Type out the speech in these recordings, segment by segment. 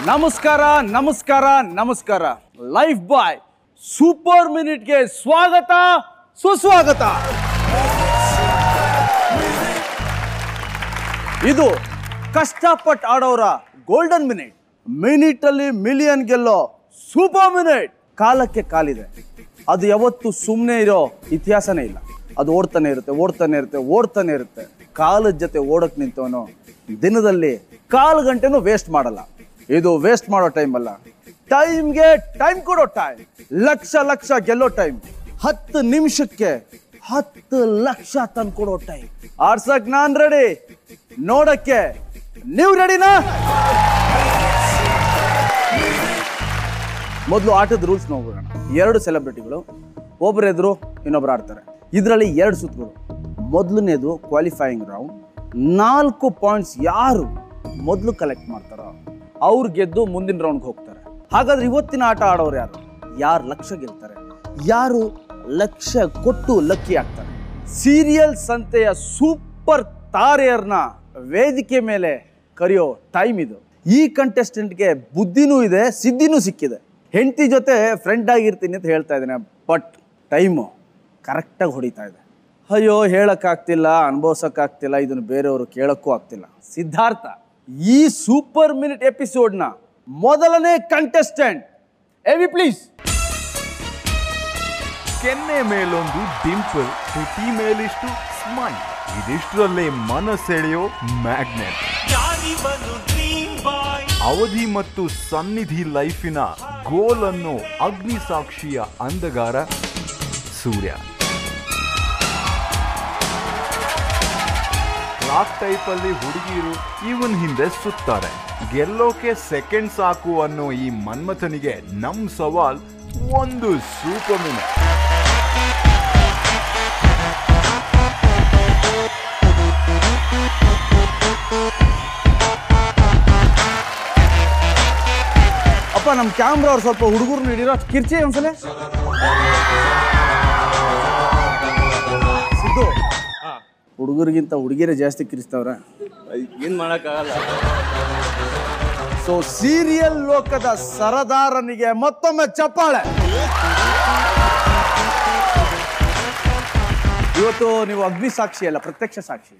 ನಮಸ್ಕಾರ ನಮಸ್ಕಾರ ನಮಸ್ಕಾರ. ಲೈಫ್ ಬಾಯ್ ಸೂಪರ್ ಮಿನಿಟ್ಗೆ ಸ್ವಾಗತ ಸುಸ್ವಾಗತ. ಇದು ಕಷ್ಟಪಟ್ಟು ಆಡೋರ ಗೋಲ್ಡನ್ ಮಿನಿಟ್. ಮಿನಿಟ್ ಅಲ್ಲಿ ಮಿಲಿಯನ್ ಗೆಲ್ಲೋ ಸೂಪರ್ ಮಿನಿಟ್. ಕಾಲಕ್ಕೆ ಕಾಲಿದೆ, ಅದು ಯಾವತ್ತು ಸುಮ್ಮನೆ ಇರೋ ಇತಿಹಾಸನೇ ಇಲ್ಲ. ಅದು ಓಡ್ತಾನೆ ಇರುತ್ತೆ ಓಡ್ತಾನೆ ಇರುತ್ತೆ ಓಡ್ತಾನೆ ಇರುತ್ತೆ. ಕಾಲದ ಜೊತೆ ಓಡಕ್ ನಿಂತವನು ದಿನದಲ್ಲಿ 1/4 ಗಂಟೆನೂ ವೇಸ್ಟ್ ಮಾಡಲ್ಲ. ಇದು ವೇಸ್ಟ್ ಮಾಡೋ ಟೈಮ್ ಅಲ್ಲ, ಟೈಮ್ಗೆ ಟೈಮ್ ಕೊಡೋ ಟೈಮ್. ಲಕ್ಷ ಲಕ್ಷ ಗೆಲ್ಲೋ ಟೈಮ್. 10 ನಿಮಿಷಕ್ಕೆ 10 ಲಕ್ಷ ತಂದು ಕೊಡೋ ಟೈಮ್. ಆಡ್ಸಕ್ ನಾನ್ ರೆಡಿ, ನೋಡಕ್ಕೆ ನೀವು ರೆಡಿನಾ? ಮೊದಲು ಆಟದ ರೂಲ್ಸ್ ನೋಡೋಣ. 2 ಸೆಲೆಬ್ರಿಟಿಗಳು, ಒಬ್ರು ಎದುರು ಇನ್ನೊಬ್ರು ಆಡ್ತಾರೆ. ಇದರಲ್ಲಿ 2 ಸುತ್ತುಗಳು. ಮೊದಲನೇದು ಕ್ವಾಲಿಫೈಯಿಂಗ್ ರೌಂಡ್. 4 ಪಾಯಿಂಟ್ಸ್ ಯಾರು ಮೊದಲು ಕಲೆಕ್ಟ್ ಮಾಡ್ತಾರೋ ಅವ್ರು ಗೆದ್ದು ಮುಂದಿನ ರೌಂಡ್ಗೆ ಹೋಗ್ತಾರೆ. ಹಾಗಾದ್ರೆ ಇವತ್ತಿನ ಆಟ ಆಡೋರು ಯಾರು ಲಕ್ಷ ಗೆಲ್ತಾರೆ, ಯಾರು ಲಕ್ಷ ಕೊಟ್ಟು ಲಕ್ಕಿ ಆಗ್ತಾರೆ? ಸೀರಿಯಲ್ ಸಂತೆಯ ಸೂಪರ್ ತಾರೆಯರ್ನ ವೇದಿಕೆ ಮೇಲೆ ಕರೆಯೋ ಟೈಮ್ ಇದು. ಈ ಕಂಟೆಸ್ಟೆಂಟ್ಗೆ ಬುದ್ಧಿನೂ ಇದೆ, ಸಿದ್ಧಿನೂ ಸಿಕ್ಕಿದೆ. ಹೆಂಡತಿ ಜೊತೆ ಫ್ರೆಂಡ್ ಆಗಿರ್ತೀನಿ ಅಂತ ಹೇಳ್ತಾ ಇದ್ದೇನೆ, ಬಟ್ ಟೈಮು ಕರೆಕ್ಟಾಗಿ ಹೊಡಿತಾ ಇದೆ. ಅಯ್ಯೋ, ಹೇಳಕ್ಕಾಗ್ತಿಲ್ಲ, ಅನುಭವಿಸೋಕ್ಕಾಗ್ತಿಲ್ಲ, ಇದನ್ನು ಬೇರೆಯವರು ಕೇಳಕ್ಕೂ ಆಗ್ತಿಲ್ಲ. ಸಿದ್ಧಾರ್ಥ ಈ ಸೂಪರ್ ಮಿನಿಟ್ ಎಪಿಸೋಡ್ನ ಮೊದಲನೇ ಕಂಟೆಸ್ಟೆಂಟ್. AV please. ಕೆನ್ನೆ ಮೇಲೊಂದು ಡಿಂಪಲ್, ತುಟಿ ಮೇಲಿಷ್ಟು ಸ್ಮೈಲ್, ಇದಿಷ್ಟರಲ್ಲೇ ಮನಸೆಳೆಯೋ ಮ್ಯಾಗ್ನೆಟ್. ಅವಧಿ ಮತ್ತು ಸನ್ನಿಧಿ ಲೈಫಿನ ಗೋಲ್ ಅನ್ನೋ ಅಗ್ನಿಸಾಕ್ಷಿಯ ಅಂಧಗಾರ ಸೂರ್ಯ. ಕ್ಲಾಕ್ ಟೈಪ್ ಅಲ್ಲಿ ಹುಡುಗಿರು ಇವನ್ ಹಿಂದೆ ಸುತ್ತಾರೆ. ಗೆಲ್ಲೋಕೆ ಸೆಕೆಂಡ್ ಸಾಕು ಅನ್ನೋ ಈ ಮನ್ಮಥನಿಗೆ ನಮ್ ಸವಾಲ್ ಒಂದು ಸೂಪರ್ ಮಿನಿಟ್. ಅಪ್ಪ, ನಮ್ ಕ್ಯಾಮ್ರಾ ಅವ್ರು ಸ್ವಲ್ಪ ಹುಡುಗರು ನೀಡಿರೋ ಕಿರ್ಚಿ ಒಂದ್ಸಲ. ಸಿದ್ದು, ಹುಡುಗರಿಗಿಂತ ಹುಡುಗಿರೇ ಜಾಸ್ತಿ ಕಿರಿಸ್ತವ್ರ, ಏನ್ ಮಾಡಕ್ಕಾಗಲ್ಲ. ಸೊ ಸೀರಿಯಲ್ ಲೋಕದ ಸರದಾರನಿಗೆ ಮತ್ತೊಮ್ಮೆ ಚಪ್ಪಾಳೆ. ಇವತ್ತು ನೀವು ಅಗ್ನಿ ಸಾಕ್ಷಿ ಅಲ್ಲ, ಪ್ರತ್ಯಕ್ಷ ಸಾಕ್ಷಿ.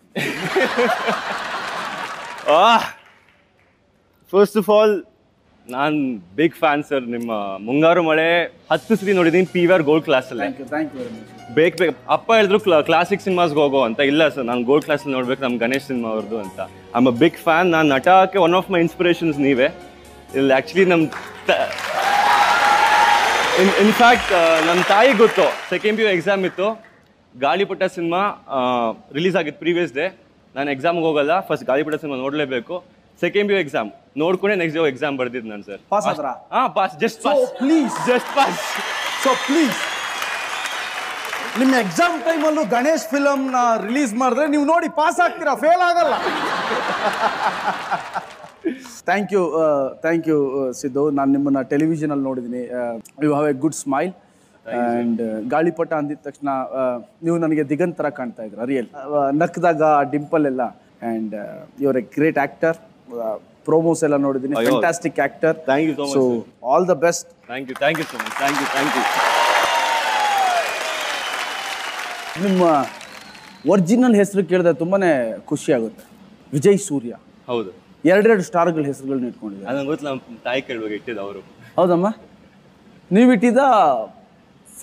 ಫಸ್ಟ್ ಆಫ್ ಆಲ್ ನಾನು ಬಿಗ್ ಫ್ಯಾನ್ ಸರ್. ನಿಮ್ಮ ಮುಂಗಾರು ಮಳೆ 10 ಸತಿ ನೋಡಿದ್ದೀನಿ PVR ಗೋಲ್ಡ್ ಕ್ಲಾಸಲ್ಲಿ. ಬೇಕು ಅಪ್ಪ ಹೇಳಿದ್ರು ಕ್ಲಾಸಿಕ್ ಸಿನಿಮಾಸ್ಗೆ ಹೋಗೋ ಅಂತ. ಇಲ್ಲ ಸರ್, ನಾನು ಗೋಲ್ಡ್ ಕ್ಲಾಸಲ್ಲಿ ನೋಡ್ಬೇಕು, ನಮ್ಮ ಗಣೇಶ್ ಸಿನಿಮಾ ಅವ್ರದ್ದು ಅಂತ. I am a big fan. ನಾನು ನಟಕ್ಕೆ ಒನ್ ಆಫ್ ಮೈ ಇನ್ಸ್ಪಿರೇಷನ್ಸ್ ನೀವೇ. ಇಲ್ಲಿ ಆ್ಯಕ್ಚುಲಿ ಇನ್ಫ್ಯಾಕ್ಟ್ ನಮ್ಮ ತಾಯಿಗೆ ಗೊತ್ತು, ಸೆಕೆಂಡ್ PU ಎಕ್ಸಾಮ್ ಇತ್ತು, ಗಾಳಿಪಟ ಸಿನಿಮಾ ರಿಲೀಸ್ ಆಗಿತ್ತು ಪ್ರೀವಿಯಸ್ ಡೇ. ನಾನು ಎಕ್ಸಾಮ್ಗೆ ಹೋಗಲ್ಲ, ಫಸ್ಟ್ ಗಾಳಿಪಟ ಸಿನಿಮಾ ನೋಡಲೇಬೇಕು. ಸೆಕೆಂಡ್ PU ಎಕ್ಸಾಮ್ ನೋಡ್ಕೊಂಡೆ ನೆಕ್ಸ್ಟ್ ಡೇ ಎಕ್ಸಾಮ್ ಬರ್ದಿದ್ದು ನಾನು ಸರ್. ಪಾಸ್ ಆದ್ರಾ? Pass, just pass. Please, just pass. So please, ನಿಮ್ಮ ಎಕ್ಸಾಮ್ ಟೈಮಲ್ಲೂ ಗಣೇಶ್ ಫಿಲಮ್ನ ರಿಲೀಸ್ ಮಾಡಿದ್ರೆ ನೀವು ನೋಡಿ ಪಾಸ್ ಆಗ್ತೀರಾ, ಫೇಲ್ ಆಗಲ್ಲ. Thank you Siddu. ನಾನು ನಿಮ್ಮನ್ನ ಟೆಲಿವಿಷನಲ್ಲಿ ನೋಡಿದ್ದೀನಿ. You have a good smile and Gaalipata ಅಂದಿದ ತಕ್ಷಣ ನೀವು ನನಗೆ ದಿಗಂತರ ಕಾಣ್ತಾ ಇದ್ರ. ರಿಯಲ್ ನಕ್ದಾಗ ಡಿಂಪಲ್ ಎಲ್ಲ. And you are a great actor. Promos ಎಲ್ಲ ನೋಡಿದ್ದೀನಿ, fantastic actor. Thank you so much. So all the best. Thank you so much. Thank you. ನಿಮ್ಮ ಒರಿಜಿನಲ್ ಹೆಸರು ಕೇಳಿದ್ರೆ ತುಂಬಾನೇ ಖುಷಿ ಆಗುತ್ತೆ. ವಿಜಯ್ ಸೂರ್ಯ. ಹೌದು. 2 ಸ್ಟಾರ್ಗಳ ಹೆಸರುಗಳನ್ನ ಇಟ್ಕೊಂಡಿದ್ದಾರೆ. ಅದನ್ನ ಗೊತ್ತು, ನಮ್ಮ ತಾಯಿ ಕೇಳುವಾಗ ಇಟ್ಟಿದ್ದು ಅವರು. ಹೌದಮ್ಮ? ನೀವು ಇಟ್ಟಿದ್ದ,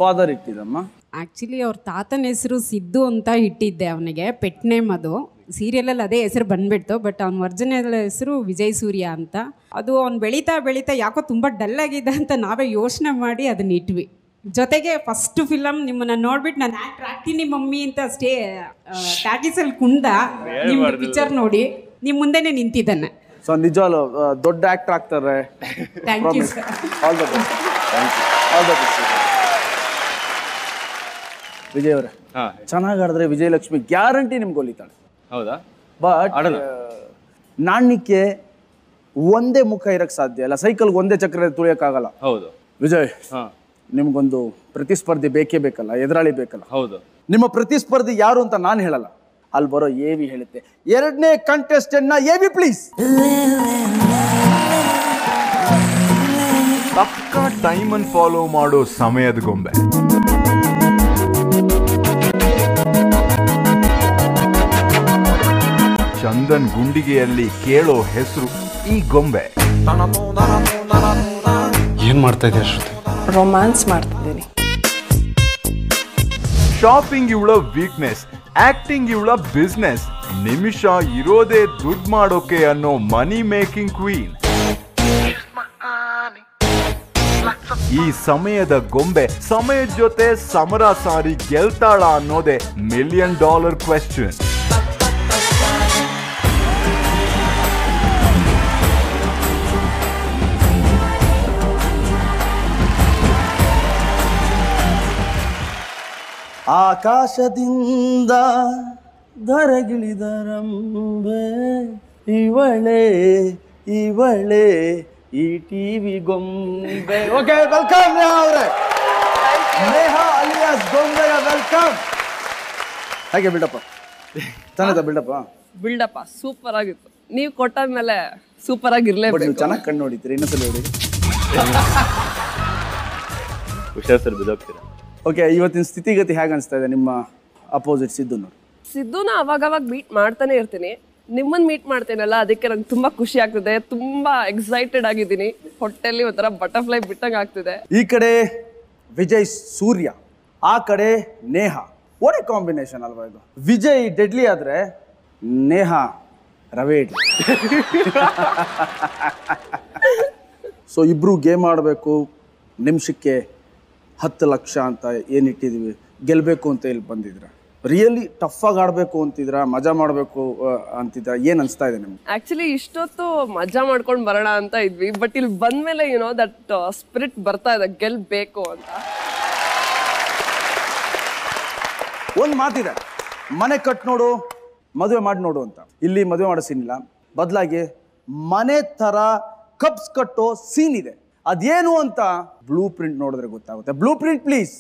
ಫಾದರ್ ಇಟ್ಟಿದ್ದಮ್ಮ? ಆ್ಯಕ್ಚುಲಿ ಅವ್ರ ತಾತನ ಹೆಸರು ಸಿದ್ದು ಅಂತ ಇಟ್ಟಿದ್ದೆ ಅವನಿಗೆ, ಪೆಟ್ ನೇಮ್. ಅದು ಸೀರಿಯಲಲ್ಲಿ ಅದೇ ಹೆಸರು ಬಂದ್ಬಿಡ್ತು, ಬಟ್ ಅವ್ನ ಒರಿಜಿನಲ್ ಹೆಸರು ವಿಜಯ್ ಸೂರ್ಯ ಅಂತ. ಅದು ಅವ್ನು ಬೆಳೀತಾ ಯಾಕೋ ತುಂಬ ಡಲ್ ಆಗಿದೆ ಅಂತ ನಾವೇ ಯೋಚನೆ ಮಾಡಿ ಅದನ್ನ ಇಟ್ವಿ. ಜೊತೆಗೆ ಫಸ್ಟ್ ಫಿಲಮ್ ನಿಮ್ಮನ್ನ ನೋಡ್ಬಿಟ್ಟು ನಾನು ಆ್ಯಕ್ಟರ್ ಆಗ್ತೀನಿ ಮಮ್ಮಿ ಅಂತ ಟ್ಯಾಟೀಸಲ್ಲಿ ಕುಂದ ನಿಮ್ದು ಪಿಕ್ಚರ್ ನೋಡಿ ನಿಮ್ಮ ಮುಂದೆನೆ ನಿಂತಿದ್ದಾನೆ. ಸೊ ನಿಜವಾಗ್ಲೂ ದೊಡ್ಡ ಆಕ್ಟರ್ ಆಗ್ತಾರೆ. Thank you sir. All the best. All the best. Vijay ಅವರೇ, ಚೆನ್ನಾಗಿ ಆಡಿದ್ರೆ ವಿಜಯಲಕ್ಷ್ಮಿ ಗ್ಯಾರಂಟಿ ನಿಮ್ಗೆ ಒಲಿತಾಳೆ. ಹೌದಾ? ಬಟ್ ನಾಣ್ಯಕ್ಕೆ ಒಂದೇ ಮುಖ ಇರಕ್ಕೆ ಸಾಧ್ಯ ಇಲ್ಲ. ಸೈಕಲ್ಗೆ ಒಂದೇ ಚಕ್ರ ತುಳಿಯೋಕ್ಕಾಗಲ್ಲ. ಹೌದು ವಿಜಯ್, ನಿಮ್ಗೊಂದು ಪ್ರತಿಸ್ಪರ್ಧಿ ಬೇಕೇ ಬೇಕಲ್ಲ, ಎದುರಾಳಿ ಬೇಕಲ್ಲ. ಹೌದು. ನಿಮ್ಮ ಪ್ರತಿಸ್ಪರ್ಧಿ ಯಾರು ಅಂತ ನಾನು ಹೇಳಲ್ಲ, ಅಲ್ಲಿ ಬರೋ ಎವಿ ಹೇಳುತ್ತೆ. ಎರಡನೇ ಕಂಟೆಸ್ಟೆಂಟ್ ನ ಎವಿ ಪ್ಲೀಸ್. ಪಕ್ಕ ಟೈಮ್ ಅನ್ನು ಫಾಲೋ ಮಾಡೋ ಸಮಯದ ಗೊಂಬೆ. ಚಂದನ್ ಗುಂಡಿಗೆಯಲ್ಲಿ ಕೇಳೋ ಹೆಸರು ಈ ಗೊಂಬೆ. ಏನ್ ಮಾಡ್ತಾ ಇದೆಯಾ ಶ್ರುತಿ? ರೊಮ್ಯಾನ್ಸ್ ಮಾಡ್ತಿದ್ದೀನಿ. ಶಾಪಿಂಗ್ ಇವಳ ವೀಕ್ನೆಸ್, ಆಕ್ಟಿಂಗ್ ಇವಳ ಬಿಸ್ನೆಸ್, ನಿಮಿಷ ಇರೋದೇ ದುಡ್ಡು ಮಾಡೋಕೆ ಅನ್ನೋ ಮನಿ ಮೇಕಿಂಗ್ ಕ್ವೀನ್. ಈ ಸಮಯದ ಗೊಂಬೆ ಸಮಯದ ಜೊತೆ ಸಮರ ಸಾರಿ ಗೆಲ್ತಾಳ ಅನ್ನೋದೇ $1 million ಕ್ವೆಶ್ಚನ್. ಆಕಾಶದಿಂದ ಧರೆಗಿಳಿದರಂಬೆ ಇವಳೆ ಇವಳೆ ಈ ಟಿವಿ ಗೊಂಬೆ. ಓಕೆ, ವೆಲ್ಕಮ್ ನೇಹಾ ಅವರೇ. ನೇಹಾ ಅಲಿಯಾಸ್ ಗೊಂಬೆಯ ವೆಲ್ಕಮ್. ಹಾಗೆ ಬಿಲ್ಡಪ್ಪ ಚೆನ್ನಾಗಿದೆ. ಬಿಲ್ಡಪ್ಪ ಸೂಪರ್ ಆಗಿತ್ತು. ನೀವು ಕೊಟ್ಟ ಮೇಲೆ ಸೂಪರ್ ಆಗಿರ್ಲೇಬೇಕು. ನೀವು ಚೆನ್ನಾಗಿ ಕಣ್ಣು ನೋಡಿತೀರಿ, ಇನ್ನೊಂದ್ಸಲ ನೋಡಿ. ಹುಷಾರ್ ಸರ್, ಬಿದ್ದೋಗ್ತೀರಾ. ಓಕೆ, ಇವತ್ತಿನ ಸ್ಥಿತಿಗತಿ ಹೇಗೆ ಅನಿಸ್ತಾ ಇದೆ ನಿಮ್ಮ ಅಪೋಸಿಟ್ ಸಿದ್ದುನವ್ರು? ಸಿದ್ದುನ ಅವಾಗವಾಗ ಮೀಟ್ ಮಾಡ್ತಾನೆ ಇರ್ತೀನಿ. ನಿಮ್ಮನ್ನ ಮೀಟ್ ಮಾಡ್ತೇನಲ್ಲ, ಅದಕ್ಕೆ ನಂಗೆ ತುಂಬಾ ಖುಷಿ ಆಗ್ತಿದೆ. ತುಂಬಾ ಎಕ್ಸೈಟೆಡ್ ಆಗಿದ್ದೀನಿ. ಹೊಟ್ಟೆಲಿ ಒಂಥರ ಬಟರ್ಫ್ಲೈ ಬಿಟ್ಟಂಗೆ ಆಗ್ತಿದೆ. ಈ ಕಡೆ ವಿಜಯ್ ಸೂರ್ಯ, ಆ ಕಡೆ ನೇಹಾ. ಒಳ್ಳೆ ಕಾಂಬಿನೇಷನ್ ಅಲ್ವಾ ಇದು? ವಿಜಯ್ ಡೆಡ್ಲಿ ಆದ್ರೆ ನೇಹಾ ರವೆ ಇಡ್ಲಿ. ಸೊ ಇಬ್ರು ಗೇಮ್ ಆಡಬೇಕು. ನಿಮಿಷಕ್ಕೆ 10 ಲಕ್ಷ ಅಂತ ಏನಿಟ್ಟಿದೀವಿ, ಗೆಲ್ಲಬೇಕು ಅಂತ ಇಲ್ಲಿ ಬಂದಿದ್ರ. ರಿಯಲಿ ಟಫ್ ಆಗಿ ಆಡಬೇಕು ಅಂತಿದ್ರ, ಮಜಾ ಮಾಡಬೇಕು ಅಂತಿದ್ರ, ಏನ್ ಅನ್ಸ್ತಾ ಇದೆ ನಿಮ್ಗೆ? ಆಕ್ಚುಲಿ ಇಷ್ಟೊತ್ತು ಮಜಾ ಮಾಡ್ಕೊಂಡು ಬರೋಣ ಅಂತ ಇದ್ವಿ, ಬಟ್ ಇಲ್ಲಿ ಬಂದ್ಮೇಲೆ ಯುನೋ ದಟ್ ಸ್ಪಿರಿಟ್ ಬರ್ತಾ ಇದೆ, ಗೆಲ್ಬೇಕು ಅಂತ. ಒಂದು ಮಾತಿದೆ, ಮನೆ ಕಟ್ ನೋಡು ಮದುವೆ ಮಾಡಿ ನೋಡು ಅಂತ. ಇಲ್ಲಿ ಮದುವೆ ಮಾಡೋ ಸೀನ್ ಇಲ್ಲ, ಬದಲಾಗಿ ಮನೆ ತರ ಕಪ್ಸ್ ಕಟ್ಟೋ ಸೀನ್ ಇದೆ. ಅದೇನು ಅಂತ ಬ್ಲೂ ಪ್ರಿಂಟ್ ನೋಡಿದ್ರೆ ಗೊತ್ತಾಗುತ್ತೆ. Blue print please.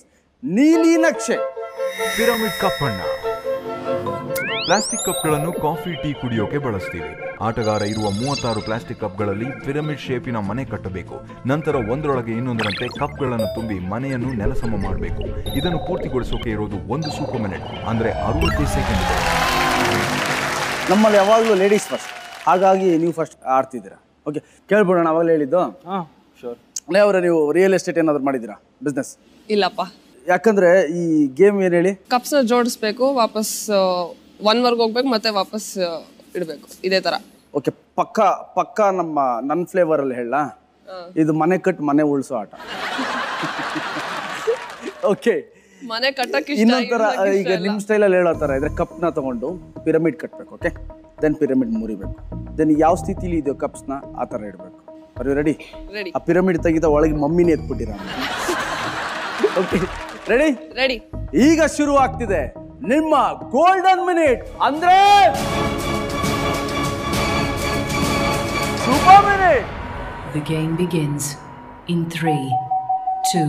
ನೀಲಿ ನಕ್ಷೆ. Pyramid Kappanna. Plastic ಕಪ್ಗಳನ್ನು coffee tea ಕುಡಿಯೋಕೆ ಬಳಸ್ತೀವಿ. ಆಟಗಾರ ಇರುವ 36 ಪ್ಲಾಸ್ಟಿಕ್ ಕಪ್ಗಳಲ್ಲಿ ಪಿರಮಿಡ್ ಶೇಪಿನ ಮನೆ ಕಟ್ಟಬೇಕು. ನಂತರ ಒಂದರೊಳಗೆ ಇನ್ನೊಂದರಂತೆ ಕಪ್ಗಳನ್ನು ತುಂಬಿ ಮನೆಯನ್ನು ನೆಲಸಮ ಮಾಡಬೇಕು. ಇದನ್ನು ಪೂರ್ತಿಗೊಳಿಸೋಕೆ ಇರೋದು 1 ಸೂಪರ್ ಮಿನಿಟ್, ಅಂದ್ರೆ 60 ಸೆಕೆಂಡ್. ನಮ್ಮಲ್ಲಿ ಯಾವಾಗಲೂ ಲೇಡೀಸ್ ಫಸ್ಟ್, ಹಾಗಾಗಿ ನೀವು ಫಸ್ಟ್ ಆಡ್ತಿದ್ದೀರಾ. ಓಕೆ, ಕೇಳ್ಬಿಡೋಣ. ಅವಾಗಲೇ ಹೇಳಿದ್ದು. ಶೋರ್. ಅಲ್ಲೇ ಅವರೇ, ನೀವು ರಿಯಲ್ ಎಸ್ಟೇಟ್ ಏನಾದ್ರು ಮಾಡಿದ್ದೀರಾ, ಬಿಸ್ನೆಸ್? ಇಲ್ಲಪ್ಪ. ಯಾಕಂದ್ರೆ ಈ ಗೇಮ್ ಏನು ಹೇಳಿ, ಕಪ್ಸ್ನ ಜೋಡಿಸ್ಬೇಕು, ವಾಪಸ್ 1 ವರ್ಗ ಹೋಗ್ಬೇಕು, ಮತ್ತೆ ವಾಪಸ್ ಇಡಬೇಕು, ಇದೇ ತರ. ಓಕೆ, ಪಕ್ಕ ನನ್ನ ಫ್ಲೇವರ್ ಅಲ್ಲಿ ಹೇಳ. ಇದು ಮನೆ ಕಟ್ ಮನೆ ಉಳಿಸೋ ಆಟ. ಓಕೆ, ಮನೆ ಕಟ್ಟಕ್ಕೆ ಇನ್ನೊಂಥರ ಈಗ ನಿಮ್ಮ ಸ್ಟೈಲಲ್ಲಿ ಹೇಳೋ ಥರ ಇದ್ರೆ ಕಪ್ನ ತಗೊಂಡು ಪಿರಮಿಡ್ ಕಟ್ಟಬೇಕು. ಓಕೆ, ದೆನ್ ಪಿರಮಿಡ್ ಮುರಿಬೇಕು. ದೆನ್ ಯಾವ ಸ್ಥಿತಿಲಿ ಇದೆಯೋ ಕಪ್ಸ್ನ ಆ ಥರ ಇಡಬೇಕು. ಅರೆ ರೆಡಿ? ರೆಡಿ. ಆ ಪಿರಮಿಡ್ ತೆಗಿದ ಒಳಗೆ ಮಮ್ಮಿನೇ ಎತ್ಬಿಟ್ಟಿರ. Okay, ready? ರೆಡಿ. ಈಗ ಶುರು ಆಗ್ತಿದೆ ನಿಮ್ಮ ಗೋಲ್ಡನ್ ಮಿನಿಟ್, ಅಂದ್ರೆ super minute. The game begins in 3, 2,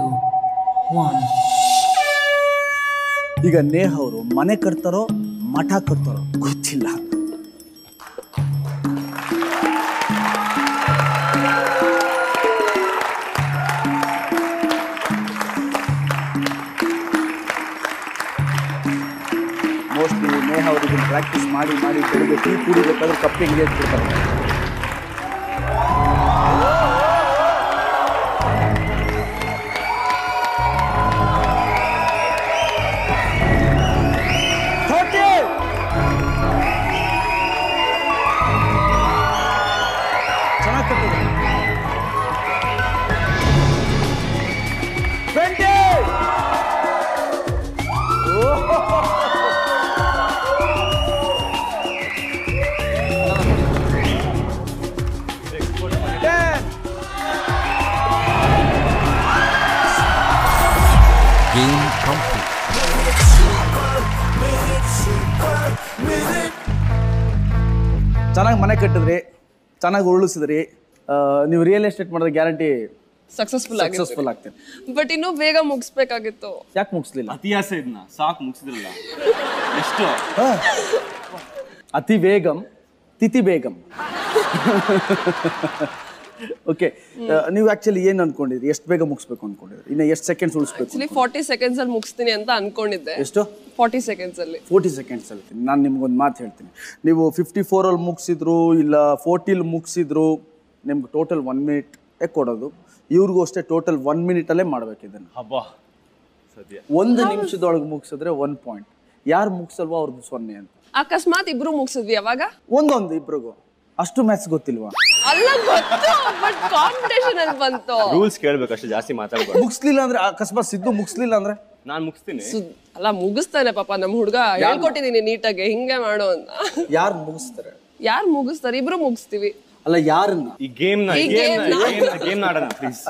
1. ಈಗ ನೇಹ ಅವರು ಮನೆ ಕಟ್ತಾರೋ ಮಠ ಕಟ್ತಾರೋ ಗೊತ್ತಿಲ್ಲ. ಮೋಸ್ಟ್ಲಿ ನೇಹ ಅವರಿಗೆ ಪ್ರಾಕ್ಟೀಸ್ ಮಾಡಿ ಬೆಳಿಗ್ಗೆ ಟೀ ಕುಡಿಬೇಕಾದ್ರೆ ಕಪ್ಪಿಗೆ ಇಟ್ಬಿಡ್ತಾರೆ. ಚೆನ್ನಾಗಿ ಮನೆ ಕಟ್ಟಿದ್ರಿ, ಚೆನ್ನಾಗಿ ಉರುಳಿಸಿದ್ರಿ. ನೀವು ರಿಯಲ್ ಎಸ್ಟೇಟ್ ಮಾಡಿದ್ರೆ ಗ್ಯಾರಂಟಿ ಸಕ್ಸಸ್ಫುಲ್ ಸಕ್ಸಸ್ಫುಲ್ ಆಗ್ತೀನಿ. ಬಟ್ ಇನ್ನೂ ಬೇಗ ಮುಗಿಸ್ಬೇಕಾಗಿತ್ತು. ಯಾಕೆ ಮುಗಿಸ್ಲಿಲ್ಲ? ಅತಿ ಆಸೆ ಇದನ್ನ ಸಾಕು ಮುಗಿಸಿದ್ರಲ್ಲ. ಎಷ್ಟು ಅತಿ ವೇಗಂ ತಿಥಿ ಬೇಗಂ. ಓಕೆ, ನೀವು ಆಕ್ಚುಲಿ ಏನು ಅನ್ಕೊಂಡಿದ್ರಿ? ಎಷ್ಟು ಬೇಗ ಮುಗಿಸ್ಬೇಕು ಅನ್ಕೊಂಡಿದ್ರಿ? ಇನ್ನು ಎಷ್ಟು ಸೆಕೆಂಡ್ಸ್ ಉಳಿಸ್ಬೇಕು? ಆಕ್ಚುಲಿ 40 seconds ಅಲ್ಲಿ ಮುಗಿಸ್ತೀನಿ ಅಂತ ಅನ್ಕೊಂಡಿದ್ದೆ. ಎಷ್ಟು? 40 seconds ಅಲ್ಲಿ. 40 seconds ಅಲ್ಲಿ. ನಾನು ನಿಮ್ಗೊಂದು ಮಾತು ಹೇಳ್ತೀನಿ, ನೀವು 54 ಅಲ್ಲಿ ಮುಗಿಸಿದ್ರು ಇಲ್ಲ 40 ಮುಗಿಸಿದ್ರು ನಿಮ್ಗೆ ಟೋಟಲ್ 1 minute ಕೊಡೋದು. ಇವ್ರಿಗೂ ಅಷ್ಟೇ ಟೋಟಲ್ 1 minute ಅಲ್ಲೇ ಮಾಡ್ಬೇಕು ಇದನ್ನು. ಹಬ್ಬ ಸದ್ಯ 1 ನಿಮಿಷದೊಳಗೆ ಮುಗಿಸಿದ್ರೆ 1 point. ಯಾರು ಮುಗಿಸಲ್ವೋ ಅವ್ರದ್ದು 0 ಅಂತ. ಅಕಸ್ಮಾತ್ ಇಬ್ರು ಮುಗಿಸಿದ್ವಿ ಅವಾಗ ಒಂದೊಂದು ಇಬ್ರಿಗೂ. ಅಷ್ಟು ಮ್ಯಾಥ್ಸ್ ಗೊತ್ತಿಲ್ವಾ? ಅಲ್ಲ ಗೊತ್ತು, ಬಟ್ ಕಾಂಪಿಟೇಷನ್ ಅಲ್ಲಿ ಬಂತು. ರೂಲ್ಸ್ ಕೇಳ್ಬೇಕು ಅಷ್ಟೇ, ಜಾಸ್ತಿ ಮಾತಾಡ್ಬಾರ್ದು. ಮುಗಿಸ್ಲಿಲ್ಲ ಅಂದ್ರೆ ಅಕಸ್ಮಾತ್ ಸಿದ್ದು ಮುಗಿಸ್ಲಿಲ್ಲ ಅಂದ್ರೆ ನಾನು ಮುಗಿಸ್ತೀನಿ. ಅಲ್ಲ ಮುಗಿಸ್ತಾನೆ ಪಾಪ ನಮ್ಮ ಹುಡುಗ, ಹೇಳ್ಕೊಟ್ಟಿದೀನಿ ನೀಟಾಗಿ ಹಿಂಗೆ ಮಾಡು ಅಂತ. ಯಾರು ಮುಗಿಸ್ತಾರೆ? ಯಾರು ಮುಗಿಸ್ತಾರೆ? ಇಬ್ರು ಮುಗಿಸ್ತೀವಿ. ಅಲ್ಲ ಯಾರನ್ನ? ಈ ಗೇಮ್ ಆಡೋಣ ಪ್ಲೀಸ್.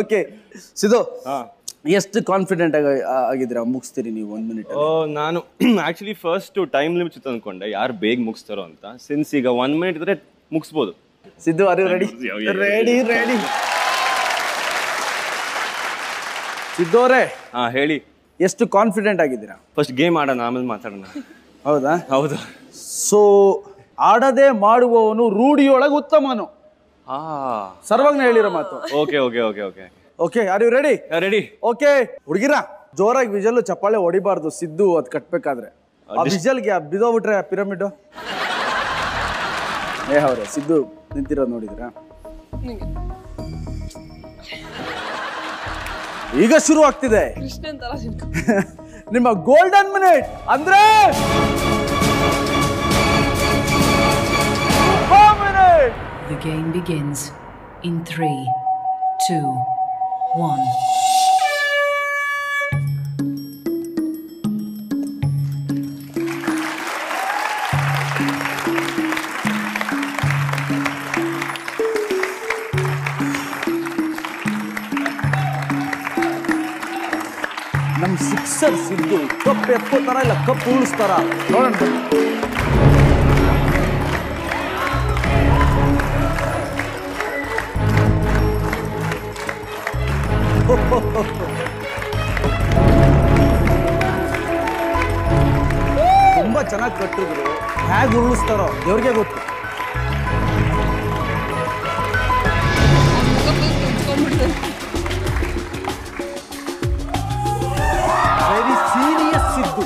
ಓಕೆ ಸಿದ್ದು, ಎಷ್ಟು ಕಾನ್ಫಿಡೆಂಟ್ ಆಗಿದ್ದೀರಾ ಮುಗಿಸ್ತೀರಿ ನೀವು 1 minute? ನಾನು ಆಕ್ಚುಲಿ ಫಸ್ಟ್ ಟೈಮ್ ಲಿಮಿಟ್ ಇತ್ತು ಅನ್ಕೊಂಡೆ, ಯಾರು ಬೇಗ ಮುಗಿಸ್ತಾರೋ ಅಂತ. ಸಿನ್ಸ್ ಈಗ 1 minute ಇದ್ರೆ ಮುಗಿಸ್ಬೋದು. Siddu are you ready? Ready ready. Siddu ಅವರೇ ಹೇಳಿ, ಎಷ್ಟು ಕಾನ್ಫಿಡೆಂಟ್ ಆಗಿದ್ದೀರಾ? ಫಸ್ಟ್ ಗೇಮ್ ಆಡೋಣ, ಆಮೇಲೆ ಮಾತಾಡೋಣ. ಹೌದಾ? ಹೌದು. ಸೊ ಆಡದೆ ಮಾಡುವವನು ರೂಢಿಯೊಳಗೆ ಉತ್ತಮನು, ಸರ್ವಜ್ಞ ಹೇಳಿರೋ ಮಾತು. Okay okay okay okay okay, are you ready? Ready. Okay ಹುಡುಗಿರ, ಜೋರಾಗಿ ವಿಜಲ್ ಚಪ್ಪಾಳೆ ಹೊಡಿಬಾರ್ದು ಸಿದ್ದು ಅದ್ ಕಟ್ಬೇಕಾದ್ರೆ. ಆ ವಿಜಲ್ಗೆ ಬಿದೋಗ್ಬಿಟ್ರೆ ಪಿರಮಿಡ್. ಅವ್ರೆ ಸಿದ್ದು ನಿಂತಿರೋದು ನೋಡಿದ್ರ? ಈಗ ಶುರು ಆಗ್ತಿದೆ ಕೃಷ್ಣನ್ ತರ ನಿಮ್ಮ ಗೋಲ್ಡನ್ ಮಿನಿಟ್. ಅಂದ್ರೆ The game begins in 3, 2, 1. ನಮ್ ಸಿಕ್ಸರ್ ಸಿದ್ದು ಕಪ್ ಎತ್ಕೋತಾರ ಇಲ್ಲ ಕಪ್ ಉಳಿಸ್ತಾರ ನೋಡೋಣ. ತುಂಬಾ ಚೆನ್ನಾಗಿ ಕಟ್ಟಿದ್ರು, ಹೇಗೆ ಉರುಳಿಸ್ತಾರೋ ದೇವ್ರಿಗೆ ಗೊತ್ತು. Very serious Siddu.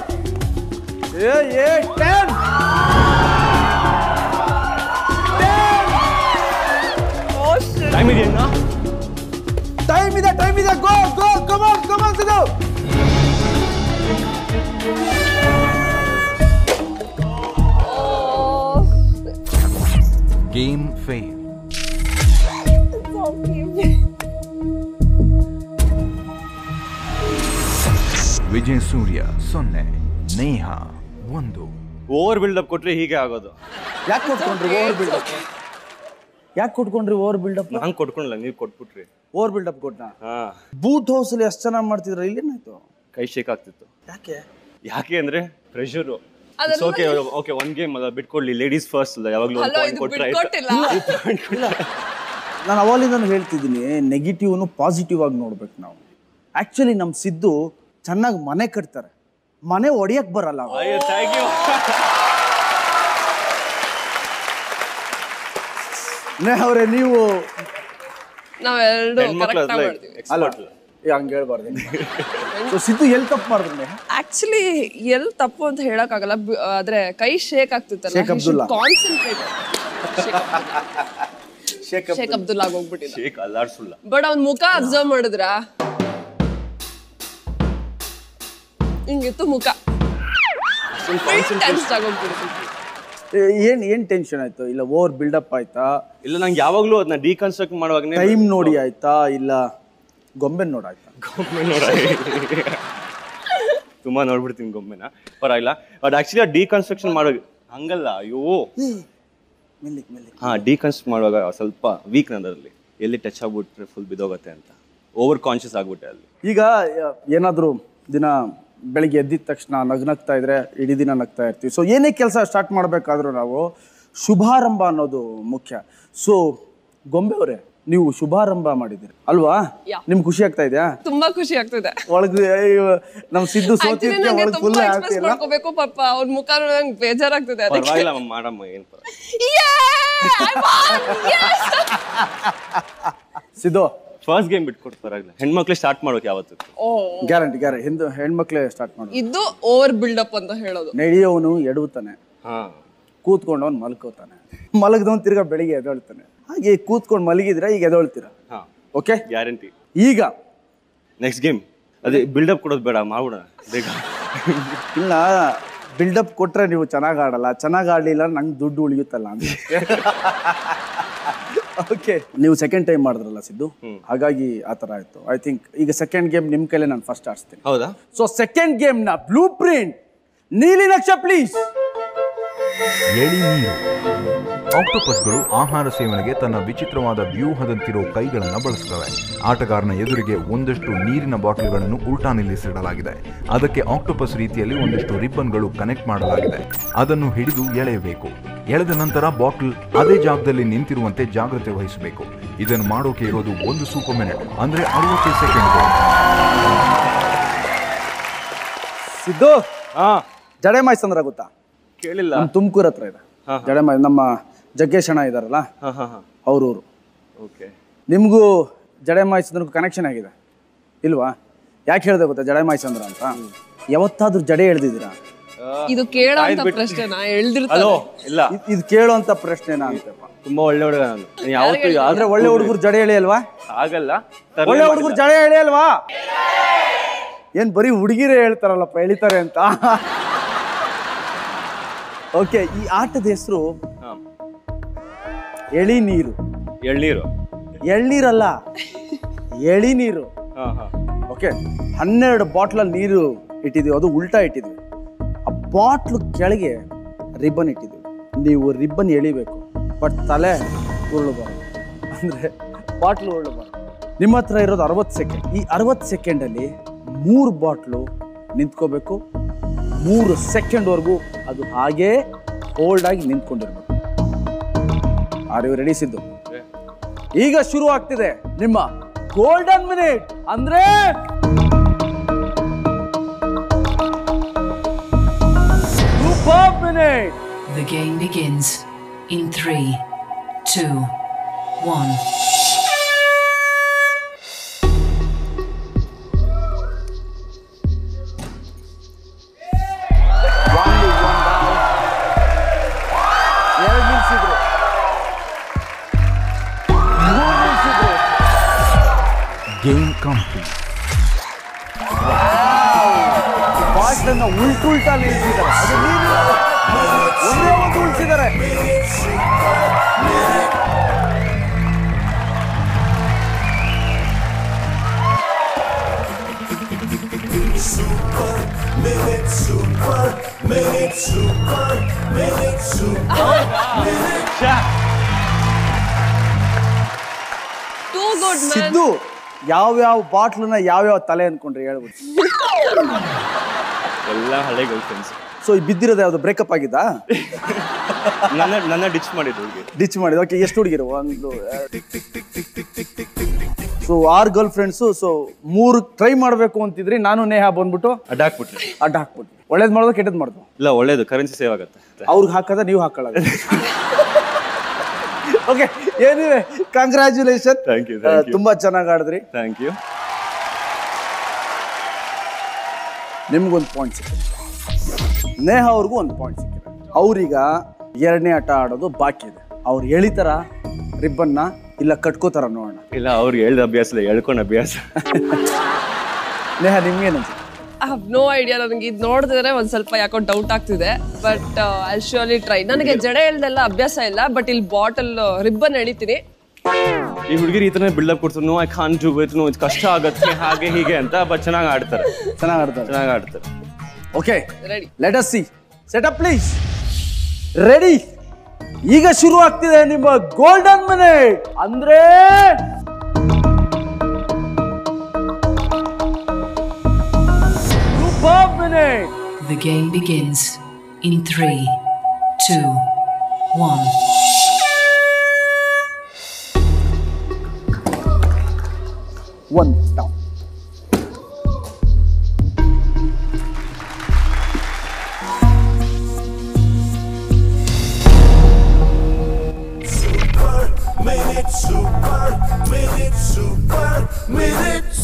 ಟೈಮ್ ಇದೆಯಾ? ಟೈಮ್ ಇದೆ, ಟೈಮ್ ಇದೆ. Go go, come on come on Siddu. Game fail. Vijay Surya 0, Neha 1. Over buildup ಕೊಟ್ರೆ ಹೀಗೆ ಆಗೋದು. ಯಾಕೆ ಕೊಟ್ಕೊಂಡ್ರಿ ಓವರ್ ಬಿಲ್ಡಪ್? ಯಾಕೆ ಕೊಟ್ಕೊಂಡ್ರಿ ಓವರ್ ಬಿಲ್ಡಪ್? ನಾನು ಕೊಟ್ಕೊಂಡ್ಲ, ನೀವು ಕೊಟ್ಬಿಟ್ರಿ. ಓವರ್ ಬಿಲ್ಡಪ್ ಕೊಟ್ಟ. ಬೂಟ್ ಹೌಸ್ ಅಲ್ಲಿ ಎಷ್ಟು ಚೆನ್ನಾಗಿ ಮಾಡ್ತಿದ್ರ, ಇಲ್ಲೇನಾಯ್ತು? ಕೈ ಶೇಕ್ ಆಗ್ತಿತ್ತು. ಯಾಕೆ ಅಂದ್ರೆ ಪ್ರೆಷರ್. ಓಕೆ ಓಕೆ, 1 ಗೇಮ್ ಅಲ್ಲ, ಬಿಟ್ಕೊಡ್ಲಿ. ಲೇಡೀಸ್ ಫಸ್ಟ್ ಅಲ್ಲ, ಯಾವಾಗ್ಲೂ ಕೊಟ್ರೆ. ನಾನು ಅವಾಗಲಿಂದ ಹೇಳ್ತಿದ್ದೀನಿ, ನೆಗೆಟಿವ್ನು ಪಾಸಿಟಿವ್ ಆಗಿ ನೋಡ್ಬೇಕು ನಾವು. ಆಕ್ಚುಲಿ ನಮ್ಮ ಸಿದ್ದು ಚೆನ್ನಾಗಿ ಮನೆ ಕಟ್ತಾರೆ, ಮನೆ ಒಡೆಯಕ್ ಬರಲ್ಲ. ಅವ್ರೆ ನೀವು ನಾವೆರಡು ಕರೆಕ್ಟ್ ಮಾಡ್ತೀವಿ. ಹಂಗೆ ಹೇಳ್ಬಾರ್ದು. ಸಿದ್ದು ಎಲ್ಲಿ ತಪ್ಪು ಮಾಡಿದ್ರೆ? ಆಕ್ಚುಲಿ ಎಲ್ಲಿ ತಪ್ಪು ಅಂತ ಹೇಳಕ್ಕಾಗಲ್ಲ, ಆದ್ರೆ ಕೈ ಶೇಕ್ ಆಗ್ತಿತ್ತಲ್ಲ, ಕಾನ್ಸಂಟ್ರೇಟ್. ಶೇಕ್ ಅಬ್ದುಲ್ಲಾ ಹೋಗ್ಬಿಟ್ಟಿದ್ದ. ಶೇಕ್ ಅಲ್ಲಾಡ್ಸುಲ್ಲ. ಬಟ್ ಅವ್ನ ಮುಖ ಅಬ್ಸರ್ವ್ ಮಾಡಿದ್ರ ಹಿಂಗಿತ್ತು ಮುಖ. ಏನ್ ಟೆನ್ಷನ್ ಆಯ್ತು? ಇಲ್ಲ ಓವರ್ ಬಿಲ್ಡಪ್ ಆಯ್ತಾ? ಇಲ್ಲ, ನಂಗೆ ಯಾವಾಗ್ಲೂ ಅದನ್ನ ಡಿಕನ್ಸ್ಟ್ರಕ್ಟ್ ಮಾಡುವಾಗ ಟೈಮ್ ನೋಡಿ ಆಯ್ತಾ, ಇಲ್ಲ ಗೊಂಬೆ ನೋಡಾಯ್ತಾ? ಗೊಂಬೆ ನೋಡ ತುಂಬಾ ನೋಡ್ಬಿಡ್ತೀನಿ ಗೊಂಬೆನ, ಪರವಾಗಿಲ್ಲ. ಬಟ್ ಆಕ್ಚುಲಿ ಆ ಡಿಕನ್ಸ್ಟ್ರಕ್ಷನ್ ಮಾಡುವಾಗ ಹಂಗಲ್ಲ. ಅಯ್ಯೋ, ಡಿಕನ್ಸ್ಟ್ರಕ್ಟ್ ಮಾಡುವಾಗ ಸ್ವಲ್ಪ ವೀಕ್ ನಂದರಲ್ಲಿ, ಎಲ್ಲಿ ಟಚ್ ಆಗ್ಬಿಟ್ರೆ ಫುಲ್ ಬಿದೋಗತ್ತೆ ಅಂತ ಓವರ್ ಕಾನ್ಶಿಯಸ್ ಆಗ್ಬಿಟ್ಟೆ ಅಲ್ಲಿ. ಈಗ ಏನಾದರೂ ದಿನ ಬೆಳಿಗ್ಗೆ ಎದ್ದಿದ ತಕ್ಷಣ ನಗ್ನಗ್ತಾ ಇದ್ರೆ ಇಡೀ ದಿನ ನಗ್ತಾ ಇರ್ತೀವಿ. ಸೊ ಏನೇ ಕೆಲಸ ಸ್ಟಾರ್ಟ್ ಮಾಡಬೇಕಾದ್ರೂ ನಾವು ಶುಭಾರಂಭ ಅನ್ನೋದು ಮುಖ್ಯ. ಸೊ ಗೊಂಬೆ ಅವರೇ, ನೀವು ಶುಭಾರಂಭ ಮಾಡಿದ್ದೀರಿ ಅಲ್ವಾ? Yeah. ನಿಮ್ಗೆ ಖುಷಿ ಆಗ್ತಾ ಇದೆಯಾ? ತುಂಬಾ ಖುಷಿ ಆಗ್ತಿದೆ. ಒಳಗೆ ನಮ್ ಸಿದ್ದು Actually ಸೋತಿದ್ಕೆ ನಂಗೆ ಒಳಗೆ ಫುಲ್ ತುಂಬಾ express ಆಗ್ತಿಲ್ಲ. ಮಾಡ್ಕೋಬೇಕು ಪಾಪ ಅವ್ರ ಮುಖ ನಂಗೆ ಬೇಜಾರಾಗ್ತಿದೆ ಅದಕ್ಕೆ. ಪರವಾಗಿಲ್ಲ ಮಾಡಮ್ಮ, ಏನು ಸಿದ್ದು ಫಸ್ಟ್ ಗೇಮ್ ಬಿಟ್ಕೊಟ್ಟು ಪರವಾಗಿಲ್ಲ. ಹೆಣ್ಮಕ್ಳು ಸ್ಟಾರ್ಟ್ ಮಾಡೋಕೆ ಯಾವತ್ತು ಗ್ಯಾರಂಟಿ ಹೆಣ್ಮಕ್ಳೇ ಸ್ಟಾರ್ಟ್ ಮಾಡೋದು. ಇದು ಓವರ್ ಬಿಲ್ಡಪ್ ಅಂತ ಹೇಳೋದು. ನಡೆಯೋನು ಎಡವುತ್ತಾನೆ, ಕೂತ್ಕೊಂಡವನು ಮಲ್ಕೋತಾನೆ, ಮಲಗದವನು ತಿರ್ಗಾ ಬೆಳಿಗ್ಗೆ ಎದೊಳ್ತಾನೆ. ಹಾಗೆ ಕೂತ್ಕೊಂಡು ಮಲಗಿದ್ರೆ ಈಗ ಎದೊಳ್ತೀರಾ. Okay, guarantee. ಈಗ ನೆಕ್ಸ್ಟ್ ಗೇಮ್ ಅದೇ ಬಿಲ್ಡಪ್ ಕೊಡೋದು ಬೇಡ, ಮಾಡ್ಬಿಡೋಣ ಬೇಗ. ಇಲ್ಲ, ಬಿಲ್ಡಪ್ ಕೊಟ್ರೆ ನೀವು ಚೆನ್ನಾಗಿ ಆಡಲ್ಲ, ಚೆನ್ನಾಗಿ ಆಡಲಿಲ್ಲ ನಂಗೆ ದುಡ್ಡು ಉಳಿಯುತ್ತಲ್ಲ ಅಂತ. ಓಕೆ, ನೀವು ಸೆಕೆಂಡ್ ಟೈಮ್ ಮಾಡಿದ್ರಲ್ಲ ಸಿದ್ದು, ಹಾಗಾಗಿ ಆ ಥರ ಆಯಿತು. ಐ ಥಿಂಕ್ ಈಗ ಸೆಕೆಂಡ್ ಗೇಮ್ ನಿಮ್ಮ ಕೈಲೇ ನಾನು ಫಸ್ಟ್ ಆಡಿಸ್ತೀನಿ. ಹೌದಾ? ಸೊ ಸೆಕೆಂಡ್ ಗೇಮ್ನ ಬ್ಲೂ ಪ್ರಿಂಟ್ ನೀಲಿ ನಕ್ಷೆ ಪ್ಲೀಸ್. ಎಳಿ ನೀರು. ಆಕ್ಟೋಪಸ್ಗಳು ಆಹಾರ ಸೇವನೆಗೆ ತನ್ನ ವಿಚಿತ್ರವಾದ ವ್ಯೂಹದಂತಿರೋ ಕೈಗಳನ್ನು ಬಳಸುತ್ತವೆ. ಆಟಗಾರನ ಎದುರಿಗೆ ಒಂದಷ್ಟು ನೀರಿನ ಬಾಟಲ್ಗಳನ್ನು ಉಲ್ಟಾ ನಿಲ್ಲಿಸಿಡಲಾಗಿದೆ. ಅದಕ್ಕೆ ಆಕ್ಟೋಪಸ್ ರೀತಿಯಲ್ಲಿ ಒಂದಷ್ಟು ರಿಬ್ಬನ್ಗಳು ಕನೆಕ್ಟ್ ಮಾಡಲಾಗಿದೆ. ಅದನ್ನು ಹಿಡಿದು ಎಳೆಯಬೇಕು. ಎಳೆದ ನಂತರ ಬಾಟಲ್ ಅದೇ ಜಾಗದಲ್ಲಿ ನಿಂತಿರುವಂತೆ ಜಾಗ್ರತೆ ವಹಿಸಬೇಕು. ಇದನ್ನು ಮಾಡೋಕೆ ಇರೋದು 1 ಸೂಪರ್ ಮಿನಿಟ್, ಅಂದ್ರೆ 60 ಸೆಕೆಂಡ್ಗಳು. ಸಿದ್ದು, ಜಡೆ ಮಾಯ್ಸಂದ್ರ ಗೊತ್ತಾ? ಕೇಳಿಲ್ಲ. ನಮ್ಮ ತುಮಕೂರು ಹತ್ರ ಇದೆ ಜಡೆ ಮಾಯ್. ನಮ್ಮ ಜಗ್ಗೇಶ್ ಅಣ್ಣ ಇದಾರಲ್ಲ ಅವ್ರೂರು. ಓಕೆ, ನಿಮಗೂ ಜಡೆ ಮಾಯ್ಸಂದ್ರಗೂ ಕನೆಕ್ಷನ್ ಆಗಿದೆ ಇಲ್ವಾ? ಯಾಕೆ ಹೇಳಿದೆ ಗೊತ್ತಾ ಜಡೆ ಮಾಯ್ಸಂದ್ರ ಅಂತ? ಯಾವತ್ತಾದ್ರೂ ಜಡೆ ಎಳ್ದಿದ್ದೀರಾ? ಇದು ಕೇಳೋ ಅಂತ ಪ್ರಶ್ನೆನಾ? ಎಳ್ದಿರ್ತಾರೆ. ಇಲ್ಲ, ಇದು ಕೇಳೋಂತ ಪ್ರಶ್ನೆನಾ ಅಂತಪ್ಪ. ತುಂಬಾ ಒಳ್ಳೆ ಹುಡುಗ ನಾನು. ಯಾವತ್ತು ಆದ್ರೆ ಒಳ್ಳೆ ಹುಡುಗರು ಜಡೆ ಎಳೆಯಲ್ವಾ? ಆಗಲ್ಲ. ಒಳ್ಳೆ ಹುಡುಗರು ಜಡೆ ಎಳೆಯಲ್ವಾ? ಏನ್ ಬರೀ ಹುಡುಗಿರೇ ಹೇಳ್ತಾರಲ್ಲಪ್ಪ ಎಳಿತಾರೆ ಅಂತ. ಓಕೆ, ಈ ಆಟದ ಹೆಸರು ಎಳಿನೀರು. ಎಳ್ನೀರು? ಎಳ್ನೀರಲ್ಲ, ಎಳಿನೀರು. ಓಕೆ, 12 ಬಾಟ್ಲಲ್ಲಿ ನೀರು ಇಟ್ಟಿದ್ದೀವಿ, ಅದು ಉಲ್ಟಾ ಇಟ್ಟಿದ್ವಿ. ಆ ಬಾಟ್ಲು ಕೆಳಗೆ ರಿಬ್ಬನ್ ಇಟ್ಟಿದ್ವಿ. ನೀವು ರಿಬ್ಬನ್ ಎಳಿಬೇಕು, ಬಟ್ ತಲೆ ಉರುಳಬಾರ್ದು, ಅಂದ್ರೆ ಬಾಟ್ಲು ಉರುಳಬಾರ್ದು. ನಿಮ್ಮ ಹತ್ರ ಇರೋದು 60 ಸೆಕೆಂಡ್. ಈ 60 ಸೆಕೆಂಡಲ್ಲಿ 3 ಬಾಟ್ಲು ನಿಂತ್ಕೋಬೇಕು. 3 ಸೆಕೆಂಡ್ವರೆಗೂ ಅದು ಹಾಗೇ ಹೋಲ್ಡ್ ಆಗಿ ನಿಂತ್ಕೊಂಡಿರ್ಬೇಕು. Are you ready Siddu? ಈಗ ಶುರು ಆಗ್ತಿದೆ ನಿಮ್ಮ ಗೋಲ್ಡನ್ ಮಿನಿಟ್, ಅಂದ್ರೆ super minute. The game begins in 3, 2, 1. Game complete. ಬಾಟ್ಲನ್ನ ಉಲ್ಟಾ ನಿಲ್ಸಿದ್ದಾರೆ, ಅದು ನೀರು ಒಂದೇ ಒಂದು ಉಳಿಸಿದ್ದಾರೆ. ಸಿದ್ದು, ಯಾವ್ಯಾವ ಬಾಟ್ಲನ್ನ ಯಾವ್ಯಾವ ತಲೆ ಅನ್ಕೊಂಡ್ರಿ ಹೇಳ್ಬಿಟ್ಟು? ಎಲ್ಲ ಹಳೆ ಗರ್ಲ್ ಫ್ರೆಂಡ್ಸ್. ಸೊ ಈ ಬಿದ್ದಿರೋದು ಯಾವ್ದು ಬ್ರೇಕಪ್ ಆಗಿದ್ದಾ? ನನ್ನ ಡಿಚ್ ಮಾಡಿದ್ದು. ಡಿಚ್ ಮಾಡಿದ್ದು. ಓಕೆ, ಎಷ್ಟು ಹುಡುಗಿರು? 1 so 6 girl friends. So 3 try ಮಾಡಬೇಕು ಅಂತಿದ್ರಿ, ನಾನು ನೇಹಾ ಬಂದ್ಬಿಟ್ಟು ಅಡ್ಡ ಹಾಕ್ಬಿಟ್ರಿ. ಒಳ್ಳೇದು ಮಾಡೋದು ಕೆಟ್ಟದ್ದು ಮಾಡೋದು? ಇಲ್ಲ, ಒಳ್ಳೇದು, ಕರೆನ್ಸಿ ಸೇವ್ ಆಗುತ್ತೆ. ಅವ್ರಿಗೆ ಹಾಕದ ನೀವು ಹಾಕೊಳ್ಳೋದು. ಓಕೆ, ಏನಿವೆ, ಕಂಗ್ರ್ಯಾಚುಲೇಷನ್. Thank you. ತುಂಬಾ ಚೆನ್ನಾಗಿ ಆಡಿದ್ರಿ. Thank you. ನಿಮ್ಗೊಂದು ಪಾಯಿಂಟ್ ಸಿಕ್ಕಿದೆ, ನೇಹಾ ಅವ್ರಿಗೂ ಒಂದು ಪಾಯಿಂಟ್ ಸಿಕ್ಕಿದೆ. ಅವ್ರೀಗ 2ನೇ ಆಟ ಆಡೋದು ಬಾಕಿ ಇದೆ. ಅವ್ರು ಎಳಿತಾರ ರಿಬ್ಬನ್ನ, ಇಲ್ಲ ಕಟ್ಕೋತಾರ ನೋಡೋಣ. ಇಲ್ಲ, ಅವ್ರಿಗೆ ಹೇಳ್ದ ಅಭ್ಯಾಸ ಇಲ್ಲ, ಹೇಳ್ಕೊಂಡ್ ಅಭ್ಯಾಸ. ನೇಹಾ, ನಿಮ್ಗೇನಂತ? I have no idea. ನನಗೆ ಇದು ನೋಡಿದ್ರೆ ಒಂದ್ ಸ್ವಲ್ಪ ಯಾಕೋ ಡೌಟ್ ಆಗ್ತಿದೆ, ಬಟ್ ಐ ಶ್ಯೂರ್ಲಿ ಟ್ರೈ. ನನಗೆ ಜಡೆ ಎಳ್ದೆಲ್ಲ ಅಭ್ಯಾಸ ಇಲ್ಲ, ಬಟ್ ಇಲ್ಲಿ ಬಾಟಲ್ ರಿಬ್ಬನ್ ಎಳಿತೀನಿ. ಈ ಹುಡುಗಿರು ಈ ತರ ಬಿಲ್ಡಪ್ ಕೊಡ್ತಾರೆ, no I can't do it, no ಇದು ಕಷ್ಟ ಆಗುತ್ತೆ, ಹಾಗೆ ಹೀಗೆ ಅಂತ. ಬಟ್ ಚೆನ್ನಾಗಿ ಆಡ್ತಾರೆ. Okay, ready, let us see. Set up please. Ready. ಈಗ ಶುರು ಆಗ್ತಿದೆ ನಿಮ್ಮ ಗೋಲ್ಡನ್ ಮಿನಿಟ್, ಅಂದ್ರೆ super minute. The game begins in 3, 2, 1. 1 down.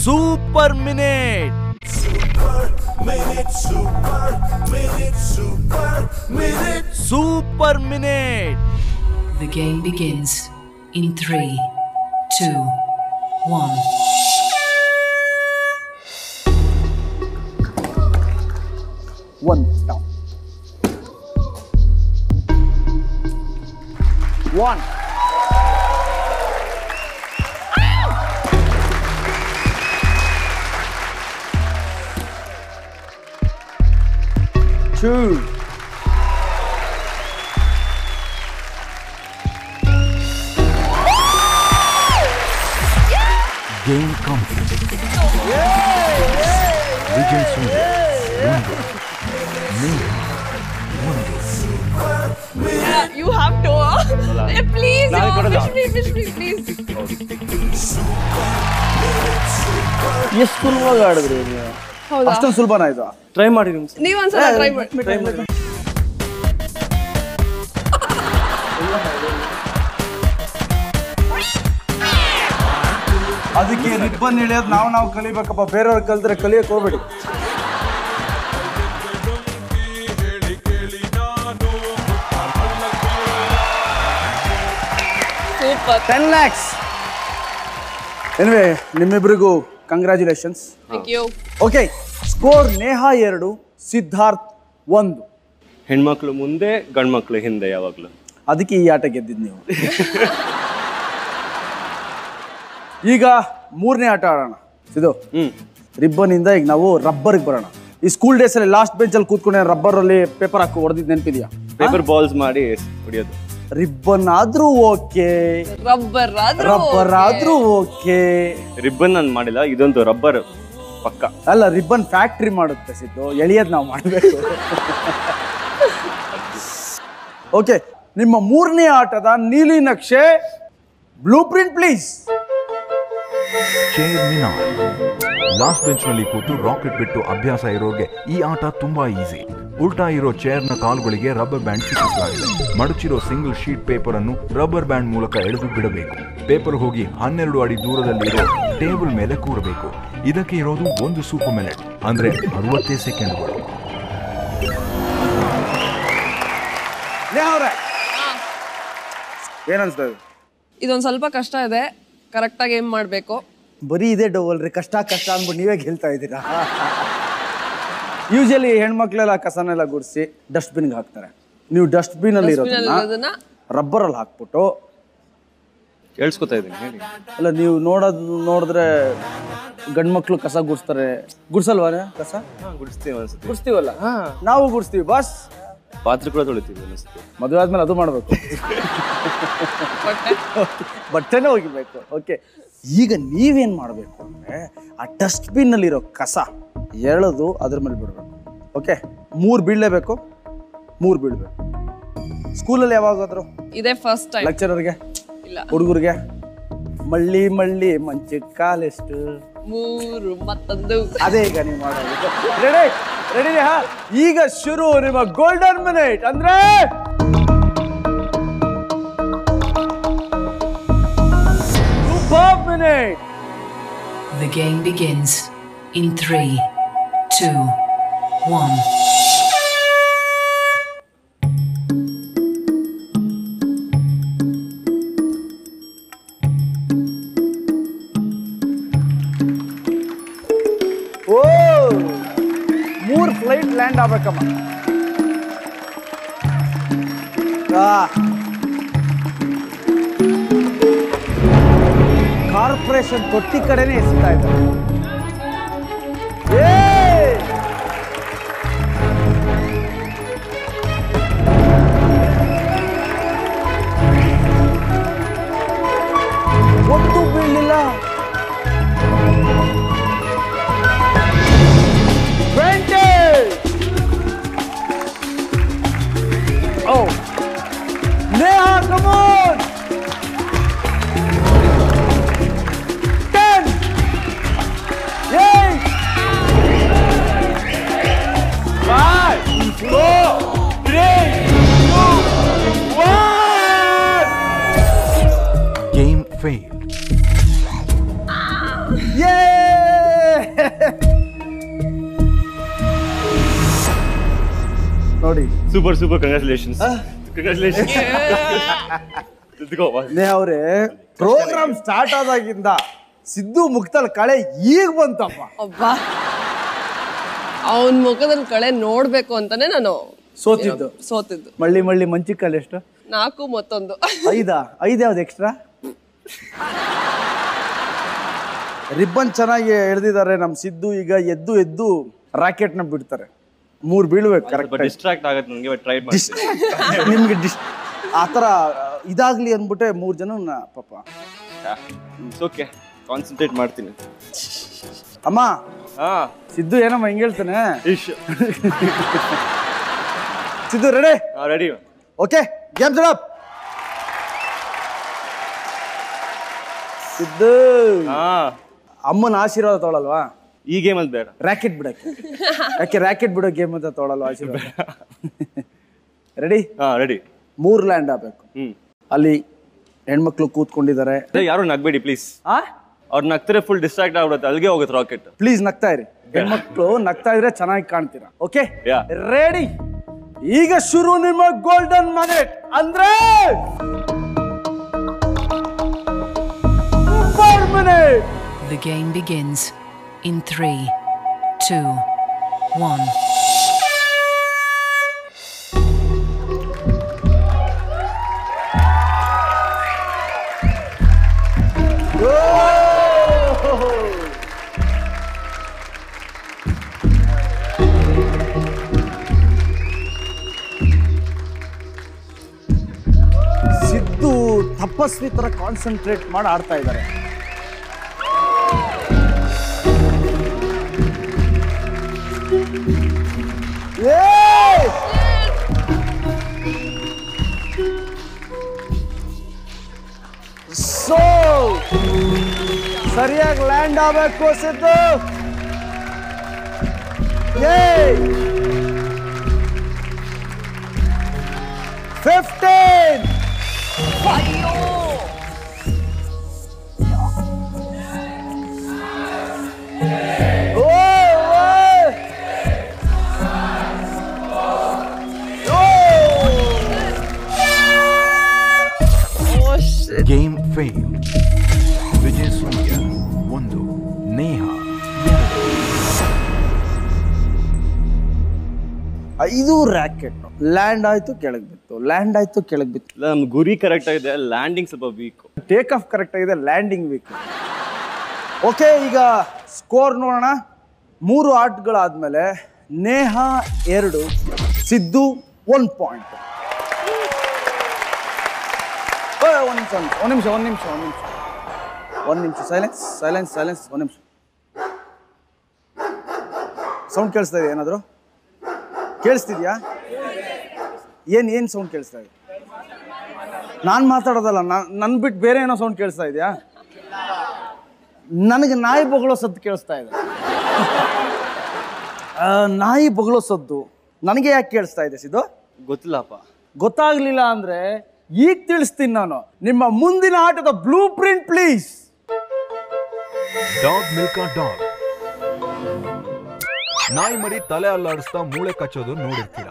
Super Minute. Super Minute. The game begins in 3, 2, 1. One down. 1. Two. Game complete. Vijay Surya, 1. You have to. Please, ನಾಳೆ ಕೊಡೋದಾ? wish me, please. ಎಷ್ಟು ಸುಲಭವಾಗಿ ಆಡಿದ್ರಿ ನೀವು? ಹೌದಾ? ಅಷ್ಟೊಂದು ಸುಲಭನಾ ಇದು? Try ಮಾಡಿ ನಿಮ್ ನೀವು ಒಂದ್ಸಲ ಟ್ರೈ ಮಾಡಿ. ಅದಕ್ಕೆ ರಿಬ್ಬನ್ ಎಳೆಯೋದು ನಾವು ಕಲಿಬೇಕಪ್ಪ, ಬೇರೆಯವ್ರು ಕಲ್ತ್ರೆ ಕಲಿಯಕ್ಕೆ ಹೋಗ್ಬೇಡಿ. Super. 10 lakhs. Anyway, ನಿಮ್ಮಿಬ್ಬರಿಗೂ congratulations. Thank you. Okay, score Neha 2, Siddharth 1. ಹೆಣ್ಮಕ್ಳು ಮುಂದೆ ಗಂಡ್ಮಕ್ಳು ಹಿಂದೆ ಯಾವಾಗ್ಲೂ. ಅದಕ್ಕೆ ಈ ಆಟ ಗೆದ್ದಿದ್ದು ನೀವು. ಈಗ 3ನೇ ಆಟ ಆಡೋಣ. ಇದು ರಿಬ್ಬನ್ ಇಂದ ಈಗ ನಾವು ರಬ್ಬರ್ಗೆ ಬರೋಣ. ಈ ಸ್ಕೂಲ್ ಡೇಸ್ ಅಲ್ಲಿ ಲಾಸ್ಟ್ ಬೆಂಚ್ ಅಲ್ಲಿ ಕೂತ್ಕೊಂಡೆ ರಬ್ಬರ್ ಅಲ್ಲಿ ಪೇಪರ್ ಹಾಕಿ ಹೊಡೆದಿದ್ದು ನೆನಪಿದ್ಯಾ? ಪೇಪರ್ ಬಾಲ್ಸ್ ಮಾಡಿ ಹೊಡಿಯೋದು. ರಿಬ್ಬನ್ ಆದ್ರೂ ಓಕೆ, ರಬ್ಬರ್ ಆದ್ರೂ ಓಕೆ. ರಿಬ್ಬನ್ ನಾನು ಮಾಡಿಲ್ಲ, ಇದೊಂದು ರಬ್ಬರ್ ಪಕ್ಕ. ಅಲ್ಲ, ರಿಬ್ಬನ್ ಫ್ಯಾಕ್ಟ್ರಿ ಮಾಡುತ್ತೆ ಸಿದ್ದು, ಎಳಿಯೋದು ನಾವು ಮಾಡಬೇಕು. ಓಕೆ, ನಿಮ್ಮ 3ನೇ ಆಟದ ನೀಲಿ ನಕ್ಷೆ blue print please. Chair Minar. Last bench ನಲ್ಲಿ ಕೂತು ರಾಕೆಟ್ ಬಿಟ್ಟು ಅಭ್ಯಾಸ ಇರೋರಿಗೆ ಈ ಆಟ ತುಂಬಾ ಈಸಿ. ಉಲ್ಟಾ ಇರೋ ಚೇರ್ನ ಕಾಲುಗಳಿಗೆ ರಬ್ಬರ್ ಬ್ಯಾಂಡ್ ಸಿಕ್ಕಿಸಲಾಗಿದೆ. ಮಡಚಿರೋ ಸಿಂಗಲ್ ಶೀಟ್ ಪೇಪರ್ ಅನ್ನು ರಬ್ಬರ್ ಬ್ಯಾಂಡ್ ಮೂಲಕ ಎಳೆದು ಬಿಡಬೇಕು. ಪೇಪರ್ ಹೋಗಿ 12 ಅಡಿ ದೂರದಲ್ಲಿರೋ ಟೇಬಲ್ ಮೇಲೆ ಕೂರಬೇಕು. ಇದಕ್ಕೆ ಇರೋದು 1 ಸೂಪರ್ ಮಿನಿಟ್, ಅಂದ್ರೆ 60 ಸೆಕೆಂಡ್ಗಳು. ಏನನ್ಸ್ತಾ ಇದೆ? ಇದೊಂದು ಸ್ವಲ್ಪ ಕಷ್ಟ ಇದೆ, ಕರೆಕ್ಟಾಗಿ ಏನ್ ಮಾಡಬೇಕು. ಬರೀ ಇದೇ ಡೋವಲ್ರಿ, ಕಷ್ಟ ಅಂದ್ಬಿಟ್ಟು ನೀವೇ ಗೆಲ್ತಾ ಇದ್ದೀರಾ. ಯೂಶಲಿ ಹೆಣ್ಮಕ್ಳೆಲ್ಲ ಕಸನೆಲ್ಲ ಗುಡಿಸಿ ಡಸ್ಟ್ಬಿನ್ಗೆ ಹಾಕ್ತಾರೆ. ನೀವು ಡಸ್ಟ್ಬಿನ್ ಅಲ್ಲಿ ಇರೋದನ್ನ ರಬ್ಬರ್ ಅಲ್ಲಿ ಹಾಕ್ಬಿಟ್ಟು ಹೇಳ್ಸ್ಕೊತಾ ಇದ್ದೀನಿ ಹೇಳಿ. ಅಲ್ಲ, ನೀವು ನೋಡಿದ್ರೆ ಗಂಡ್ಮಕ್ಳು ಕಸ ಗುಡಿಸ್ತಾರೆ, ಗುಡ್ಸಲ್ವಾ ಕಸ? ಗುಡಿಸ್ತೀವಿ ಅನ್ಸುತ್ತೆ. ಗುಡಿಸ್ತೀವಲ್ಲ, ನಾವು ಗುಡಿಸ್ತೀವಿ ಬಾಸ್. ಪಾತ್ರೆ ಕೂಡ ತೊಳಿತೀವಿ ಅನಿಸುತ್ತೆ. ಮದುವೆ ಆದ್ಮೇಲೆ ಅದು ಮಾಡಬೇಕು, ಬಟ್ಟೆನೇ ಒಗಿಬೇಕು. ಓಕೆ, ಈಗ ನೀವೇನು ಮಾಡಬೇಕು ಅಂದರೆ ಆ ಡಸ್ಟ್ಬಿನ್ನಲ್ಲಿರೋ ಕಸ ಎಳೆದು ಅದ್ರ ಮೇಲೆ ಬಿಡಬೇಕು. ಓಕೆ, 3 ಬೀಳಲೇಬೇಕು, 3 ಬೀಳಬೇಕು. ಸ್ಕೂಲಲ್ಲಿ ಯಾವಾಗಾದ್ರು ಇದೇ ಫಸ್ಟ್ ಟೈಮ್. ಲೆಕ್ಚರರ್ಗೆ ಇಲ್ಲ, ಹುಡುಗರಿಗೆ ಮಳ್ಳಿ ಮಂಚಿ ಕಾಲೆಷ್ಟು 3 ಮತ್ತೊಂದು. ಅದೇ ಈಗ ನೀವು ಮಾಡೋದು. ರೆಡಿ? ಈಗ ಶುರು ನಿಮ್ಮ ಗೋಲ್ಡನ್ ಮಿನಿಟ್, ಅಂದ್ರೆ super minute. The game begins in 3, 2, 1. ಓ, 3 ಫ್ಲೈಟ್ ಲ್ಯಾಂಡ್ ಆಗ್ಬೇಕಮ್ಮ. ಕಾರ್ಪೊರೇಷನ್ ತೊಟ್ಟಿ ಕಡೆನೇ ಎಸಿತಾ ಇದ್ದಾರೆ. ಒಂದು ಬೀಳಲಿಲ್ಲ. 20. Oh, Neha, come on. 10. ನೋಡಿ ಸೂಪರ್ ಸೂಪರ್ ಕಂಗ್ರಾಚುಲೇಷನ್ಸ್ ಕಂಗ್ರಾಚುಲೇಷನ್ಸ್ ನೇ ಅವ್ರೆ ಪ್ರೋಗ್ರಾಮ್ ಸ್ಟಾರ್ಟ್ ಆದಾಗಿಂದ ಸಿದ್ದು ಮುಖದಲ್ಲಿ ಕಳೆ ಈಗ ಬಂತಪ್ಪ. ಅಬ್ಬಾ ಅವನ್ ಮುಖದಲ್ಲಿ ಕಳೆ ನೋಡ್ಬೇಕು ಅಂತಾನೆ ನಾನು ಸೋತಿದ್ದು. ಮಳ್ಳಿ ಮಳ್ಳಿ ಮಂಚಿಕಲ್ಲಿ ಎಷ್ಟು? 4 ಮತ್ತೊಂದು 5 ಯಾವ್ದು ಎಕ್ಸ್ಟ್ರಾ? ರಿಬ್ಬನ್ ಚೆನ್ನಾಗಿ ಎಳೆದಿದ್ದಾರೆ ನಮ್ಮ ಸಿದ್ದು. ಈಗ ಎದ್ದು ಎದ್ದು ರಾಕೆಟ್ ನ ಬಿಡ್ತಾರೆ. 3 ಬೀಳ್ಬೇಕು ಕರೆಕ್ಟ್. ಡಿಸ್ಟ್ರಾಕ್ಟ್ ಆಗುತ್ತೆ ನನಗೆ, ಟ್ರೈ ಮಾಡ್ತೀನಿ ನಿಮ್ಗೆ ಆ ಥರ ಇದಾಗ್ಲಿ ಅಂದ್ಬಿಟ್ಟೆ 3 ಜನ ಪಾಪ. ಓಕೆ, ಕಾನ್ಸಂಟ್ರೇಟ್ ಮಾಡ್ತೀನಿ. ಅಮ್ಮ ಹಾ ಸಿದ್ದು ಏನಮ್ಮ ಹಿಂಗೆ ಹೇಳ್ತಾನೆ? ಇಶ್ Siddu ready? Ready. Okay, game start. Siddu ಅಮ್ಮನ ಆಶೀರ್ವಾದ ತೊಗೊಳಲ್ವಾ ಈ ಗೇಮ್ ಅಲ್ಲಿ? ಬೇಡ, ರಾಕೆಟ್ ಬಿಡಕ್ಕೆ. ಯಾಕೆ ರಾಕೆಟ್ ಬಿಡೋ ಗೇಮ್ ಅಂತ ತೊಗೊಳಲ್ವಾ ಆಶೀರ್ವಾದ? ರೆಡಿ? ರೆಡಿ. 3 ಲ್ಯಾಂಡ್ ಆಗ್ಬೇಕು. ಅಲ್ಲಿ ಹೆಣ್ಮಕ್ಳು ಕೂತ್ಕೊಂಡಿದ್ದಾರೆ. ಯಾರು ನಗ್ಬೇಡಿ ಪ್ಲೀಸ್. ಅವ್ರು ನಗ್ತಾರೆ ಫುಲ್ ಡಿಸ್ಟ್ರಾಕ್ಟ್ ಆಗ್ಬಿಡುತ್ತೆ, ಅಲ್ಲಿಗೆ ಹೋಗುತ್ತೆ ರಾಕೆಟ್. ಪ್ಲೀಸ್ ನಗ್ತಾ ಇರಿ. ಹೆಣ್ಮಕ್ಳು ನಗ್ತಾ ಇದ್ರೆ ಚೆನ್ನಾಗಿ ಕಾಣ್ತೀರಾ. Okay Yeah. ರೆಡಿ? ಈಗ ಶುರು ನಿಮ್ಮ ಗೋಲ್ಡನ್ ಮಿನಿಟ್. ಅಂದ್ರೆ 4 minutes. The game begins in 3, 2, 1. Siddu ತಪಸ್ವಿ ತರ ಕಾನ್ಸಂಟ್ರೇಟ್ ಮಾಡಿ ಆಡ್ತಾ ಇದ್ದಾರೆ. ಸರಿಯಾಗಿ ಲ್ಯಾಂಡ್ ಆಗಬೇಕು Siddu. 15. Game fail. Vijay Surya 1, Neha 5 racket land ಆಯ್ತು, ಕೆಳಗೆ ಬಿತ್ತು, ಲ್ಯಾಂಡ್ ಆಯ್ತು, ಕೆಳಗೆ ಬಿತ್ತು. ನಮ್ ಗುರಿ ಕರೆಕ್ಟ್ ಆಗಿದೆ, ಲ್ಯಾಂಡಿಂಗ್ ಸ್ವಲ್ಪ ವೀಕ್. ಟೇಕ್ ಆಫ್ ಕರೆಕ್ಟ್ ಆಗಿದೆ, ಲ್ಯಾಂಡಿಂಗ್ ವೀಕ್. ಓಕೆ, ಈಗ ಸ್ಕೋರ್ ನೋಡೋಣ. 3 ಆಟಗಳಾದ್ಮೇಲೆ ನೇಹ 2, ಸಿದ್ದು 1 ಪಾಯಿಂಟ್. ಒಂದು ನಿಮಿಷ ಸೈಲೆನ್ಸ್. 1 ನಿಮಿಷ. ಸೌಂಡ್ ಕೇಳಿಸ್ತಾ ಇದೆ? ಏನಾದ್ರು ಕೇಳಿಸ್ತಿದ್ಯಾ? ಏನು ಸೌಂಡ್ ಕೇಳಿಸ್ತಾ ಇದೆ? ನಾನು ಮಾತಾಡೋದಲ್ಲ, ನನ್ನ ಬಿಟ್ಟು ಬೇರೆ ಏನೋ ಸೌಂಡ್ ಕೇಳಿಸ್ತಾ ಇದೆಯಾ? ನನಗೆ ನಾಯಿ ಬೊಗಳೋ ಸದ್ದು ಕೇಳಿಸ್ತಾ ಇದೆ. ನಾಯಿ ಬೊಗಳೋ ಸದ್ದು ನನಗೆ ಯಾಕೆ ಕೇಳಿಸ್ತಾ ಇದೆ ಸಿದ್ದು? ಗೊತ್ತಿಲ್ಲಪ್ಪ. ಗೊತ್ತಾಗ್ಲಿಲ್ಲ ಅಂದ್ರೆ ಈಗ ತಿಳಿಸ್ತೀನಿ ನಾನು. ನಿಮ್ಮ ಮುಂದಿನ ಆಟದ ಬ್ಲೂ ಪ್ರಿಂಟ್ ಪ್ಲೀಸ್. ಡಾಗ್ ಮಿಲ್ಕಾ ಡಾಗ್. ನಾಯಿ ಮರಿ ತಲೆ ಅಲ್ಲಾಡಿಸ್ತಾ ಮೂಳೆ ಕಚ್ಚೋದು ನೋಡಿರ್ತೀರ.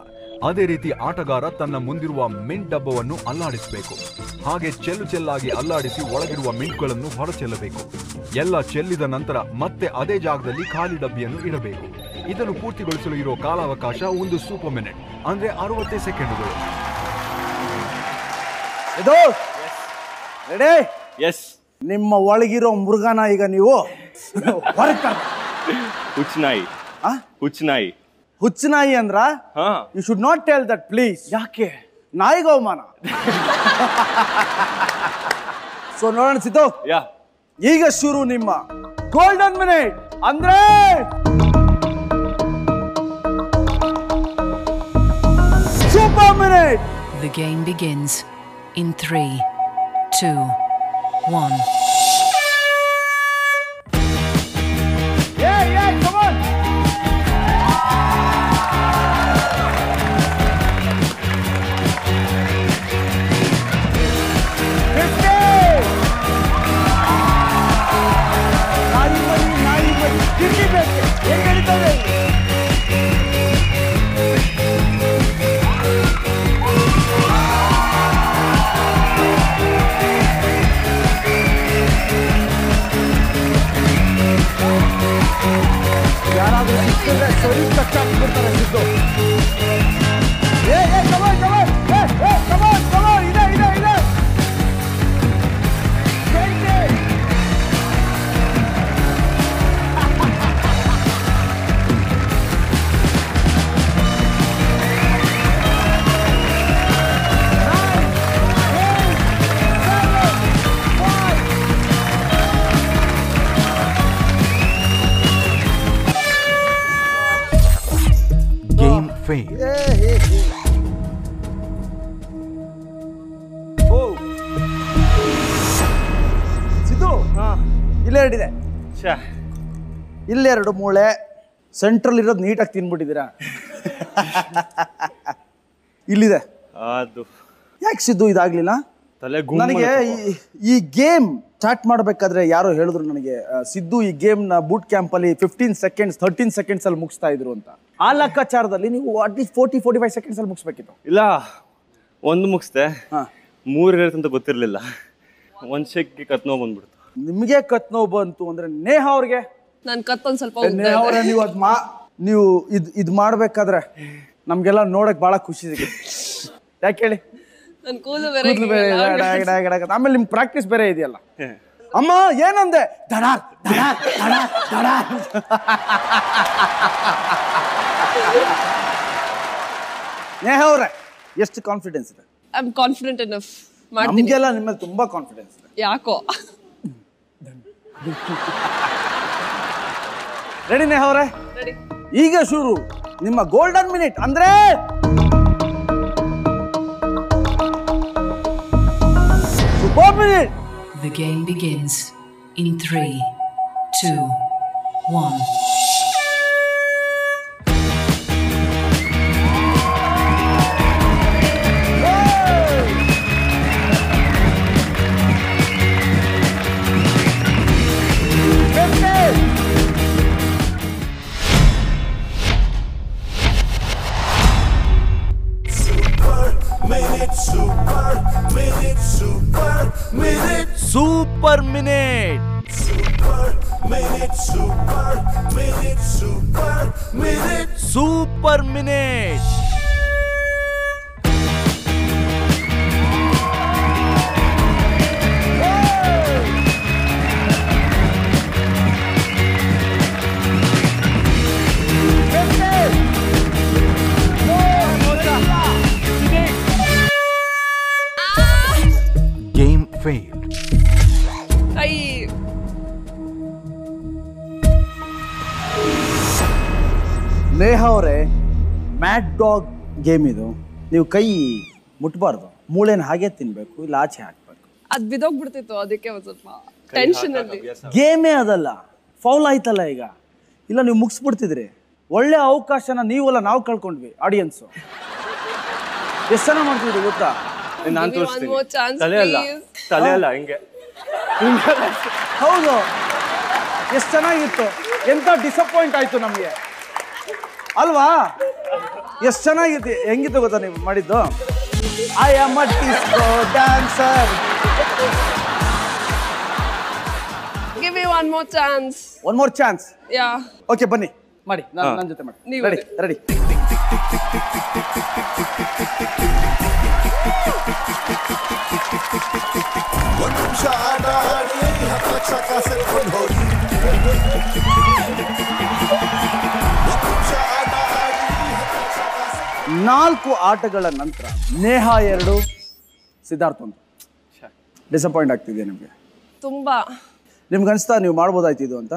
ಅದೇ ರೀತಿ ಆಟಗಾರ ತನ್ನ ಮುಂದಿರುವ ಮಿಂಟ್ ಡಬ್ಬವನ್ನು ಅಲ್ಲಾಡಿಸಬೇಕು. ಹಾಗೆ ಚೆಲ್ಲಾಗಿ ಅಲ್ಲಾಡಿಸಿ ಒಳಗಿರುವ ಮಿಂಟ್ಗಳನ್ನು ಹೊರಚೆಲ್ಲಬೇಕು. ಎಲ್ಲ ಚೆಲ್ಲಿದ ನಂತರ ಮತ್ತೆ ಅದೇ ಜಾಗದಲ್ಲಿ ಖಾಲಿ ಡಬ್ಬಿಯನ್ನು ಇಡಬೇಕು. ಇದನ್ನು ಪೂರ್ತಿಗೊಳಿಸಲು ಇರೋ ಕಾಲಾವಕಾಶ 1 ಸೂಪರ್ ಮಿನಿಟ್, ಅಂದ್ರೆ 60 ಸೆಕೆಂಡುಗಳು. ಇದು ರೆಡಿ? ಎಸ್. ನಿಮ್ಮ ಒಳಗಿರೋ ಮೃಗನ ಈಗ ನೀವು ಹುಚ್ಚನಾಯಿ. ಹುಚ್ಚನಾಯಿ. ಹುಚ್ಚನಾಯಿ ಅಂದ್ರ? You should not tell that please. ಯಾಕೆ? ನಾಯಿಗೆ ಅವಮಾನ. ಸೊ ನೋಡೋಣ ಸಿದ್ದು. ಈಗ ಶುರು ನಿಮ್ಮ ಗೋಲ್ಡನ್ ಮಿನಿಟ್. ಅಂದ್ರೆ super minute. The game begins in 3, 2, 1. Yeah, come on. ಹಾಕಿದ್ರೆ ಸರಿ ಕಚ್ಚ ಹಾಕ್ಬಿಡ್ತಾರೆ ಸಿದ್ದು. ಇದೆ. Game fail. ಸಿದ್ದು ಇಲ್ಲೇ ಎರಡಿದೆ. ಇಲ್ಲೆರಡು ಮೂಳೆ ಸೆಂಟ್ರಲ್ ಇರೋದು ನೀಟಾಗಿ ತಿನ್ಬಿಟ್ಟಿದ್ದೀರಾ. ಇಲ್ಲಿದೆ. ಅದು ಯಾಕೆ ಸಿದ್ದು ಇದಾಗ್ಲಿಲ್ಲ? ನನಗೆ ಈ ಗೇಮ್ ಸ್ಟಾರ್ಟ್ ಮಾಡಬೇಕಾದ್ರೆ ಯಾರೋ ಹೇಳಿದ್ರು ನನಗೆ, ಸಿದ್ದು ಈ ಗೇಮ್ನ ಬೂಟ್ ಕ್ಯಾಂಪಲ್ಲಿ 15 ಸೆಕೆಂಡ್ಸ್ 13 ಸೆಕೆಂಡ್ಸ್ ಅಲ್ಲಿ ಮುಗಿಸ್ತಾ ಇದ್ರು ಅಂತ. ಆ ಲೆಕ್ಕಾಚಾರದಲ್ಲಿ ನೀವು ಅಟ್ಲೀಸ್ಟ್ 40-45 ಸೆಕೆಂಡ್ಸ್ ಅಲ್ಲಿ ಮುಗಿಸ್ಬೇಕಿತ್ತು. ಇಲ್ಲ, ಒಂದು ಮುಗಿಸ್ದೆ, 3 ಇರುತ್ತೆ ಅಂತ ಗೊತ್ತಿರಲಿಲ್ಲ. ಒಂದು ಶೆಕ್ಗೆ ಕತ್ ನೋವು ಬಂದ್ಬಿಡ್ತು. ನಿಮಗೆ ಕತ್ ನೋವು ಬಂತು ಅಂದ್ರೆ ನೇಹ ಅವ್ರಿಗೆ, ನಾನು ಕತ್ತೊಂದು ಸ್ವಲ್ಪ ನೇಹ ಅವರೇ ನೀವು ಇದು ಮಾಡ್ಬೇಕಾದ್ರೆ ನಮ್ಗೆಲ್ಲ ನೋಡಕ್ ಬಹಳ ಖುಷಿ ಸಿಗುತ್ತೆ. ಯಾಕೆ ಹೇಳಿ? ನನ್ನ ಕೂದಲು ಆಮೇಲೆ ನಿಮ್ ಪ್ರಾಕ್ಟೀಸ್ ಬೇರೆ ಇದೆಯಲ್ಲ. ಅಮ್ಮ ಏನಂದೆ, ದಡಾರ್ ದಡಾರ್ ದಡಾರ್ ದಡಾರ್. ನೇಹ ಅವ್ರೆ, ಎಷ್ಟು ಕಾನ್ಫಿಡೆನ್ಸ್ ಇದೆ? I am confident enough. ಮಾಡ್ತೀನಿ. ನಮಗೆಲ್ಲ ನಿಮ್ಮಲ್ಲಿ ತುಂಬಾ ಕಾನ್ಫಿಡೆನ್ಸ್ ಇದೆ. ಯಾಕೋ? ರೆಡಿ ನೇಹ ಅವರೇ? ರೆಡಿ. ಈಗ ಶುರು ನಿಮ್ಮ ಗೋಲ್ಡನ್ ಮಿನಿಟ್, ಅಂದ್ರೆ super minute. The game begins in 3, 2, 1. Super minute. Super minute. Game failed. ಕೈ ನೇಹ ಅವರೇ, ಮ್ಯಾಡ್ ಡಾಗ್ ಗೇಮ್ ಇದು. ನೀವು ಕೈ ಮುಟ್ಬಾರ್ದು, ಮೂಳೆನ ಹಾಗೆ ತಿನ್ಬೇಕು, ಇಲ್ಲ ಆಚೆ ಹಾಕ್ಬೇಕು. ಅದ್ ಬಿದೋಗ್ಬಿಡ್ತಿತ್ತು, ಅದಕ್ಕೆ ಒಂದ್ ಸ್ವಲ್ಪ ಟೆನ್ಷನ್ ಅಲ್ಲಿ. ಗೇಮೇ ಅದಲ್ಲ, ಫೌಲ್ ಆಯ್ತಲ್ಲ ಈಗ. ಇಲ್ಲ ನೀವು ಮುಗಿಸ್ಬಿಡ್ತಿದ್ರಿ. ಒಳ್ಳೆ ಅವಕಾಶನ ನೀವಲ್ಲ ನಾವು ಕಳ್ಕೊಂಡ್ವಿ, ಆಡಿಯನ್ಸು. ಎಷ್ಟು ಚೆನ್ನಾಗಿ ಮಾಡ್ತಿದ್ರಿ ಗೊತ್ತಾ? ನಾನು Give me one more chance, ತೋರಿಸ್ತೀನಿ. ತಲೆ ಅಲ್ಲ ಹಿಂಗೆ. ಹೌದು, ಎಷ್ಟು ಚೆನ್ನಾಗಿತ್ತು. ಎಂತ ಡಿಸಪಾಯಿಂಟ್ ಆಯ್ತು ನಮಗೆ ಅಲ್ವಾ? ಎಷ್ಟು ಚೆನ್ನಾಗಿತ್ತು. ಹೆಂಗಿತ್ತು ಗೊತ್ತಾ ನೀವು ಮಾಡಿದ್ದು? I am a disco dancer. Give me one more chance. One more chance. Yeah. Okay, ಬನ್ನಿ ಮಾಡಿ, ನನ್ನ ಜೊತೆ ಮಾಡಿ. ನೀವು ರೆಡಿ ರೆಡಿ. ನಾಲ್ಕು ಆಟಗಳ ನಂತರ ನೇಹ 2, ಸಿದ್ಧಾರ್ಥ್ 1. ಡಿಸಪಾಯಿಂಟ್ ಆಗ್ತಿದೆ ನಿಮಗೆ? ತುಂಬಾ. ನಿಮ್ಗೆ ಅನಿಸ್ತಾ ನೀವು ಮಾಡ್ಬೋದಾಯ್ತು ಇದು ಅಂತ?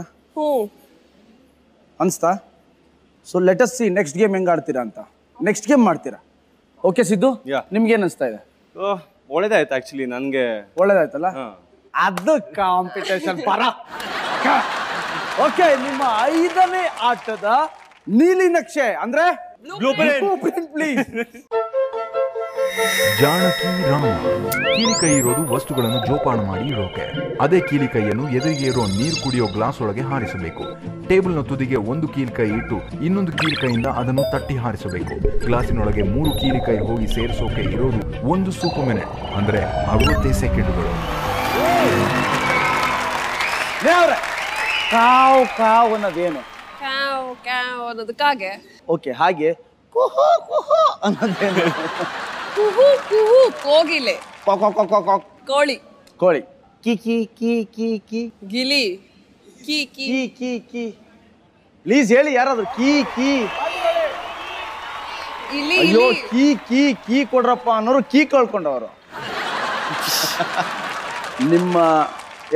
ಅನಿಸ್ತಾ? So let us C next game ಹೆಂಗೆ ಆಡ್ತೀರಾ ಅಂತ. ನೆಕ್ಸ್ಟ್ ಗೇಮ್ ಮಾಡ್ತೀರಾ? ಓಕೆ ಸಿದ್ದು, ನಿಮ್ಗೆ ಏನು ಅನಿಸ್ತಾ ಇದೆ? ಒಳ್ಳೇದಾಯ್ತು ಆಕ್ಚುಲಿ ನನಗೆ. ಒಳ್ಳೇದಾಯ್ತಲ್ಲ? ಅದು ಕಾಂಪಿಟೇಷನ್ ಪರ. ಓಕೆ, ನಿಮ್ಮ 5ನೇ ಆಟದ ನೀಲಿ ನಕ್ಷೆ ಅಂದ್ರೆ ಬ್ಲೂಪ್ರಿಂಟ್ ಪ್ಲೀಸ್. ಜಾಣಕಿ ರಾಮ. ಕೀಲಿಕೈ ಇರೋದು ವಸ್ತುಗಳನ್ನು ಜೋಪಾನ ಮಾಡಿ ಇಡೋಕೆ. ಅದೇ ಕೀಲಿಕೈಯನ್ನು ಎದುರಿಗೆ ಇರೋ ನೀರು ಕುಡಿಯೋ ಗ್ಲಾಸ್ ಒಳಗೆ ಹಾರಿಸಬೇಕು. ಟೇಬಲ್ನ ತುದಿಗೆ ಒಂದು ಕೀಲಿಕೈ ಇಟ್ಟು ಇನ್ನೊಂದು ಕೀಲಿಕೈಯಿಂದ ಅದನ್ನು ತಟ್ಟಿ ಹಾರಿಸಬೇಕು. ಗ್ಲಾಸಿನೊಳಗೆ 3 ಕೀಲಿಕೈ ಹೋಗಿ ಸೇರಿಸೋಕೆ ಇರೋದು 1 ಸೂಪರ್ ಮಿನಿಟ್, ಅಂದ್ರೆ 60 ಸೆಕೆಂಡುಗಳು. ಕಾವು ಕಾವು ಅನ್ನೋದೇನು? ಕ್ಯಾವ್ ಕ್ಯಾವ್ ಅನ್ನೋದಕ್ಕಾಗೆ. ಓಕೆ, ಹಾಗೆ ಕುಹು ಕುಹು ಅನ್ನೋದೇನು? ಕುಹು ಕುಹು ಕೋಗಿಲೆ. ಕಾಕ್ ಕಾಕ್ ಕಾಕ್ ಕಾಕ್ ಕಾಕ್. ಕೋಳಿ. ಕೋಳಿ. ಕಿ ಕಿ ಕಿ ಕಿ ಕಿ. ಗಿಲಿ. ಕಿ ಕಿ ಕಿ ಕಿ ಕಿ. ಪ್ಲೀಸ್ ಹೇಳಿ ಯಾರಾದ್ರು. ಕಿ ಕಿ. ಇಲಿ ಅಯ್ಯೋ, ಇಲಿ. ಕೀ ಕೀ ಕೀ ಕೊಡ್ರಪ್ಪ ಅನ್ನೋರು ಕೀ ಕಳ್ಕೊಂಡವರು. ನಿಮ್ಮ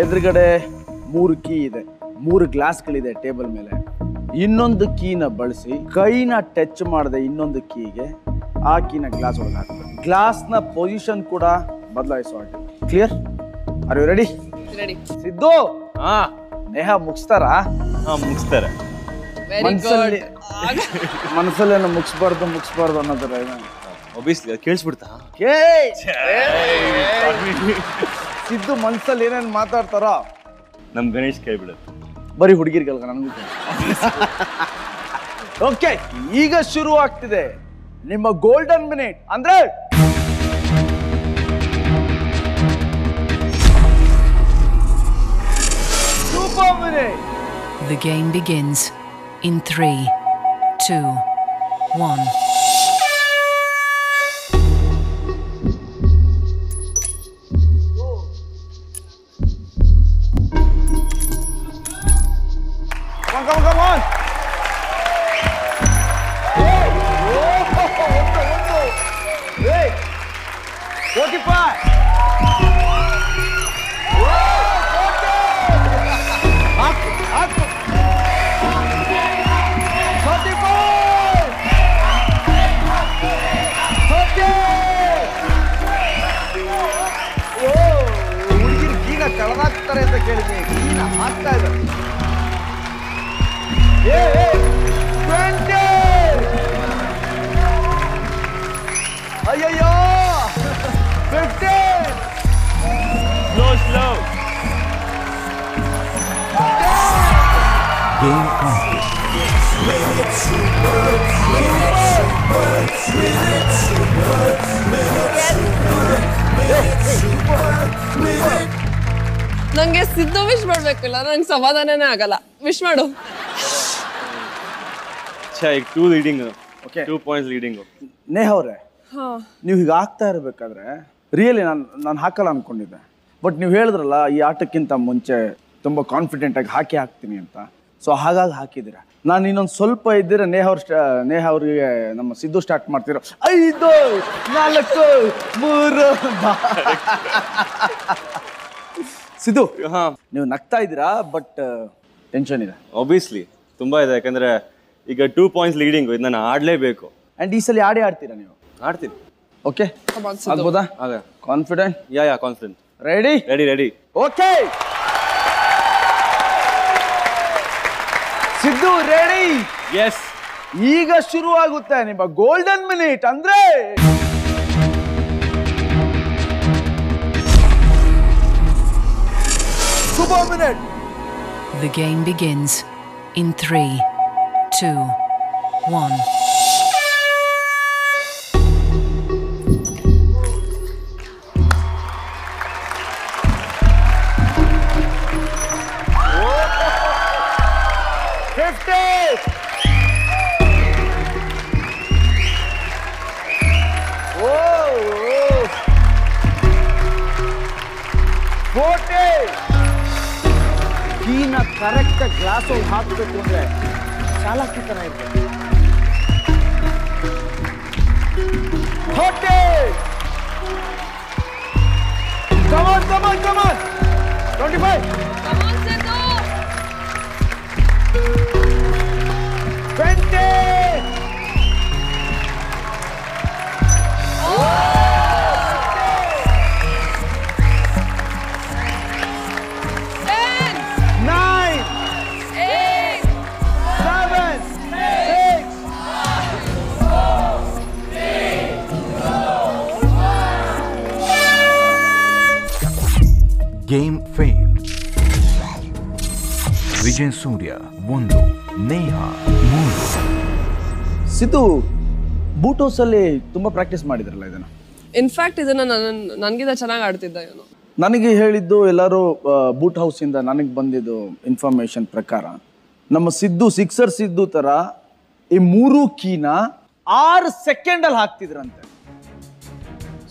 ಎದುರುಗಡೆ 3 ಕೀ ಇದೆ, 3 ಗ್ಲಾಸ್ಗಳಿದೆ ಟೇಬಲ್ ಮೇಲೆ. ಇನ್ನೊಂದು ಕೀನ ಬಳಸಿ ಕೈನ ಟಚ್ ಮಾಡದೆ ಇನ್ನೊಂದು ಕೀಗೆ ಆ ಕೀನ ಗ್ಲಾಸ್ ಒಳಗೆ ಹಾಕ್ಬೇಕು. ಗ್ಲಾಸ್ನ ಪೊಸಿಷನ್ ಕೂಡ ಬದಲಾಯಿಸುವ. Clear? Are you ready? Ready. Siddu, Neha ಮುಗಿಸ್ತಾರಾ? ಮುಗಿಸ್ತಾರೆ. Very good. ಮನಸ್ಸಲ್ಲೇನು ಮುಗಿಸ್ಬಾರ್ದು ಅನ್ನೋದ್ರ ಒಬ್ವಿಯಸ್ಲಿ ಕೇಳಿಸ್ಬಿಡ್ತಾ? ಸಿದ್ದು ಮನ್ಸಲ್ಲಿ ಏನೇನು ಮಾತಾಡ್ತಾರೋ ನಮ್ ಗಣೇಶ್ ಕೇಳ್ಬಿಡುತ್ತೆ. ಬರೀ ಹುಡುಗಿರ್ಗಲ್ಗ ನನಗೂ. ಓಕೆ, ಈಗ ಶುರು ಆಗ್ತಿದೆ ನಿಮ್ಮ ಗೋಲ್ಡನ್ ಮಿನಿಟ್. ಅಂದ್ರೆ super minute. The game begins in 3, 2, 1. Come on. Hey. Hey. 45. ಹುಡುಗಿರು ಕೀನ ಕಳೆದಾಕ್ತಾರೆ ಅಂತ ಕೇಳಿದ್ವಿ. ಕೀನ ಹಾಕ್ತಾ ಇದ್ದಾರೆ. 20. ಅಯ್ಯಯ್ಯೋ, 15. Slow. Game complete. ನಂಗೆ ಸಿದ್ದು ವಿಶ್ ಮಾಡ್ಬೇಕಲ್ಲ, ನಂಗೆ ಸಮಾಧಾನನೇ ಆಗಲ್ಲ. ವಿಶ್ ಮಾಡು. ಈಗ 2 leading. Okay. 2 points leading. Neha ಅವ್ರೆ, ನೀವು ಹೀಗೆ ಆಗ್ತಾ ಇರಬೇಕಾದ್ರೆ ರಿಯಲಿ ನಾನು ಹಾಕಲ್ಲ ಅನ್ಕೊಂಡಿದ್ದೆ. ಬಟ್ ನೀವು ಹೇಳಿದ್ರಲ್ಲ ಈ ಆಟಕ್ಕಿಂತ ಮುಂಚೆ ತುಂಬ ಕಾನ್ಫಿಡೆಂಟಾಗಿ ಹಾಕ್ತೀನಿ ಅಂತ. ಸೊ ಹಾಗಾಗಿ ಹಾಕಿದ್ದೀರಾ. ನಾನು ಇನ್ನೊಂದು ಸ್ವಲ್ಪ ಇದ್ದಿರ ನೇಹ ಅವ್ರಿಗೆ ನಮ್ಮ ಸಿದ್ದು ಸ್ಟಾರ್ಟ್ ಮಾಡ್ತಿರೋ 5, 4, 3. ಸಿದ್ದು, ನೀವು ನಗ್ತಾ ಇದ್ದೀರಾ, ಬಟ್ ಟೆನ್ಷನ್ ಇದೆ. ಆಬ್ವಿಯಸ್ಲಿ ತುಂಬಾ ಇದೆ, ಯಾಕಂದ್ರೆ ಈಗ 2 ಪಾಯಿಂಟ್ಸ್ ಲೀಡಿಂಗು. ಇದು ನಾನು ಆಡಲೇಬೇಕು. ಆ್ಯಂಡ್ ಈ ಸಲ ಆಡ್ತೀರಾ ನೀವು? ಆಡ್ತೀನಿ. ಓಕೆ, ಆಗ್ಬೋದಾ? Confident? Yeah confident. Ready. Okay, Siddu ready? Yes. ಈಗ ಶುರು ಆಗುತ್ತೆ ನಿಮ್ಮ ಗೋಲ್ಡನ್ ಮಿನಿಟ್. ಅಂದ್ರೆ super minute. The game begins in 3, 2, 1. ಕೀನ ಕರೆಕ್ಟ್ ಗ್ಲಾಸ್ ಒಳಗೆ ಹಾಕಬೇಕು ಅಂದ್ರೆ ಚಾಲಾಕಿ ತರ ಇರ್ತದೆ. 30. Come on. 25. Come on, Sidhu. 20. Game failed. Vijay Surya 1, Neha 3. Siddu, boot house ಅಲ್ಲಿ ತುಂಬಾ ಪ್ರಾಕ್ಟೀಸ್ ಮಾಡಿದ್ರಲ್ಲ ಇದನ್ನ? ಇನ್ಫ್ಯಾಕ್ಟ್ ಇದನ್ನ ನನಗಿಂತ ಚೆನ್ನಾಗಿ ಆಡ್ತಿದ್ದ ಇವನು. ನನಗೆ ಹೇಳಿದ್ದು ಎಲ್ಲರೂ ಬೂಟ್ ಹೌಸ್ ಇಂದ ನನಗೆ ಬಂದಿದ್ದು ಇನ್ಫಾರ್ಮೇಶನ್ ಪ್ರಕಾರ ನಮ್ಮ ಸಿದ್ದು ಸಿಕ್ಸರ್ ಸಿದ್ದು ಥರ ಈ 3 ಕೀನ 6 ಸೆಕೆಂಡಲ್ಲಿ ಹಾಕ್ತಿದ್ರಂತೆ.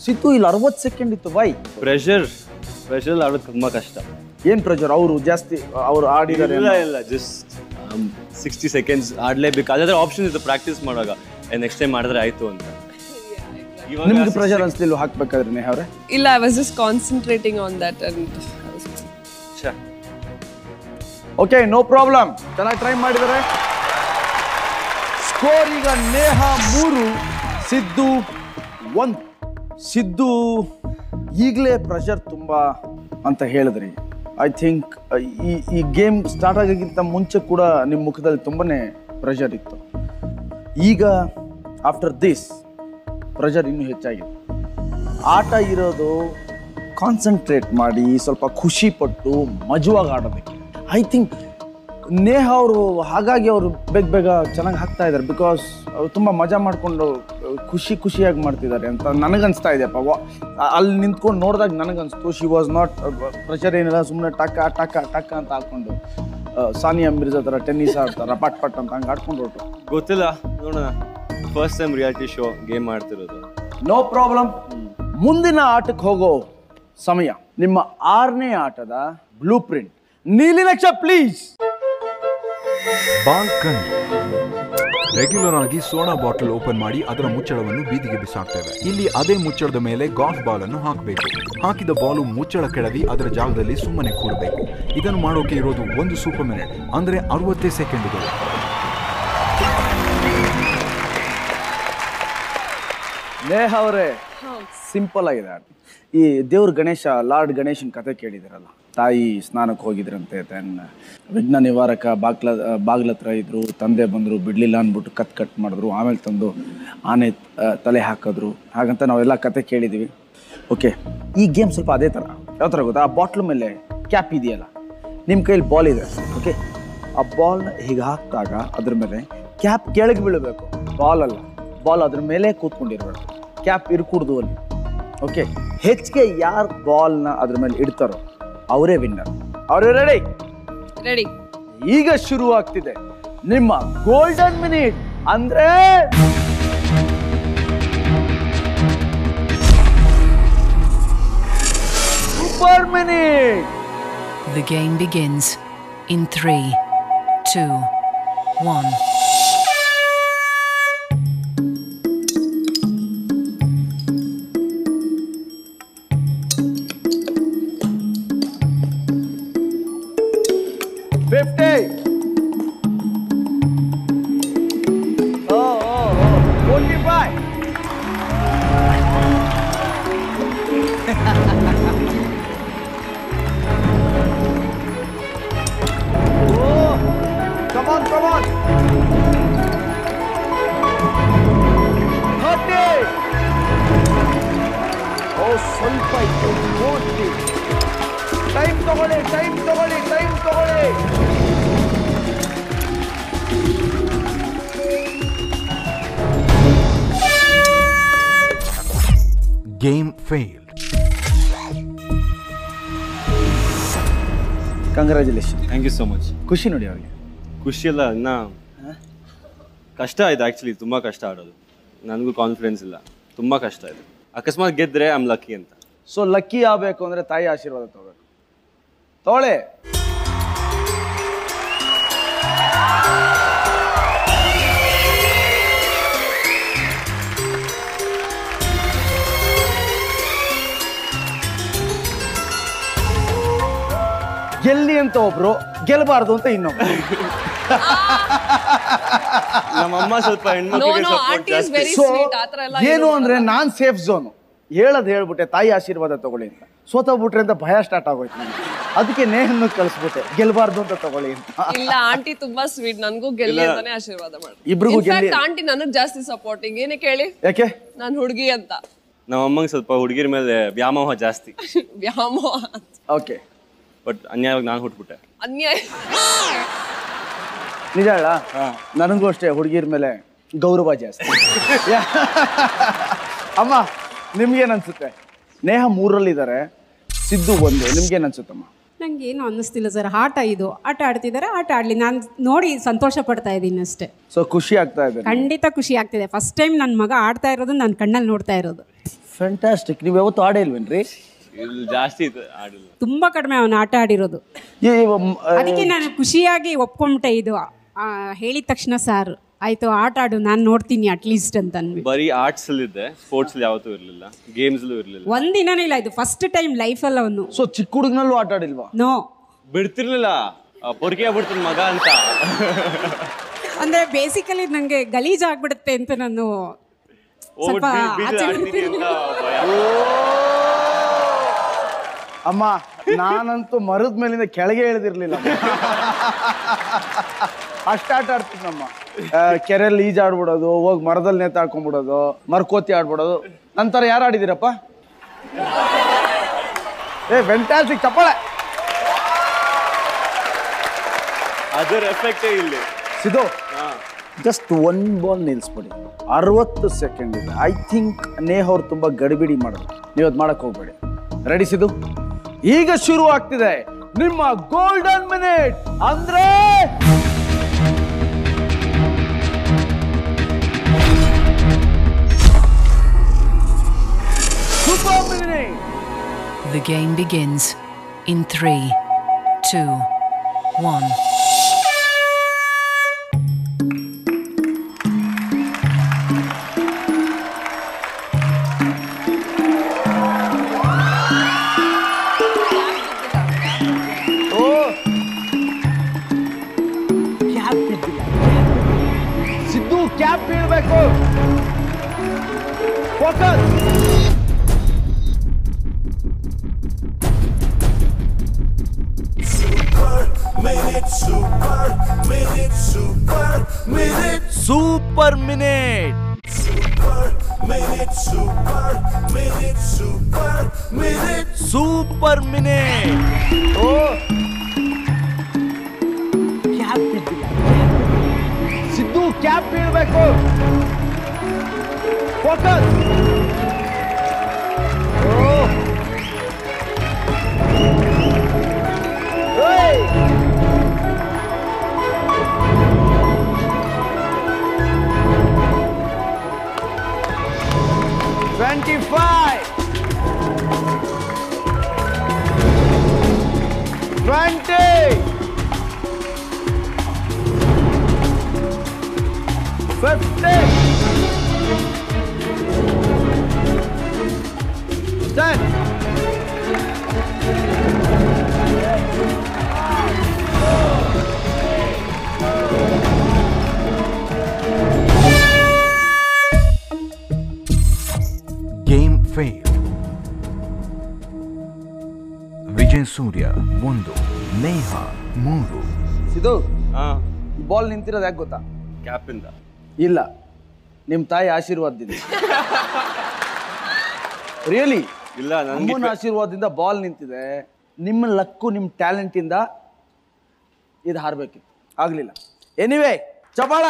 ಸಿದ್ದು ಇಲ್ಲಿ 60 ಸೆಕೆಂಡ್ ಇತ್ತು. ವೈ? ಪ್ರೆಷರ್ ಆಡೋದು ತುಂಬಾ ಕಷ್ಟ. ಏನ್ ಪ್ರೆಷರ್? ಅವರು ಜಾಸ್ತಿ ಅವ್ರು ಆಡಿದ್ದಾರೆ. ಇಲ್ಲ ಜಸ್ಟ್ 60 ಸೆಕೆಂಡ್ಸ್ ಆಡ್ಲೇಬೇಕು. ಅದಾದ್ರೆ ಆಪ್ಷನ್ ಇತ್ತು ಪ್ರಾಕ್ಟೀಸ್ ಮಾಡುವಾಗ, ನೆಕ್ಸ್ಟ್ ಟೈಮ್ ಮಾಡಿದ್ರೆ ಆಯ್ತು ಅಂತ. ನಿಮ್ಗೆ ಪ್ರೆಷರ್ ಅನ್ಸ್ಲಿಲ್ಲ ಹಾಕ್ಬೇಕಾದ್ರೆ ನೇಹ ಅವ್ರೆ? ಇಲ್ಲ, I was just concentrating on that and okay, no problem. ಚೆನ್ನಾಗಿ ಟ್ರೈ ಮಾಡಿದ್ದಾರೆ. ಸ್ಕೋರ್ ಈಗ ನೇಹ 3, ಸಿದ್ದು 1. ಸಿದ್ದು ಈಗಲೇ ಪ್ರೆಷರ್ ತುಂಬ ಅಂತ ಹೇಳಿದ್ರಿ. ಐ ಥಿಂಕ್ ಈ ಗೇಮ್ ಸ್ಟಾರ್ಟ್ ಆಗೋಕ್ಕಿಂತ ಮುಂಚೆ ಕೂಡ ನಿಮ್ಮ ಮುಖದಲ್ಲಿ ತುಂಬನೇ ಪ್ರೆಷರ್ ಇತ್ತು. ಈಗ ಆಫ್ಟರ್ ದಿಸ್ ಪ್ರೆಷರ್ ಇನ್ನೂ ಹೆಚ್ಚಾಗಿದೆ. ಆಟ ಇರೋದು ಕಾನ್ಸಂಟ್ರೇಟ್ ಮಾಡಿ ಸ್ವಲ್ಪ ಖುಷಿ ಪಟ್ಟು ಮಜವಾಗಿ ಆಡೋದಕ್ಕೆ. ಐ ಥಿಂಕ್ ನೇಹ ಅವರು ಹಾಗಾಗಿ ಅವರು ಬೇಗ ಚೆನ್ನಾಗಿ ಹಾಕ್ತಾ ಇದ್ದಾರೆ. ಬಿಕಾಸ್ ಅವರು ತುಂಬ ಮಜಾ ಮಾಡಿಕೊಂಡು ಖುಷಿಯಾಗಿ ಮಾಡ್ತಿದ್ದಾರೆ ಅಂತ ನನಗನ್ನಿಸ್ತಾ ಇದೆಯಪ್ಪ. ಅಲ್ಲಿ ನಿಂತ್ಕೊಂಡು ನೋಡಿದಾಗ ನನಗನ್ನಿಸ್ತು ಶಿ ವಾಸ್ ನಾಟ್ ಪ್ರೆಷರ್ ಏನಿಲ್ಲ, ಸುಮ್ಮನೆ ಟಕ್ಕ ಅಂತ ಹಾಕ್ಕೊಂಡು ಸಾನಿಯಾ ಮಿರ್ಜಾ ಥರ ಟೆನ್ನಿಸ್ ಆಡ್ತಾರೆ ಪಟ್ ಅಂತ ಹಂಗೆ ಆಡ್ಕೊಂಡು ಹೊರಟು. ಗೊತ್ತಿಲ್ಲ, ನೋಡೋಣ. First time reality show game ಮಾಡ್ತಿರೋದು. No problem. ಮುಂದಿನ ಆಟಕ್ಕೆ ಹೋಗೋ ಸಮಯ. ನಿಮ್ಮ 6ನೇ ಆಟದ ಬ್ಲೂ ಪ್ರಿಂಟ್. ನೀಲಿ ನಕ್ಷ ಪ್ಲೀಸ್. ಬಾಲ್ಕನಿ. ರೆಗ್ಯುಲರ್ ಆಗಿ ಸೋಡಾ ಬಾಟಲ್ ಓಪನ್ ಮಾಡಿ ಅದರ ಮುಚ್ಚಳವನ್ನು ಬೀದಿಗೆ ಬಿಸಾಕ್ತೇವೆ. ಇಲ್ಲಿ ಅದೇ ಮುಚ್ಚಳದ ಮೇಲೆ ಗಾಲ್ಫ್ ಬಾಲ್ ಅನ್ನು ಹಾಕಬೇಕು. ಹಾಕಿದ ಬಾಲು ಮುಚ್ಚಳ ಕೆಳವಿ ಅದರ ಜಾಗದಲ್ಲಿ ಸುಮ್ಮನೆ ಕೂಡಬೇಕು. ಇದನ್ನು ಮಾಡೋಕೆ ಇರೋದು 1 ಸೂಪರ್ ಮಿನಿಟ್, ಅಂದ್ರೆ 60 ಸೆಕೆಂಡ್ಗಳು. ನೇಹ ಅವರೇ, ಸಿಂಪಲ್ ಆಗಿದೆ. ಈ ದೇವ್ರ ಗಣೇಶ, ಲಾರ್ಡ್ ಗಣೇಶನ ಕತೆ ಕೇಳಿದಿರಲ್ಲ. ತಾಯಿ ಸ್ನಾನಕ್ಕೆ ಹೋಗಿದ್ರಂತೆ, ದೆನ್ ವಿಘ್ನ ನಿವಾರಕ ಬಾಗ್ಲ ಹತ್ರ ಇದ್ರು, ತಂದೆ ಬಂದರು, ಬಿಡಲಿಲ್ಲ ಅಂದ್ಬಿಟ್ಟು ಕಟ್ ಮಾಡಿದ್ರು, ಆಮೇಲೆ ತಂದು ಆನೆ ತಲೆ ಹಾಕಿದ್ರು. ಹಾಗಂತ ನಾವೆಲ್ಲ ಕತೆ ಕೇಳಿದ್ದೀವಿ. ಓಕೆ, ಈ ಗೇಮ್ ಸ್ವಲ್ಪ ಅದೇ ಥರ. ಯಾವ ಥರ ಗೊತ್ತಾ? ಆ ಬಾಟ್ಲ್ ಮೇಲೆ ಕ್ಯಾಪ್ ಇದೆಯಲ್ಲ, ನಿಮ್ಮ ಕೈಲಿ ಬಾಲ್ ಇದೆ. ಓಕೆ, ಆ ಬಾಲ್ನ ಹೀಗೆ ಹಾಕಿದಾಗ ಅದ್ರ ಮೇಲೆ ಕ್ಯಾಪ್ ಕೆಳಗೆ ಬೀಳಬೇಕು. ಬಾಲ್ ಅದ್ರ ಮೇಲೆ ಕೂತ್ಕೊಂಡಿರ್ಬೇಕು. ಕ್ಯಾಪ್ ಇರ್ಕೂಡ್ದು ಅಲ್ಲಿ. ಓಕೆ, ಹೆಚ್ಚಿಗೆ ಯಾರು ಬಾಲ್ನ ಅದ್ರ ಮೇಲೆ ಇಡ್ತಾರೋ ಅವರೇ ವಿನ್ನರ್. ಅವರೇ ರೆಡಿ? ಈಗ ಶುರು ಆಗ್ತಿದೆ ನಿಮ್ಮ ಗೋಲ್ಡನ್ ಮಿನಿಟ್. ಅಂದ್ರೆ super minute. The game begins in 3, 2, 1. Come on. 30. Oh, ಸ್ವಲ್ಪ ಇತ್ತು. 40. ಟೈಮ್ ತಗೊಳ್ಳಿ. Game failed. Congratulation. Thank you so much. ಖುಷಿ ನೋಡಿ ಅವ್ರಿಗೆ. ಖುಷಿ ಅಲ್ಲ, ಇನ್ನ ಕಷ್ಟ ಆಯ್ತು. ಆ್ಯಕ್ಚುಲಿ ತುಂಬ ಕಷ್ಟ ಆಡೋದು. ನನಗೂ ಕಾನ್ಫಿಡೆನ್ಸ್ ಇಲ್ಲ, ತುಂಬ ಕಷ್ಟ ಇದೆ. ಅಕಸ್ಮಾತ್ ಗೆದ್ದರೆ ಐ ಆಮ್ ಲಕ್ಕಿ ಅಂತ. ಸೊ ಲಕ್ಕಿ ಆಗಬೇಕು ಅಂದರೆ ತಾಯಿ ಆಶೀರ್ವಾದ ತಗೋಬೇಕು. ತಗೊಳ್ಳಿ. ಗೆಲ್ಲಿ ಅಂತ ಒಬ್ರು, ಗೆಲ್ಲಬಾರ್ದು ಅಂತ ಇನ್ನೊಬ್ರು. ನಮ್ಮಮ್ಮ ಸ್ವಲ್ಪ ಏನು ಅಂದ್ರೆ ನಾನ್ ಸೇಫ್ ಝೋನು. ಹೇಳ್ಬಿಟ್ಟೆ ತಾಯಿ ಆಶೀರ್ವಾದ ತಗೊಳ್ಳಿ ಅಂತ. ಸೋತೋಗ್ಬಿಟ್ರೆ ಅಂತ ಭಯ ಸ್ಟಾರ್ಟ್ ಆಗೋಯ್ತು ನನಗೆ. ಅದಕ್ಕೆ ನೇಹನ್ನು ಕಳಿಸ್ಬಿಟ್ಟೆ, ಗೆಲ್ಬಾರ್ದು ಅಂತ ತಗೊಳ್ಳಿ ಅಂತ. ಇಲ್ಲ, ಆಂಟಿ ತುಂಬಾ ಸ್ವೀಟ್, ನನಗೂ ಗೆಲ್ಲಿ ಅಂತಾನೆ ಆಶೀರ್ವಾದ ಮಾಡಿ. ಇಬ್ರಿಗೂ ಗೆಲ್ಲಿ. ಆಂಟಿ ನನಗ್ ಜಾಸ್ತಿ ಸಪೋರ್ಟಿಂಗ್. ಏನೇ ಕೇಳಿ, ಯಾಕೆ? ನಾನು ಹುಡುಗಿ ಅಂತ. ನಮ್ಮಮ್ಮಂಗೆ ಸ್ವಲ್ಪ ಹುಡುಗಿರ ಮೇಲೆ ವ್ಯಾಮೋಹ ಜಾಸ್ತಿ. ವ್ಯಾಮೋಹ. ಓಕೆ, ಬಟ್ ಅನ್ಯಾಯವಾಗಿ ನಾನು ಹುಟ್ಬಿಟ್ಟೆ. ಅನ್ಯಾಯ. ನಿಜ ಹೇಳ, ನನಗೂ ಅಷ್ಟೇ ಹುಡುಗಿರ ಮೇಲೆ ಗೌರವ ಜಾಸ್ತಿ. ಅಮ್ಮ, ನಿಮ್ಗೇನ್ ಅನ್ಸುತ್ತೆ? ನೇಹ 3ರಲ್ಲಿದ್ದಾರೆ, ಸಿದ್ದು 1. ನಿಮ್ಗೇನ್ ಅನ್ಸುತ್ತಮ್ಮ? ನಂಗೆ ಏನು ಅನ್ನಿಸ್ತಿಲ್ಲ ಸರ್. ಇದು ಆಟ ಆಡ್ತಿದ್ದಾರೆ, ಆಟ ಆಡಲಿ, ನಾನು ನೋಡಿ ಸಂತೋಷ ಪಡ್ತಾ ಇದ್ದೀನಿ ಅಷ್ಟೇ. ಸೊ ಖುಷಿ ಆಗ್ತಾ ಇದೆ? ಖಂಡಿತ ಖುಷಿ ಆಗ್ತಿದೆ. ಫಸ್ಟ್ ಟೈಮ್ ನನ್ನ ಮಗ ಆಡ್ತಾ ಇರೋದು ನಾನು ಕಣ್ಣಲ್ಲಿ ನೋಡ್ತಾ ಇರೋದು. ಫ್ಯಾಂಟಾಸ್ಟಿಕ್. ನೀವು ಯಾವತ್ತೂ ಆಡೇ ಇಲ್ವೇನ್ರಿ? ಜಾಸ್ತಿ ಆಡಿಲ್ಲ, ತುಂಬ ಕಡಿಮೆ ಅವನು ಆಟ ಆಡಿರೋದು. ಅದಕ್ಕೆ ನಾನು ಖುಷಿಯಾಗಿ ಒಪ್ಕೊಂಬಿಟ್ಟೆ. ಇದು ಹೇಳಿದ ತಕ್ಷಣ ಸಾರ್ ಆಯ್ತು ಆಟ ಆಡು, ನಾನು ನೋಡ್ತೀನಿ ಅಟ್ಲೀಸ್ಟ್ ಅಂತ ಅನ್ವಿ. ಬರೀ ಆರ್ಟ್ಸ್ ಅಲ್ಲಿ ಇದ್ದೆ, ಸ್ಪೋರ್ಟ್ಸ್ ಯಾವತ್ತೂ ಇರಲಿಲ್ಲ, ಗೇಮ್ಸ್ ಇರಲಿಲ್ಲ. ಒಂದಿನನೂ ಇಲ್ಲ, ಇದು ಫಸ್ಟ್ ಟೈಮ್ ಲೈಫಲ್ಲಿ ಅವನು. ಸೊ ಚಿಕ್ಕ ಹುಡುಗನಲ್ಲೂ ಆಟ ಆಡಿಲ್ವಾ? ನೋ, ಬಿಡ್ತಿರ್ಲಿಲ್ಲ, ಪೊರ್ಕೆ ಆಗ್ಬಿಡ್ತೀನಿ ಮಗ ಅಂತ. ಅಂದ್ರೆ ಬೇಸಿಕಲಿ ನಂಗೆ ಗಲೀಜ್ ಆಗ್ಬಿಡುತ್ತೆ ಅಂತ ನಾನು ಸ್ವಲ್ಪ ಅಮ್ಮ, ನಾನಂತೂ ಮರದ ಮೇಲಿಂದ ಕೆಳಗೆ ಇಳಿದಿರ್ಲಿಲ್ಲ. ಅಷ್ಟ ಆಟ ಆಡ್ತಿದ್ನಮ್ಮ. ಕೆರೆಯಲ್ಲಿ ಈಜಾಡ್ಬಿಡೋದು, ಹೋಗಿ ಮರದಲ್ಲಿ ನೇತಾಡ್ಕೊಂಡ್ಬಿಡೋದು, ಮರ್ಕೋತಿ ಆಡ್ಬಿಡೋದು. ನಂತರ ಯಾರು ಆಡಿದಿರಪ್ಪ? ಫ್ಯಾಂಟಾಸ್ಟಿಕ್, ಚಪ್ಪಾಳೆ. ಅದರ ಎಫೆಕ್ಟೇ ಇಲ್ಲಿ. ಸಿದ್ದು, ಜಸ್ಟ್ ಒನ್ ಬಾಲ್ ನಿಲ್ಲಿಸ್ಬಿಡಿ, 60 ಸೆಕೆಂಡ್ ಇದೆ. ಐ ಥಿಂಕ್ ನೇಹ್ ಅವ್ರು ತುಂಬ ಗಡಿಬಿಡಿ ಮಾಡೋದು, ನೀವು ಅದು ಮಾಡಕ್ ಹೋಗ್ಬೇಡಿ. ರೆಡಿ ಸಿದ್ದು? ಈಗ ಶುರು ಆಗ್ತಿದೆ ನಿಮ್ಮ ಗೋಲ್ಡನ್ ಮಿನಿಟ್. ಅಂದ್ರೆ super minute. The game begins in 3, 2, 1. Siddu cap ಬೀಳ್ಬೇಕು. Focus. Super minute. Super minute. ಓ, ಕ್ಯಾಪ್ ಬಿದ್ದಿಲ್ಲ. ಸಿದ್ದು ಕ್ಯಾಪ್ ಬೀಳ್ಬೇಕು. Focus. Game fail. Vijay Surya 1, Neha 3. Siddu, ball ನಿಂತಿರೋದು ಯಾಕೆ ಗೊತ್ತಾ? ಕ್ಯಾಪ್ ಇಂದ ಇಲ್ಲ, ನಿಮ್ಮ ತಾಯಿ ಆಶೀರ್ವಾದದಿಂದ. ರಿಯಲಿ ಇಲ್ಲ, ಅಮ್ಮನ ಆಶೀರ್ವಾದದಿಂದ ಬಾಲ್ ನಿಂತಿದೆ. ನಿಮ್ಮ ಲಕ್ಕು, ನಿಮ್ಮ ಟ್ಯಾಲೆಂಟ್ ಇಂದ ಇದು ಹಾರಬೇಕಿತ್ತು, ಆಗ್ಲಿಲ್ಲ. ಎನಿವೇ, ಚಪಾಳ.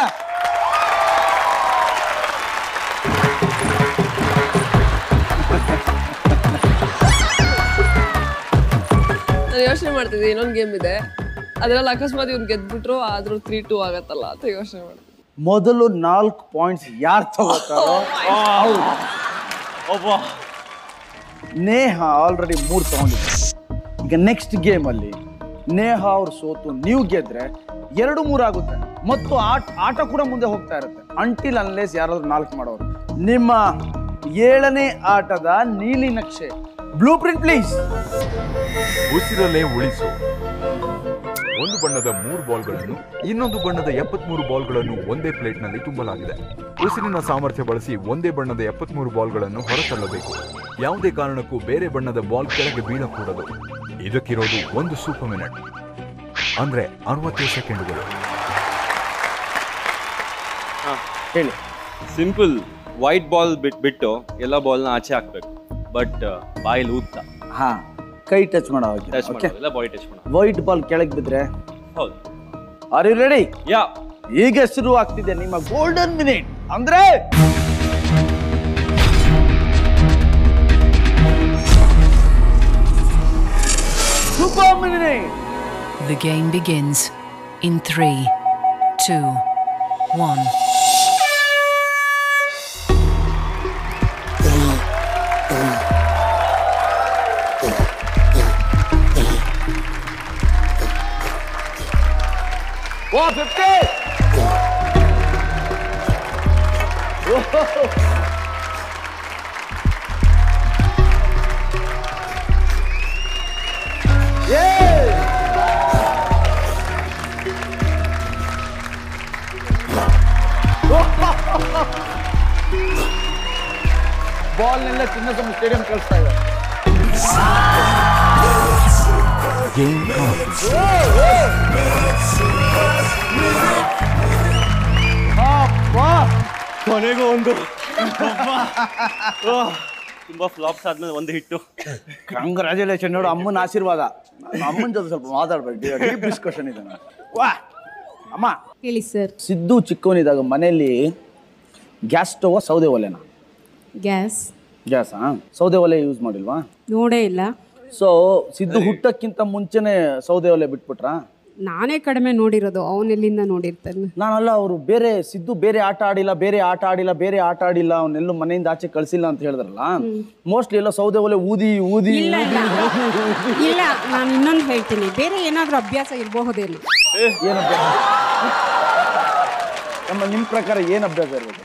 ನಾನು ಯೋಚನೆ ಮಾಡ್ತಿದ್ದೆ, ಇನ್ನೊಂದು ಗೇಮ್ ಇದೆ, ಅದರಲ್ಲಿ ಅಕಸ್ಮಾತ್ ಇವ್ನು ಗೆದ್ಬಿಟ್ರು ಆದ್ರೂ 3-2 ಆಗತ್ತಲ್ಲ ಅಂತ ಯೋಚನೆ ಮಾಡ್ತಿದ್ದೆ. ಮೊದಲು 4 ಪಾಯಿಂಟ್ಸ್ ಯಾರು ತಗೋತಾರೋ ನೇಹ ಆಲ್ರೆಡಿ 3 ತಗೊಂಡಿದ್ದಾರೆ. ಈಗ ನೆಕ್ಸ್ಟ್ ಗೇಮ್ ಅಲ್ಲಿ ನೇಹ ಅವ್ರು ಸೋತು ನೀವು ಗೆದ್ರೆ 2-3 ಆಗುತ್ತೆ ಮತ್ತು ಆಟ ಕೂಡ ಮುಂದೆ ಹೋಗ್ತಾ ಇರುತ್ತೆ. ಅಂಟಿಲ್ ಅನ್ಲೆಸ್ ಯಾರಾದ್ರೂ 4 ಮಾಡೋರು. ನಿಮ್ಮ 7ನೇ ಆಟದ ನೀಲಿ ನಕ್ಷೆ, ಬ್ಲೂ ಪ್ರಿಂಟ್ ಪ್ಲೀಸ್. ಉಸಿರಲ್ಲೇ ಉಳಿಸು. ಒಂದು ಬಣ್ಣದ 3 ಬಾಲ್ಗಳನ್ನು, ಇನ್ನೊಂದು ಬಣ್ಣದ 73 ಬಾಲ್ಗಳನ್ನು ಒಂದೇ ಪ್ಲೇಟ್ನಲ್ಲಿ ತುಂಬಲಾಗಿದೆ. ಉಸಿರಿನ ಸಾಮರ್ಥ್ಯ ಬಳಸಿ ಒಂದೇ ಬಣ್ಣದ 73 ಬಾಲ್ಗಳನ್ನು ಹೊರತಳ್ಳಬೇಕು. ಯಾವುದೇ ಕಾರಣಕ್ಕೂ ಬೇರೆ ಬಣ್ಣದ ಬಾಲ್ ಕೆಳಗೆ ಬೀಳಕೂಡದು. ಇದಕ್ಕಿರೋದು 1 ಸೂಪರ್ ಮಿನಿಟ್, ಅಂದ್ರೆ 60 ಸೆಕೆಂಡುಗಳು. ಹೇಳಿ. ಸಿಂಪಲ್, ವೈಟ್ ಬಾಲ್ ಬಿಟ್ಟು ಎಲ್ಲ ಬಾಲ್ನ ಆಚೆ ಹಾಕ್ಬೇಕು, ಬಟ್ ಬಾಯಲ್ಲಿ ಊದ್ತಾ. ಹಾ, ಕೈ ಟಚ್ ಮಾಡೋ ಟಚ್ ಮಾಡೋದಿಲ್ಲ, ಬಾಡಿ ಟಚ್ ಮಾಡೋ. ವೈಟ್ ಬಾಲ್ ಕೆಳಗೆ ಬಿದ್ರೆ ಹೌದು. Are you ready? ಯಾ. ಈಗ ಶುರು ಆಗ್ತಿದೆ ನಿಮ್ಮ ಗೋಲ್ಡನ್ ಮಿನಿಟ್. ಅಂದ್ರೆ super super minute. The game begins in 3, 2, 1. Wow, 50! Whoa! ಬಾಲ್ನೆಲ್ಲ Chinnaswamy stadium ಕಳಿಸ್ತಾ ಇದೆ. ಕೊನೆಗೂ ಒಂದು ತುಂಬಾ ಫ್ಲಾಪ್ಸ್ ಆದ್ಮೇಲೆ ಒಂದು ಹಿಟ್ಟು. ಕಂಗ್ರಾಚುಲೇಷನ್. ನೋಡು, ಅಮ್ಮನ ಆಶೀರ್ವಾದ. ಅಮ್ಮನ ಜೊತೆ ಸ್ವಲ್ಪ ಮಾತಾಡ್ಬೇಕು, ಡೀಪ್ ಡಿಸ್ಕಷನ್ ಇದೆ. ವಾ ಅಮ್ಮ ಹೇಳಿ ಸರ್. ಸಿದ್ದು ಚಿಕ್ಕವನಿದ್ದಾಗ ಮನೆಯಲ್ಲಿ ಗ್ಯಾಸ್ ಸ್ಟವ್ ಸೌದೆ ಒಲೆನಾ? ಗ್ಯಾಸಾ? ಸೌದೆ ಒಲೆ ಯೂಸ್ ಮಾಡಿಲ್ವಾ? ನೋಡೇ ಇಲ್ಲ. ಸೊ ಸಿದ್ದು ಹುಟ್ಟಕ್ಕಿಂತ ಮುಂಚೆನೆ ಸೌದೆ ಒಲೆ ಬಿಟ್ಬಿಟ್ರಾ? ನಾನೇ ಕಡಿಮೆ ನೋಡಿರೋದು, ಅವನೆಲ್ಲಿಂದ ನೋಡಿರ್ತಾನೆ. ನಾನಲ್ಲ, ಅವರು ಬೇರೆ ಸಿದ್ದು ಬೇರೆ ಆಟ ಆಡಿಲ್ಲ ಅವನ್ನೆಲ್ಲೂ ಮನೆಯಿಂದ ಆಚೆ ಕಳ್ಸಿಲ್ಲ ಅಂತ ಹೇಳಿದ್ರಲ್ಲ. ಮೋಸ್ಟ್ಲಿ ಎಲ್ಲ ಸೌದೆ ಒಲೆ ಊದಿ ಊದಿ ಇಲ್ಲ ನಾನು ಇನ್ನೊಂದು ಹೇಳ್ತೀನಿ, ಬೇರೆ ಏನಾದ್ರೂ ಅಭ್ಯಾಸ ಇರಬಹುದೇನು? ಏನು ಅಭ್ಯಾಸ? ನಿಮ್ಮ ಪ್ರಕಾರ ಏನು ಅಭ್ಯಾಸ ಇರ್ಬೋದು?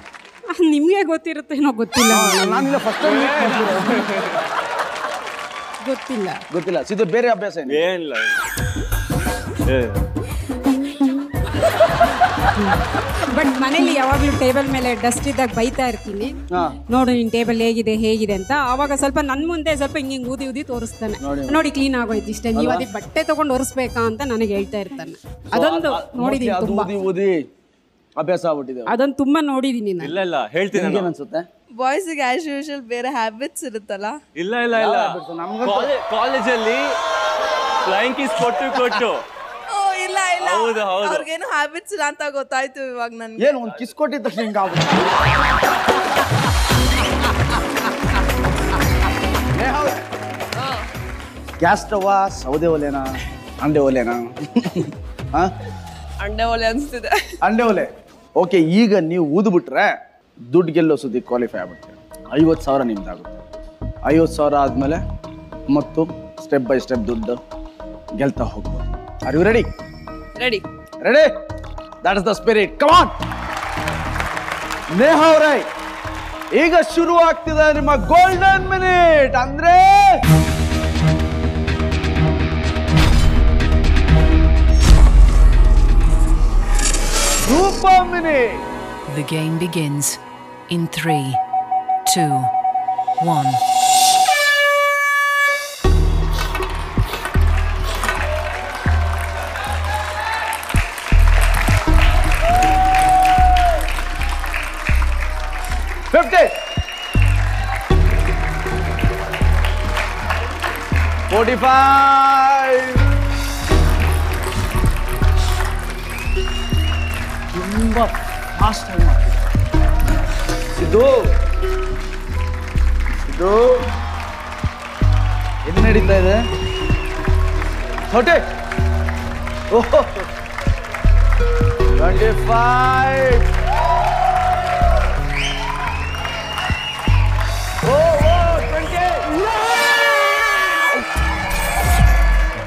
ನಿಮ್ಗೆ ಗೊತ್ತಿರುತ್ತೇನೋ, ಗೊತ್ತಿಲ್ಲ. ನಾನಿಲ್ಲ, ಫಸ್ಟ್ ಟೈಮ್ ಗೊತ್ತಿಲ್ಲ. ಸಿದ್ದು ಬೇರೆ ಅಭ್ಯಾಸ ಏನಿಲ್ಲ. ಬಟ್ ಮನೇಲಿ ಯಾವಾಗ್ಲೂ ಟೇಬಲ್ ಮೇಲೆ ಡಸ್ಟ್ ಇದ್ದಾಗ ಬೈತಾ ಇರ್ತೀನಿ, ನೋಡು ನಿನ್ ಟೇಬಲ್ ಹೇಗಿದೆ ಅಂತ. ಅವಾಗ ಸ್ವಲ್ಪ ನನ್ ಮುಂದೆ ಸ್ವಲ್ಪ ಹಿಂಗ್ ಊದಿ ತೋರಿಸ್ತಾನೆ, ನೋಡಿ ಕ್ಲೀನ್ ಆಗೋಯ್ತು ಇಷ್ಟೇ, ನೀವು ಅದಕ್ಕೆ ಬಟ್ಟೆ ತಗೊಂಡು ಒರೆಸ್ಬೇಕಾ ಅಂತ ನನಗೆ ಹೇಳ್ತಾ ಇರ್ತಾನೆ. ಅದೊಂದು ನೋಡಿದೀನಿ, ತುಂಬಾ ಅಭ್ಯಾಸ ಆಗ್ಬಿಟ್ಟಿದೆ. ಅದೊಂದು ತುಂಬಾ ನೋಡಿದೀನಿ ನಾನು. ಇಲ್ಲ ಹೇಳ್ತೀನಿ ಅನ್ಸುತ್ತೆ. ಬಾಯ್ಸ್ ಆಸ್ ಯೂಶುವಲ್ ಬೇರೆ ಹ್ಯಾಬಿಟ್ಸ್ ಇರುತ್ತಲ್ಲ. ಇಲ್ಲ ಕಾಲೇಜಲ್ಲಿ ಫ್ಲೈಯಿಂಗ್ ಕಿಸ್ ಕೊಟ್ಟು ಇಲ್ಲ ಅವ್ರಿಗೇನು ಹ್ಯಾಬಿಟ್ಸ್ ಇಲ್ಲ ಅಂತ ಗೊತ್ತಾಯ್ತು ಇವಾಗ ನನ್ಗೆ. ಏನು ಒಂದು ಕಿಸ್ ಕೊಟ್ಟಿದ್ದ ತಕ್ಷಣ ಹಿಂಗಾಗ್ಬಿಟ್ಟು ಗ್ಯಾಸ್ ಸ್ಟವ್ ಸೌದೆ ಒಲೆನಾ ಅಂಡೆ ಒಲೆನಾ? ಅಂಡೆ ಒಲೆ ಅನ್ಸ್ತಿದೆ. ಅಂಡೆ ಒಲೆ. ಓಕೆ, ಈಗ ನೀವು ಊದ್ಬಿಟ್ರೆ ದುಡ್ಡು ಗೆಲ್ಲೋ ಸುದ್ದಿ ಕ್ವಾಲಿಫೈ ಆಗ್ಬಿಡ್ತೀವಿ. 50,000 ನಿಮ್ದಾಗುತ್ತೆ. 50,000 ಆದಮೇಲೆ ಮತ್ತು ಸ್ಟೆಪ್ ಬೈ ಸ್ಟೆಪ್ ದುಡ್ಡು ಗೆಲ್ತಾ ಹೋಗ್ಬೋದು. Are you ready? Ready. That is the spirit. Come on Neha ಅವರೇ, ಈಗ ಶುರು ಆಗ್ತಿದೆ ನಿಮ್ಮ ಗೋಲ್ಡನ್ ಮಿನಿಟ್. ಅಂದ್ರೆ super minute. The game begins in 3, 2, 1. $50, 45. ತುಂಬಾ ಫಾಸ್ಟ್ ಆಗಿ ಮಾಡ್ತೀವಿ. ಇದು ಏನು ನಡೀತಾ ಇದೆ? 30, 25.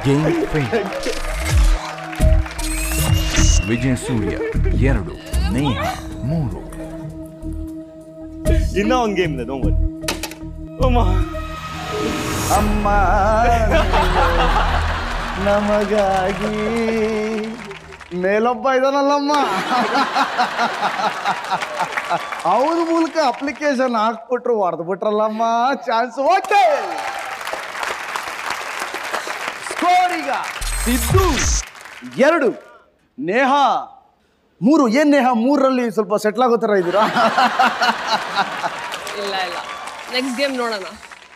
ಗೇಮ್ ವಿಜಯ ಸೂರ್ಯ 2, ನೇಹಾ 3. ಇನ್ನ ಒಂದು ಗೇಮ್ ಇದೆ, ನೋವು. ಅಮ್ಮ ನಮಗಾಗಿ ಮೇಲೊಬ್ಬ ಇದಾನಲ್ಲಮ್ಮ, ಅವನ ಮೂಲಕ ಅಪ್ಲಿಕೇಶನ್ ಹಾಕ್ಬಿಟ್ರು, ಹೊಡೆದ್ಬಿಟ್ರಲ್ಲಮ್ಮ ಚಾನ್ಸ್. ಓಕೆ, ಸ್ಕೋರ್ ಈಗ ಸಿದ್ದು 2, ನೇಹಾ 3. ಏನ್ ನೇಹಾ 3ರಲ್ಲಿ ಸ್ವಲ್ಪ ಸೆಟ್ಲ್ ಆಗೋ ಥರ ಇದ್ದೀರಾ? ಇಲ್ಲ ನೆಕ್ಸ್ಟ್ ಗೇಮ್ ನೋಡೋಣ.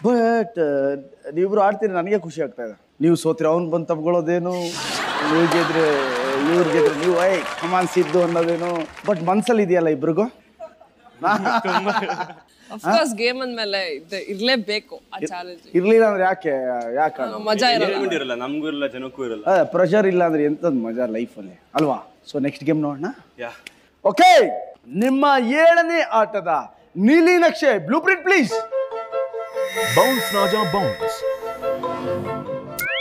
ಬಟ್ ನೀವಿಬ್ರು ಆಡ್ತೀರಿ, ನನಗೆ ಖುಷಿ ಆಗ್ತಾ ಇದೆ. ನೀವು ಸೋತ್ರಿ ಅವ್ನು ಬಂದು ತಗೊಳ್ಳೋದೇನು, ನೀವು ಗೆದ್ರೆ ಇವ್ರು ಗೆದ್ರೆ ನೀವು ಕಮಾನ್ ಸಿದ್ದು ಅನ್ನೋದೇನು. ಬಟ್ ಮನ್ಸಲ್ಲಿ ಇದೆಯಲ್ಲ ಇಬ್ರಿಗೂ. ಅಫ್ಕೋರ್ಸ್ ಗೇಮ್ ಅಂದ್ಮೇಲೆ ಇರ್ಲೇಬೇಕು ಆ ಚಾಲೆಂಜ್. ಇರ್ಲಿಲ್ಲ ಅಂದ್ರೆ ಯಾಕೆ ಮಜಾ ಇರಲ್ಲ. ಇರಲ್ಲ, ನಮಗೂ ಇರಲ್ಲ, ಜನಕ್ಕೂ ಇರಲ್ಲ. ಪ್ರೆಷರ್ ಇಲ್ಲ ಅಂದ್ರೆ ಎಂತದ್ ಮಜಾ ಲೈಫಲ್ಲಿ ಅಲ್ವಾ? ಸೊ ನೆಕ್ಸ್ಟ್ ಗೇಮ್ ನೋಡೋಣ. ಯಾ, ಓಕೆ, ನಿಮ್ಮ 7ನೇ ಆಟದ ನೀಲಿ ನಕ್ಷೆ ಬ್ಲೂ ಪ್ರಿಂಟ್ ಪ್ಲೀಸ್. ಬೌನ್ಸ್ ರಾಜ ಬೌನ್ಸ್.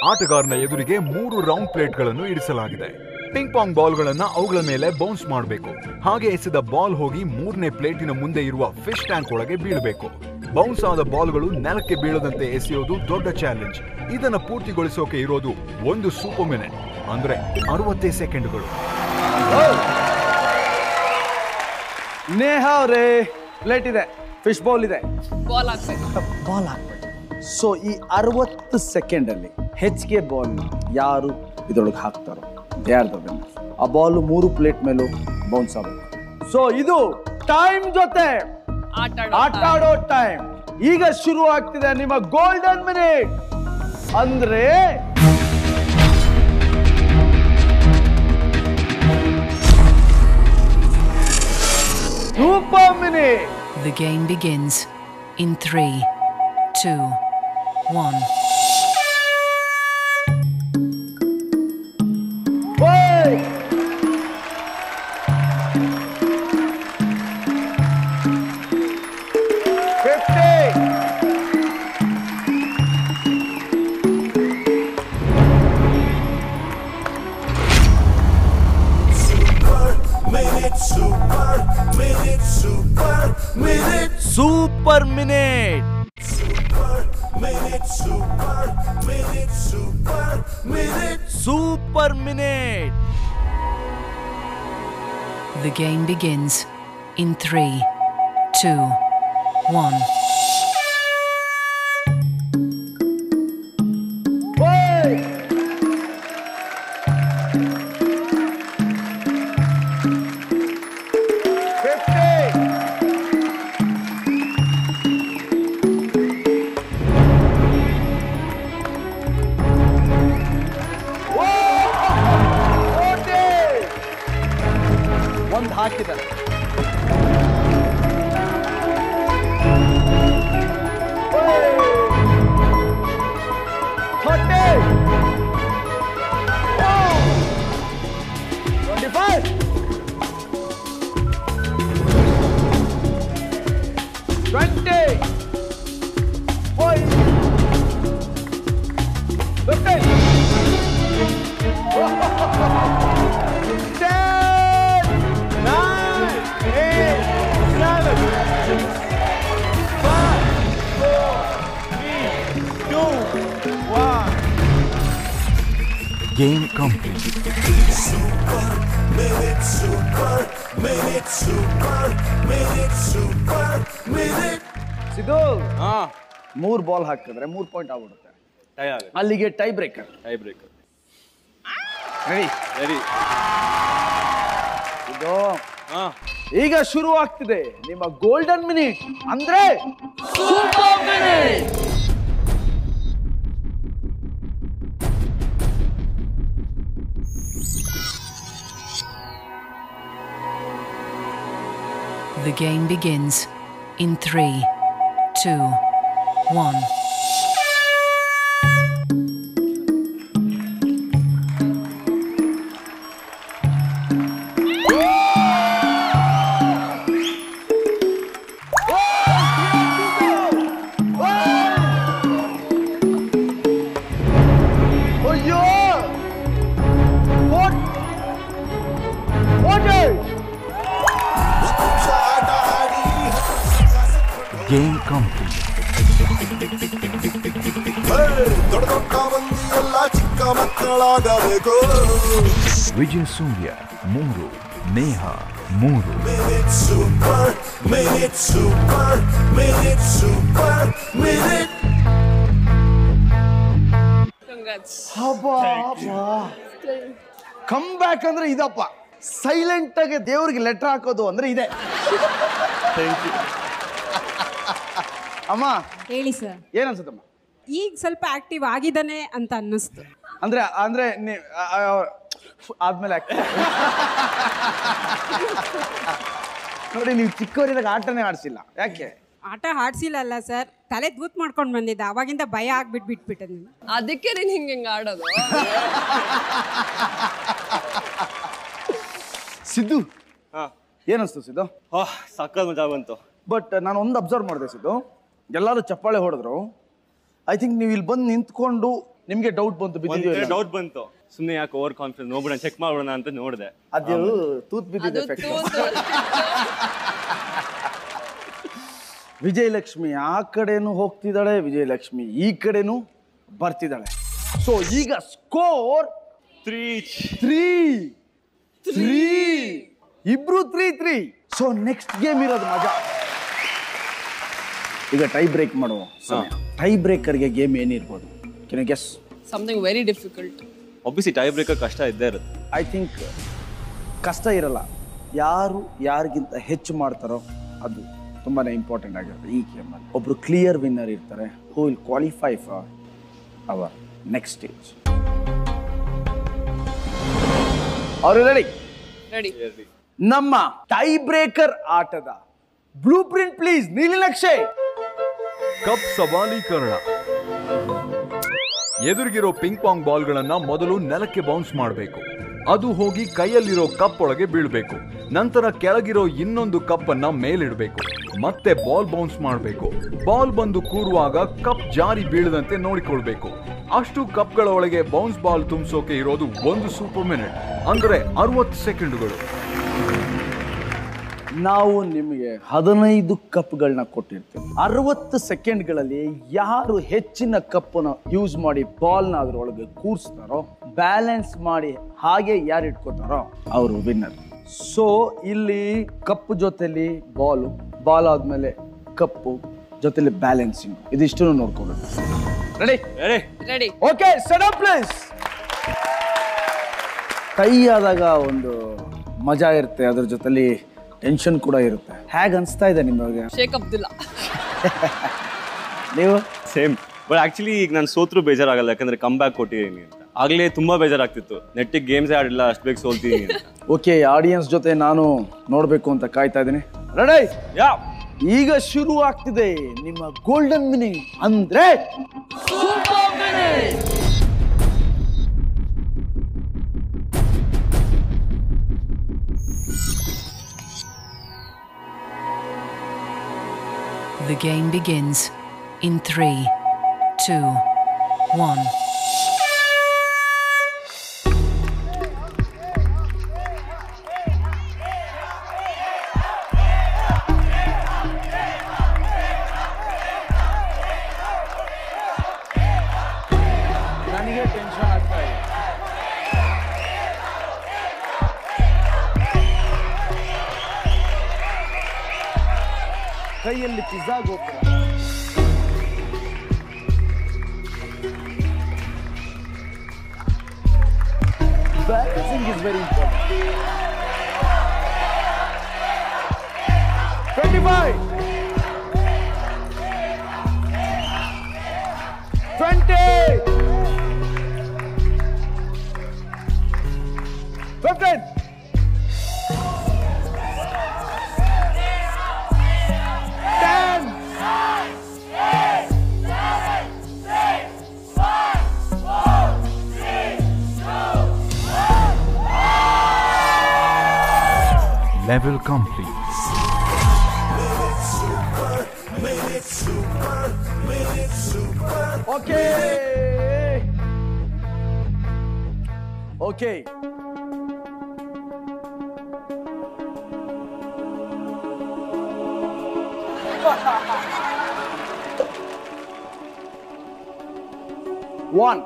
ಆಟಗಾರನ ಎದುರಿಗೆ 3 ರೌಂಡ್ ಪ್ಲೇಟ್ಗಳನ್ನು ಇರಿಸಲಾಗಿದೆ. ಪಿಂಗ್ ಪಾಂಗ್ ಬಾಲ್ಗಳನ್ನ ಅವುಗಳ ಮೇಲೆ ಬೌನ್ಸ್ ಮಾಡಬೇಕು. ಹಾಗೆ ಎಸೆದ ಬಾಲ್ ಹೋಗಿ 3ನೇ ಪ್ಲೇಟಿನ ಮುಂದೆ ಇರುವ ಫಿಶ್ ಟ್ಯಾಂಕ್ ಒಳಗೆ ಬೀಳಬೇಕು. ಬೌನ್ಸ್ ಆದ ಬಾಲ್ಗಳು ನೆಲಕ್ಕೆ ಬೀಳದಂತೆ ಎಸೆಯೋದು ದೊಡ್ಡ ಚಾಲೆಂಜ್. ಇದನ್ನ ಪೂರ್ತಿಗೊಳಿಸೋಕೆ ಇರೋದು 1 ಸೂಪರ್ ಮಿನಿಟ್, ಅಂದ್ರೆ 60 ಸೆಕೆಂಡ್ಗಳು. ನೇಹಾ ಅವರೇ, ಪ್ಲೇಟ್ ಇದೆ, ಫಿಶ್ ಬೌಲ್ ಇದೆ, ಬಾಲ್ ಹಾಕ್ಬೇಕು. ಬಾಲ್ ಹಾಕ್ಬೇಕು. ಸೊ ಈ 60 ಸೆಕೆಂಡ್ ಅಲ್ಲಿ ಹೆಚ್ಚಿಗೆ ಬಾಲ್ ಯಾರು ಇದ್ರೊಳಗೆ ಹಾಕ್ತಾರೋ ಯಾರ್ದು ಆ ಬಾಲ್ 3 ಪ್ಲೇಟ್ ಮೇಲೂ ಬೌನ್ಸ್ ಆಗಬೇಕು. ಸೊ ಇದು ಟೈಮ್ ಜೊತೆ ಆಟ ಆಡೋ ಟೈಮ್. ಈಗ ಶುರು ಆಗ್ತಿದೆ ನಿಮ್ಮ ಗೋಲ್ಡನ್ ಮಿನಿಟ್, ಅಂದ್ರೆ super minute. The game begins in 3, 2, 1. Super Minute. Super Minute. The game begins in 3, 2, 1. ಒಂದು ಹಾಕಿದ್ದಾರೆ. Game complete. ಸಿದ್ದು, 3 ಬಾಲ್ ಹಾಕಿದ್ರೆ 3 ಪಾಯಿಂಟ್ ಆಗ್ಬಿಡುತ್ತೆ. ಅಲ್ಲಿಗೆ ಟೈ ಬ್ರೇಕರ್. ರೆಡಿ. ಇದು ಈಗ ಶುರು ಆಗ್ತಿದೆ ನಿಮ್ಮ ಗೋಲ್ಡನ್ ಮಿನಿಟ್, ಅಂದ್ರೆ super minute. The game begins in 3, 2, 1. Game complete. Vijay Surya 3, Neha 3. Come back ಅಂದ್ರೆ ಇದಪ್ಪ. ಸೈಲೆಂಟ್ ಆಗಿ ದೇವ್ರಿಗೆ ಲೆಟರ್ ಹಾಕೋದು ಅಂದ್ರೆ ಇದೆ. ಅಮ್ಮ ಹೇಳಿ ಸರ್. ಏನ್ ಅನ್ಸುತ್ತಮ್ಮ? ಈಗ ಸ್ವಲ್ಪ ಆಕ್ಟಿವ್ ಆಗಿದ್ದಾನೆ ಅಂತ ಅನ್ನಿಸ್ತು. ಅಂದ್ರೆ ಆದ್ಮೇಲೆ ನೋಡಿ, ನೀವು ಚಿಕ್ಕವರಿದಾಗ ಆಟನೇ ಆಡಿಸಿಲ್ಲ. ಯಾಕೆ? ಆಟ ಆಡ್ಸಿಲ್ಲ ಸರ್, ತಲೆ ತೂತ್ ಮಾಡ್ಕೊಂಡು ಬಂದಿದ್ದೆ, ಅವಾಗಿಂದ ಭಯ ಬಿಟ್ಬಿಟ್ಟೆ ನೀವು. ಅದಕ್ಕೆ ನೀನು ಹಿಂಗೆ ಆಡೋದು. ಸಿದ್ದು ಏನಿಸ್ತು ಸಿದ್ದು? ಸಕ್ಕತ್ ಮಜಾ ಬಂತು. ಬಟ್ ನಾನು ಒಂದು ಅಬ್ಸರ್ವ್ ಮಾಡಿದೆ ಸಿದ್ದು, ಎಲ್ಲರೂ ಚಪ್ಪಾಳೆ ಹೊಡೆದ್ರು. ಐ ಥಿಂಕ್ ನೀವು ಇಲ್ಲಿ ಬಂದು ನಿಂತ್ಕೊಂಡು ನಿಮಗೆ ಡೌಟ್ ಬಂತು, ಡೌಟ್ ಬಂತು. ಸುಮ್ಮನೆ ಯಾಕೆ ಓವರ್ ಕಾನ್ಫಿಡೆನ್ಸ್, ನೋಡ್ಬಿಡೋಣ ಚೆಕ್ ಮಾಡೋಣ ಅಂತ ನೋಡಿದೆ. ಅದು ತೂತ್ ಬಿದ್ದಿದೆ ಎಫೆಕ್ಟ್. ವಿಜಯಲಕ್ಷ್ಮಿ ಆ ಕಡೆನೂ ಹೋಗ್ತಿದ್ದಾಳೆ, ವಿಜಯಲಕ್ಷ್ಮಿ ಈ ಕಡೆನೂ ಬರ್ತಿದ್ದಾಳೆ. ಸೊ ಈಗ ಸ್ಕೋರ್ 3-3 ಇಬ್ರು 3-3. ಸೊ ನೆಕ್ಸ್ಟ್ ಗೇಮ್ ಇರೋದು ಮಜಾ. ಈಗ ಟೈ ಬ್ರೇಕ್ ಮಾಡುವ ಸಮಯ. ಟೈ ಬ್ರೇಕರ್ಗೆ ಗೇಮ್ ಏನಿರ್ಬೋದು? Can you guess? Something very difficult. Obviously tie breaker ಕಷ್ಟ ಇದ್ದೇ ಇರುತ್ತೆ. ಐ ಥಿಂಕ್ ಕಷ್ಟ ಇರಲ್ಲ, ಯಾರು ಯಾರಿಗಿಂತ ಹೆಚ್ಚು ಮಾಡ್ತಾರೋ ಅದು ತುಂಬಾ ಇಂಪಾರ್ಟೆಂಟ್ ಆಗಿರುತ್ತೆ ಈ ಗೇಮಲ್ಲಿ. ಒಬ್ರು ಕ್ಲಿಯರ್ ವಿನ್ನರ್ ಇರ್ತಾರೆ, who will qualify for our next stage. ಅವರು ರೆಡಿ? ನಮ್ಮ ಟೈ ಬ್ರೇಕರ್ ಆಟದ ಬ್ಲೂ ಪ್ರಿಂಟ್ ಪ್ಲೀಸ್ ನೀಲಿನಕ್ಷೆ. ಕಪ್ ಸಬಾಲೀಕರಣ. ಎದುರಿಗಿರೋ ಪಿಂಗ್ ಪಾಂಗ್ ಬಾಲ್ಗಳನ್ನ ಮೊದಲು ನೆಲಕ್ಕೆ ಬೌನ್ಸ್ ಮಾಡಬೇಕು. ಅದು ಹೋಗಿ ಕೈಯಲ್ಲಿರೋ ಕಪ್ ಒಳಗೆ ಬೀಳ್ಬೇಕು. ನಂತರ ಕೆಳಗಿರೋ ಇನ್ನೊಂದು ಕಪ್ ಅನ್ನ ಮೇಲಿಡಬೇಕು. ಮತ್ತೆ ಬಾಲ್ ಬೌನ್ಸ್ ಮಾಡಬೇಕು. ಬಾಲ್ ಬಂದು ಕೂರುವಾಗ ಕಪ್ ಜಾರಿ ಬೀಳದಂತೆ ನೋಡಿಕೊಳ್ಬೇಕು. ಅಷ್ಟು ಕಪ್ಗಳ ಒಳಗೆ ಬೌನ್ಸ್ ಬಾಲ್ ತುಂಬಿಸೋಕೆ ಇರೋದು 1 ಸೂಪರ್ ಮಿನಿಟ್, ಅಂದ್ರೆ 60 ಸೆಕೆಂಡುಗಳು. ನಾವು ನಿಮಗೆ 15 ಕಪ್ಗಳನ್ನ ಕೊಟ್ಟಿರ್ತೀವಿ. 60 ಸೆಕೆಂಡ್ಗಳಲ್ಲಿ ಯಾರು ಹೆಚ್ಚಿನ ಕಪ್ಪನ್ನು ಯೂಸ್ ಮಾಡಿ ಬಾಲ್ನ ಅದರೊಳಗೆ ಕೂರಿಸ್ತಾರೋ, ಬ್ಯಾಲೆನ್ಸ್ ಮಾಡಿ ಹಾಗೆ ಯಾರು ಇಟ್ಕೋತಾರೋ ಅವರು ವಿನ್ನರ್. ಸೊ ಇಲ್ಲಿ ಕಪ್ ಜೊತೆಲಿ ಬಾಲ್ ಆದ್ಮೇಲೆ ಕಪ್ಪು ಜೊತೆಲಿ ಬ್ಯಾಲೆನ್ಸಿಂಗ್, ಇದಿಷ್ಟು ನೋಡ್ಕೋಬೇಕು. Ready? Okay, set up please. Tie ಆದಾಗ ಒಂದು ಮಜಾ ಇರುತ್ತೆ, ಅದ್ರ ಜೊತೆಲಿ ಟೆನ್ಷನ್ ಕೂಡ ಇರುತ್ತೆ. ಹೇಗೆ ಅನಿಸ್ತಾ ಇದೆ ನಿಮಗೆ? ಶೇಕ್ ಅಬ್ದುಲ್ಲ. ನೀವು? ಸೇಮ್. ಬಟ್ ಆಕ್ಚುಲಿ ಈಗ ನಾನು ಸೋತ್ರು ಬೇಜಾರಾಗಲ್ಲ, ಯಾಕಂದ್ರೆ ಕಮ್ ಬ್ಯಾಕ್ ಕೊಟ್ಟಿದ್ದೀನಿ ಅಂತ. ಆಗ್ಲೇ ತುಂಬಾ ಬೇಜಾರಾಗ್ತಿತ್ತು, ನೆಟ್ಟಿಗೆ ಗೇಮ್ಸ್ ಆಡಿಲ್ಲ, ಅಷ್ಟು ಬೇಗ ಸೋಲ್ತೀನಿ ಅಂತ. ಓಕೆ, ಆಡಿಯನ್ಸ್ ಜೊತೆ ನಾನು ನೋಡ್ಬೇಕು ಅಂತ ಕಾಯ್ತಾ ಇದ್ದೀನಿ. ರೆಡಿ? ಈಗ ಶುರು ಆಗ್ತಿದೆ ನಿಮ್ಮ ಗೋಲ್ಡನ್ ಮಿನಿಟ್, ಅಂದ್ರೆ super minute. The game begins in 3, 2, 1. ನನಗೆ ಟೆನ್ಷನ್ ಆಗ್ತಾ ಇದೆ. ಕೈಯಲ್ಲಿ ಪಿಜ್ಜಾ ಗೋಪುರ. Balancing is very important. 25, 20, 15, 10, 11. Level complete. Okay. One,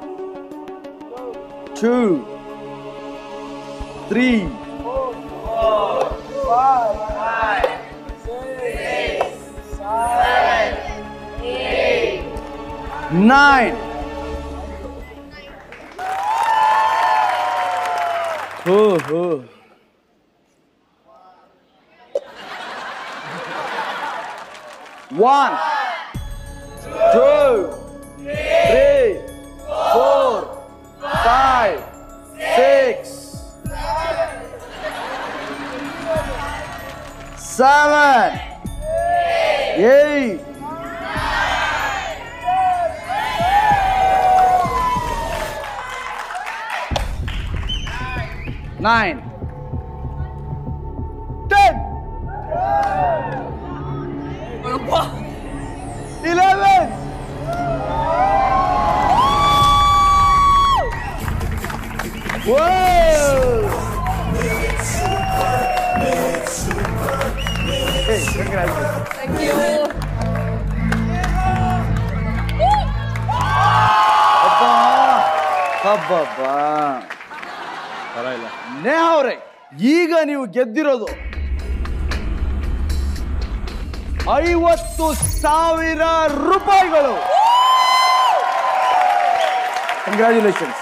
2, 3, 4, 5, 6, 7, 8, 9. Oh. 1, 2, 3, 4, 5, 6, 7, 8, 8 9 10 11 Whoa! Hey, congratulations. Thank you. ಹಬ್ಬಬ್ಬಾ. ಪರವಾಗಿಲ್ಲ. ನೇಹಾ ಅವರೇ, ಈಗ ನೀವು ಗೆದ್ದಿರೋದು 50,000 ರೂಪಾಯಿಗಳು. ಕಂಗ್ರ್ಯಾಚುಲೇಷನ್ಸ್.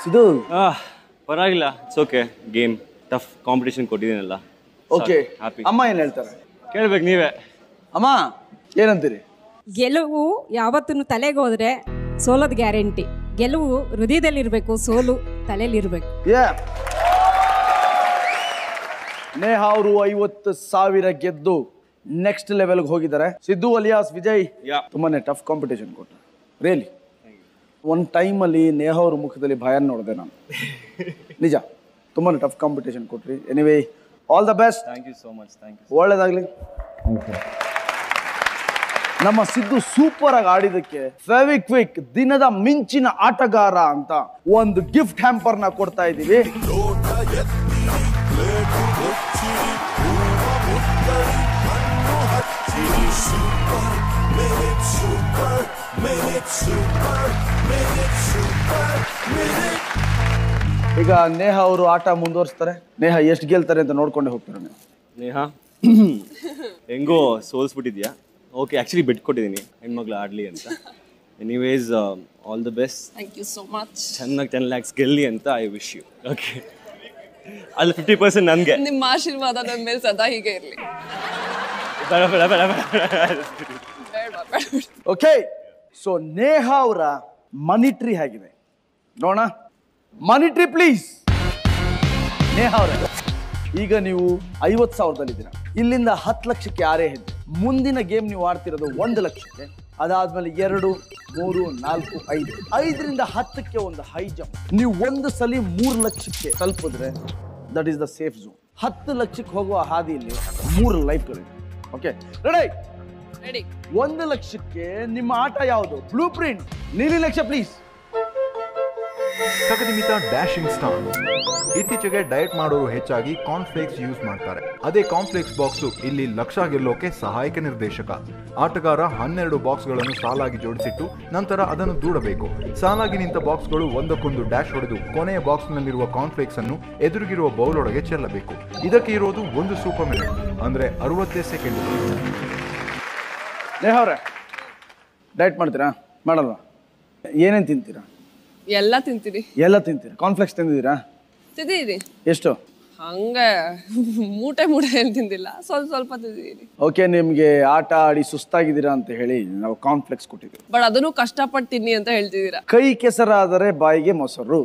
ಸಿದ್ದು, ಪರವಾಗಿಲ್ಲ, it's okay. Game tough competition ಕೊಟ್ಟಿದ್ದೀನಲ್ಲ. ಓಕೆ. ಹ್ಯಾಪಿ. ಅಮ್ಮ ಏನ್ ಹೇಳ್ತಾರೆ? ಕೇಳ್ಬೇಕು ನೀವೇ. ಅಮ್ಮ ಏನಂತೀರಿ? ಗೆಲುವು ಯಾವತ್ತೂ ತಲೆಗೆ ಹೋದ್ರೆ ಸೋಲೋದು ಗ್ಯಾರಂಟಿ. ಗೆಲುವು ಹೃದಯದಲ್ಲಿರಬೇಕು, ಸೋಲು ತಲೆಯಲ್ಲಿರಬೇಕು. ನೇಹಾ ಅವರು 50,000 ಗೆದ್ದು ನೆಕ್ಸ್ಟ್ ಲೆವೆಲ್ಗೆ ಹೋಗಿದ್ದಾರೆ. ಸಿದ್ದು ಅಲಿಯಾಸ್ ವಿಜಯ್ ತುಂಬಾನೇ ಟಫ್ ಕಾಂಪಿಟೇಷನ್ ಕೊಟ್ಟರು. ರಿಯಲಿ ಒಂದು ಟೈಮಲ್ಲಿ ನೇಹಾ ಅವ್ರ ಮುಖದಲ್ಲಿ ಭಯ ನೋಡಿದೆ ನಾನು. ನಿಜ, ತುಂಬಾನೇ ಟಫ್ ಕಾಂಪಿಟೇಷನ್ ಕೊಟ್ರಿ. Anyway, all the best. Thank you so much. Thank you. ಒಳ್ಳೇದಾಗ್ಲಿ. ನಮ್ಮ ಸಿದ್ದು ಸೂಪರ್ ಆಗಿ ಆಡಿದಕ್ಕೆ ಫೆವಿಕ್ವಿಕ್ ದಿನದ ಮಿಂಚಿನ ಆಟಗಾರ ಅಂತ ಒಂದು ಗಿಫ್ಟ್ ಹ್ಯಾಂಪರ್ನ ಕೊಡ್ತಾ ಇದ್ದೀವಿ. ಈಗ ನೇಹಾ ಅವರು ಆಟ ಮುಂದುವರಿಸ್ತಾರೆ. ನೇಹಾ ಎಷ್ಟು ಗೆಲ್ತಾರೆ ಅಂತ ನೋಡ್ಕೊಂಡೆ ಹೋಗ್ತಾರೆ. ನೇಹಾ ಹೆಂಗೋ ಸೋಲ್ಸ್ಬಿಟ್ಟಿದ್ಯಾ. ಓಕೆ, ಆ್ಯಕ್ಚುಲಿ ಬೆಟ್ ಕೊಟ್ಟಿದ್ದೀನಿ ಹೆಣ್ಮಕ್ಳು ಆಡಲಿ ಅಂತ. Anyways, all the best. Thank you so much. ಚೆನ್ನಾಗಿ 10 lakhs ಗೆಲ್ಲಿ ಅಂತ ಐ ವಿಶ್ ಯು. ಓಕೆ, ಅಲ್ಲಿ 50% ನನಗೆ. ನಿಮ್ಮ ಆಶೀರ್ವಾದ ನನ್ನ ಮೇಲೆ ಸದಾ ಹೀಗೆ ಇರಲಿ. ಬೇಡ ಬೇಡ ಬೇಡ ಬೇಡ. ಓಕೆ, ಸೊ ನೇಹಾ ಅವರ ಮನಿ ಟ್ರೀ ಆಗಿದೆ ನೋಡೋಣ. ಮನಿ ಟ್ರೀ ಪ್ಲೀಸ್. ನೇಹಾ ಅವರ ಈಗ ನೀವು 50,000ದಲ್ಲಿದ್ದೀರಾ. ಇಲ್ಲಿಂದ 10 ಲಕ್ಷಕ್ಕೆ ಯಾರೇ ಹೆಜ್ಜೆ. ಮುಂದಿನ ಗೇಮ್ ನೀವು ಆಡ್ತಿರೋದು 1 ಲಕ್ಷಕ್ಕೆ. ಅದಾದ್ಮೇಲೆ 2, 3, 4, 5. 5ರಿಂದ 10ಕ್ಕೆ ಒಂದು ಹೈ ಜಂಪ್. ನೀವು ಒಂದು ಸಲ 3 ಲಕ್ಷಕ್ಕೆ ತಲುಪಿದ್ರೆ that is the safe zone. 10 ಲಕ್ಷಕ್ಕೆ ಹೋಗುವ ಹಾದಿಯಲ್ಲಿ 3 ಲೈಫ್ಗಳಿವೆ. Okay, ready? 1 ಲಕ್ಷಕ್ಕೆ ನಿಮ್ಮ ಆಟ ಯಾವುದು? Blue print. ನೀಲಿ ಲಕ್ಷ ಪ್ಲೀಸ್. ಸಗದಿಮಿತ ಡ್ಯಾಶಿಂಗ್ ಸ್ಟಾರ್. ಇತ್ತೀಚೆಗೆ ಡಯಟ್ ಮಾಡೋರು ಹೆಚ್ಚಾಗಿ ಕಾರ್ನ್ಫ್ಲೇಕ್ಸ್ ಯೂಸ್ ಮಾಡ್ತಾರೆ. ಅದೇ ಕಾರ್ನ್ಫ್ಲೇಕ್ಸ್ ಬಾಕ್ಸು ಇಲ್ಲಿ ಲಕ್ಷ ಗೆಲ್ಲೋಕೆ ಸಹಾಯಕ ನಿರ್ದೇಶಕ. ಆಟಗಾರ 12 ಬಾಕ್ಸ್ಗಳನ್ನು ಸಾಲಾಗಿ ಜೋಡಿಸಿಟ್ಟು ನಂತರ ಅದನ್ನು ದೂಡಬೇಕು. ಸಾಲಾಗಿ ನಿಂತ ಬಾಕ್ಸ್ಗಳು ಒಂದಕ್ಕೊಂದು ಡ್ಯಾಶ್ ಹೊಡೆದು ಕೊನೆಯ ಬಾಕ್ಸ್ನಲ್ಲಿರುವ ಕಾರ್ನ್ಫ್ಲೇಕ್ಸ್ ಅನ್ನು ಎದುರಿಗಿರುವ ಬೌಲ್ ಒಳಗೆ ಚೆಲ್ಲಬೇಕು. ಇದಕ್ಕೆ ಇರೋದು 1 ಸೂಪರ್ ಮಿನಿಟ್, ಅಂದ್ರೆ 60 ಸೆಕೆಂಡ್. ನೇಹಾ ಅವರೇ, ಡಯಟ್ ಮಾಡ್ತೀರಾ? ಮಾಡಲ್ವಾ? ಏನೇನು ತಿಂತೀರಾ? ಎಲ್ಲ ತಿಂತೀನಿ. ಎಲ್ಲ ತಿಂತೀರಾ? ಕಾನ್ಫ್ಲೆಕ್ಸ್ ತಿಂದಿದ್ದೀರಾ? ತಿಂದಿದ್ದೀನಿ. ಎಷ್ಟು? ಹಂಗೆ ಮೂಟೆ ಏನು ತಿಂದಿಲ್ಲ, ಸ್ವಲ್ಪ ತಿಂದಿದ್ದೀನಿ. ಓಕೆ, ನಿಮಗೆ ಆಟ ಆಡಿ ಸುಸ್ತಾಗಿದ್ದೀರಾ ಅಂತ ಹೇಳಿ ನಾವು ಕಾನ್ಫ್ಲೆಕ್ಸ್ ಕೊಟ್ಟಿದ್ದೀವಿ. ಬಟ್ ಅದನ್ನು ಕಷ್ಟಪಟ್ಟು ತಿನ್ನಿ ಅಂತ ಹೇಳ್ತಿದ್ದೀರಾ. ಕೈ ಕೆಸರಾದರೆ ಬಾಯಿಗೆ ಮೊಸರು.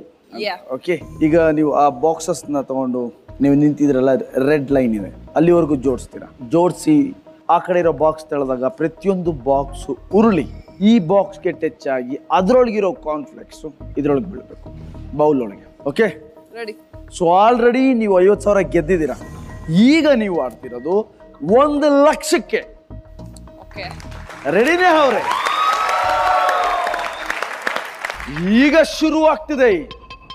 ಓಕೆ, ಈಗ ನೀವು ಆ ಬಾಕ್ಸಸ್ನ ತಗೊಂಡು ನೀವು ನಿಂತಿದ್ರಲ್ಲ, ರೆಡ್ ಲೈನ್ ಇದೆ, ಅಲ್ಲಿವರೆಗೂ ಜೋಡಿಸ್ತೀರಾ. ಜೋಡಿಸಿ ಆ ಕಡೆ ಇರೋ ಬಾಕ್ಸ್ ತೆಳೆದಾಗ ಪ್ರತಿಯೊಂದು ಬಾಕ್ಸು ಉರುಳಿ ಈ ಬಾಕ್ಸ್ಗೆ ಟಚ್ ಆಗಿ ಅದರೊಳಗಿರೋ ಕಾನ್ಫ್ಲೆಕ್ಸು ಇದರೊಳಗೆ ಬೀಳಬೇಕು, ಬೌಲ್ ಒಳಗೆ. Okay, ready? ಸೊ ಆಲ್ರೆಡಿ ನೀವು 50,000 ಗೆದ್ದಿದ್ದೀರಾ. ಈಗ ನೀವು ಆಡ್ತಿರೋದು 1 ಲಕ್ಷಕ್ಕೆ. ಓಕೆ, ರೆಡಿನೇ ಅವ್ರೆ? ಈಗ ಶುರು ಆಗ್ತಿದೆ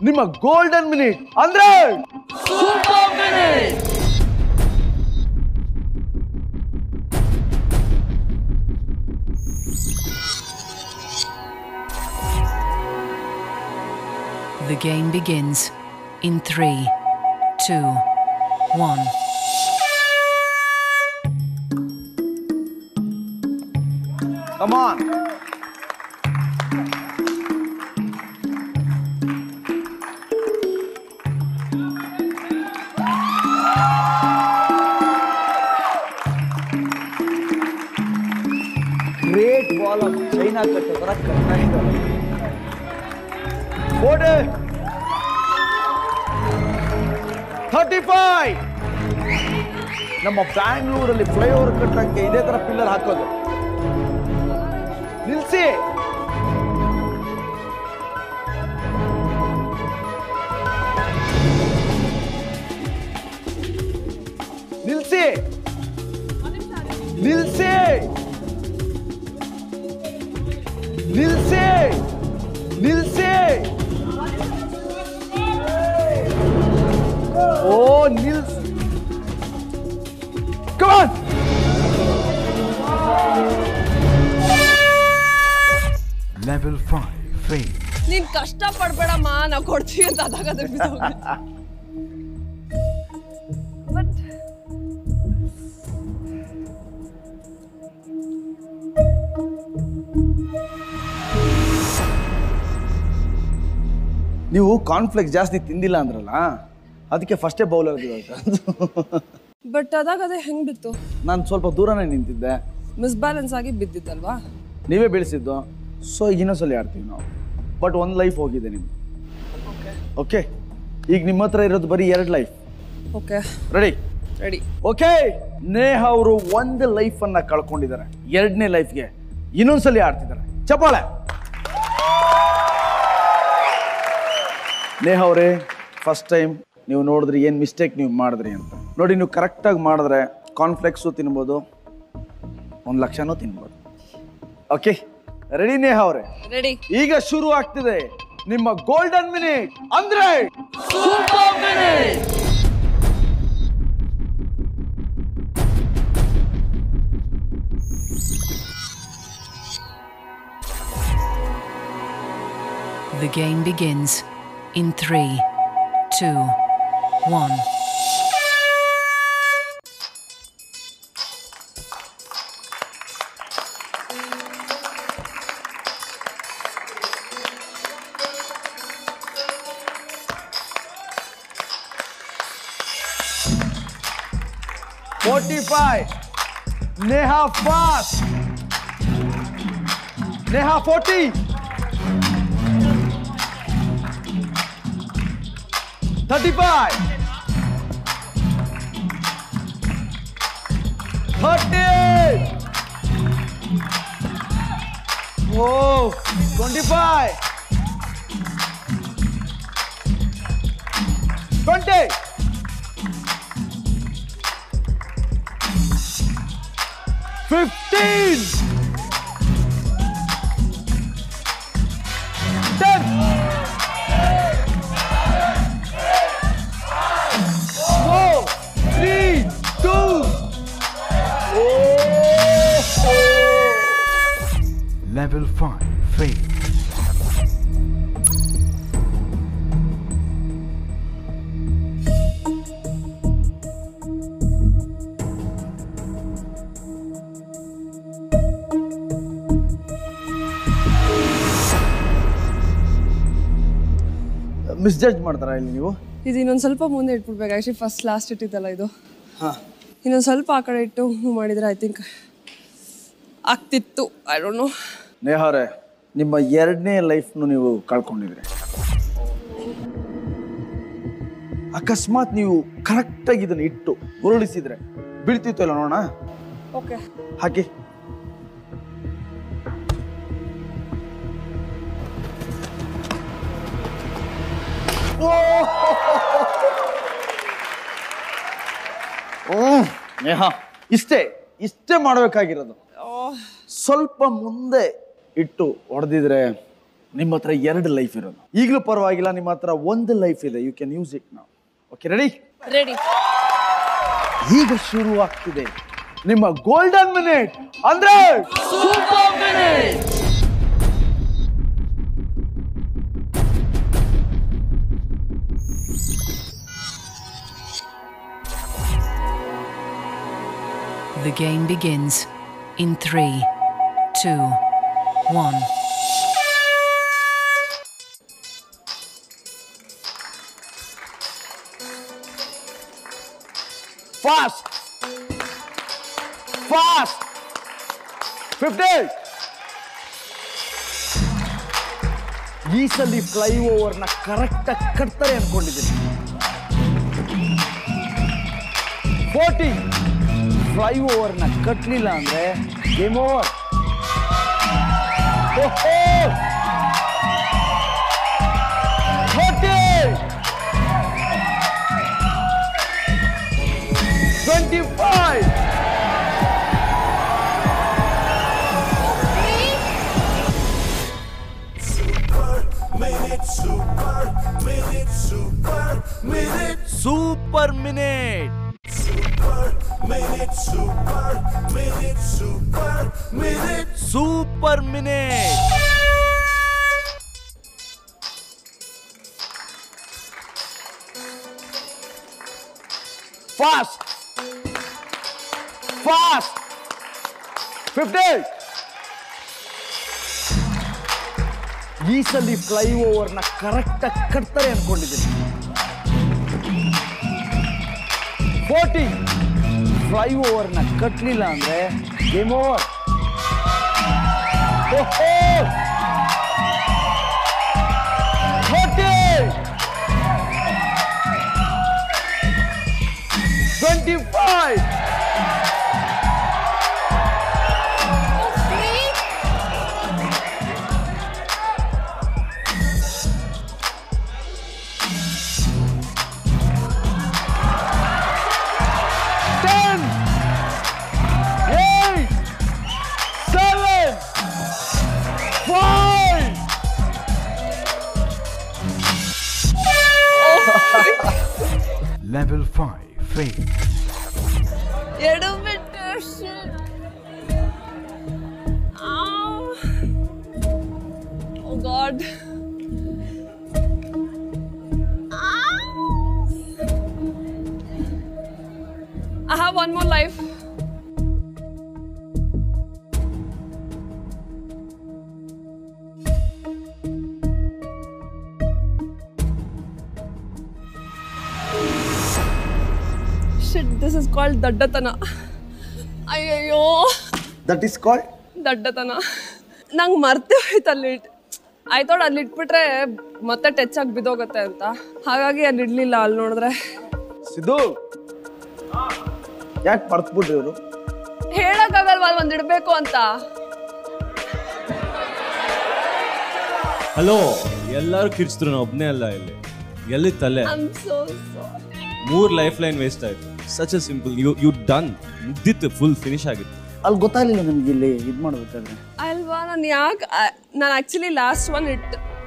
ನಿಮ್ಮ ಗೋಲ್ಡನ್ ಮಿನಿಟ್, ಅಂದ್ರೆ super minute. The game begins in 3, 2, 1. Come on. Great ball of China ಕಟ್ಟೋದರ ಕರ್ನಾಟಕ. 40, 35, ನಮ್ಮ ಬ್ಯಾಂಗ್ಳೂರಲ್ಲಿ ಫ್ಲೈಓವರ್ ಕಟ್ಟಕ್ಕೆ ಇದೇ ತರ ಪಿಲ್ಲರ್ ಹಾಕೋದು. ನಿಲ್ಸಿ. ನಿಲ್ಸಿ ನಿಲ್ಸಿ ನಿಲ್ಸಿ ನಿಲ್ಸಿ. ಓ ನಿಲ್ಸಿ. Come on. Level 5 fail. ನೀನ್ ಕಷ್ಟ ಪಡ್ಬೇಡಮ್ಮ, ನಾವು ಕೊಡ್ತೀವಿ ಅಂತ ಅದಾಗದ ಬಟ್ ನೀವು ಕಾನ್ಫ್ಲೆಕ್ಸ್ ಜಾಸ್ತಿ ತಿಂದಿಲ್ಲ ಅಂದ್ರಲ್ಲ, ಅದಕ್ಕೆ ಫಸ್ಟೇ ಬೌಲರ್ ಬಟ್ ಅದಾಗದೆ ಹೆಂಗ್ ಬಿತ್ತು? ನಾನು ಸ್ವಲ್ಪ ದೂರನೇ ನಿಂತಿದ್ದೆ, ಮಿಸ್ಬ್ಯಾಲೆನ್ಸ್ ಆಗಿ ಬಿದ್ದಿದ್ದಲ್ವಾ? ನೀವೇ ಬೆಳೆಸಿದ್ದು. ಸೊ ಇನ್ನೊಂದ್ಸಲ ಆಡ್ತೀವಿ ನಾವು. ಬಟ್ ಒಂದು ಲೈಫ್ ಹೋಗಿದೆ ನಿಮ್ಗೆ. ಓಕೆ, ಈಗ ನಿಮ್ಮ ಹತ್ರ ಇರೋದು ಬರೀ 2 life. Okay, ready? Ready. Okay, Neha ಅವರು 1 ಲೈಫ್ ಅನ್ನ ಕಳ್ಕೊಂಡಿದ್ದಾರೆ. 2ನೇ ಲೈಫ್ಗೆ ಇನ್ನೊಂದ್ಸಲಿ ಆಡ್ತಿದ್ದಾರೆ. ಚಪ್ಪಾಳೆ. ನೇಹ ಅವರೇ, ಫಸ್ಟ್ ಟೈಮ್ ನೀವು ನೋಡಿದ್ರಿ ಏನು ಮಿಸ್ಟೇಕ್ ನೀವು ಮಾಡಿದ್ರಿ ಅಂತ. ನೋಡಿ, ನೀವು ಕರೆಕ್ಟಾಗಿ ಮಾಡಿದ್ರೆ ಕಾನ್ಫ್ಲೆಕ್ಸು ತಿನ್ಬೋದು, 1 ಲಕ್ಷನೂ ತಿನ್ಬೋದು. ಓಕೆ, ರೆಡಿ ನೇಹ ಅವರೇ? ರೆಡಿ. ಈಗ ಶುರು ಆಗ್ತಿದೆ ನಿಮ್ಮ ಗೋಲ್ಡನ್ ಮಿನಿಟ್, ಅಂದ್ರೆ super minute. The game begins in 3, 2, 1. Neha fast. Neha 40. 35. 38. Whoa. 25. 20. 15. 10. 4, 3, 2. Level 5 fail. Misjudge ಮಾಡ್ತಾರಾ ಇಲ್ಲಿ ನೀವು? ಇದು ಇನ್ನೊಂದು ಸ್ವಲ್ಪ ಮುಂದೆ ಇಟ್ಬಿಡ್ಬೇಕು. ಆ್ಯಕ್ಚುಲಿ ಫಸ್ಟ್ ಲಾಸ್ಟ್ ಇಟ್ಟಿದ್ದಲ್ಲ ಇದು. ಹಾಂ, ಇನ್ನೊಂದು ಸ್ವಲ್ಪ ಆ ಕಡೆ ಇಟ್ಟು ಮಾಡಿದರೆ ಐ ಥಿಂಕ್ ಆಗ್ತಿತ್ತು. I don't know. ನೇಹಾರೇ, ನಿಮ್ಮ 2ನೇ ಲೈಫ್ನು ನೀವು ಕಳ್ಕೊಂಡಿದ್ರಿ. ಅಕಸ್ಮಾತ್ ನೀವು ಕರೆಕ್ಟಾಗಿ ಇದನ್ನು ಇಟ್ಟು ಉರುಳಿಸಿದ್ರೆ ಬೀಳ್ತಿತ್ತು ಇಲ್ಲ ನೋಡೋಣ. ಓಕೆ, ಹಾಕಿ. ನೇಹಾ, ಇಷ್ಟೇ ಮಾಡಬೇಕಾಗಿರೋದು. ಸ್ವಲ್ಪ ಮುಂದೆ ಇಟ್ಟು ಹೊಡೆದಿದ್ರೆ ನಿಮ್ಮ ಹತ್ರ 2 ಲೈಫ್ ಇರೋದು. ಈಗಲೂ ಪರವಾಗಿಲ್ಲ, ನಿಮ್ಮ ಹತ್ರ 1 ಲೈಫ್ ಇದೆ. ಯು ಕ್ಯಾನ್ ಯೂಸ್ ಇಟ್ ನಾವು. Okay, ready? ರೆಡಿ. ಈಗ ಶುರು ಆಗ್ತಿದೆ ನಿಮ್ಮ ಗೋಲ್ಡನ್ ಮಿನಿಟ್, ಅಂದ್ರೆ super minute. The game begins in 3, 2, 1. Fast! Fast! 50! ಈ ಸಲ ಫ್ಲೈಓವರ್ನ ಕರೆಕ್ಟಾಗಿ ಕಟ್ತಾರೆ ಅನ್ಕೊಂಡಿದ್ದೀನಿ. 40. ಫ್ಲೈ ಓವರ್ನ ಕಟ್ಟಲಿಲ್ಲ ಅಂದರೆ game over. 25. Super Minute. Super Minute. Fast. 50. ಈ ಸಲ ಫ್ಲೈ ಓವರ್ನ ಕರೆಕ್ಟಾಗಿ ಕಟ್ತಾರೆ ಅನ್ಕೊಂಡಿದ್ದೀನಿ. 40. ಫ್ಲೈ ಓವರ್ನ ಕಟ್ಟಲಿಲ್ಲ ಅಂದರೆ game over. 25. Level 5 faith. Oh God. I have one more life. Shit, this is called Daddatana. ಅಯ್ಯಯ್ಯೋ. That is called? ದಡ್ಡತನ. ನಂಗೆ ಮರ್ತೆ ಹೋಯ್ತು ಅಲ್ಲಿ. ಐ ಥಾಟ್ ಅಲ್ಲಿ ಇಟ್ಬಿಟ್ರೆ ಮತ್ತೆ ಟಚ್ ಆಗಿ ಬಿದ್ದೋಗುತ್ತೆ ಅಂತ. ಹಾಗಾಗಿ ಅಲ್ಲಿ ಇಡ್ಲಿಲ್ಲ. ಅಲ್ಲಿ ನೋಡಿದ್ರೆ ಸಿದ್ದು ಯಾಕೆ ಮರ್ತ್ಬಿಟ್ರಿ ಇವರು? ಹೇಳಕ್ಕಾಗಲ್ವಾ ಒಂದ್ ಇಡ್ಬೇಕು ಅಂತ. ಹಲೋ, ಎಲ್ಲರೂ ಕಿರ್ಚಿದ್ರು, ನಾ ಒಬ್ನೇ ಅಲ್ಲ ಇಲ್ಲಿ. ಎಲ್ಲಿ ತಲೆ? 3 ಲೈಫ್ ಲೈನ್ ವೇಸ್ಟ್ ಆಯ್ತು. Such a simple. You done. ಮುಗ್ದಿತ್ತು, ಫುಲ್ ಫಿನಿಶ್ ಆಗಿತ್ತು. ಅಲ್ಲಿ ಗೊತ್ತಾಗಲಿಲ್ಲ ನಿಮ್ಗೆ ಇಲ್ಲಿ ಇದು ಮಾಡ್ಬೇಕಾದ್ರೆ ಅಲ್ವಾ? ನಾನು ಆಕ್ಚುಲಿ ಲಾಸ್ಟ್ ಒನ್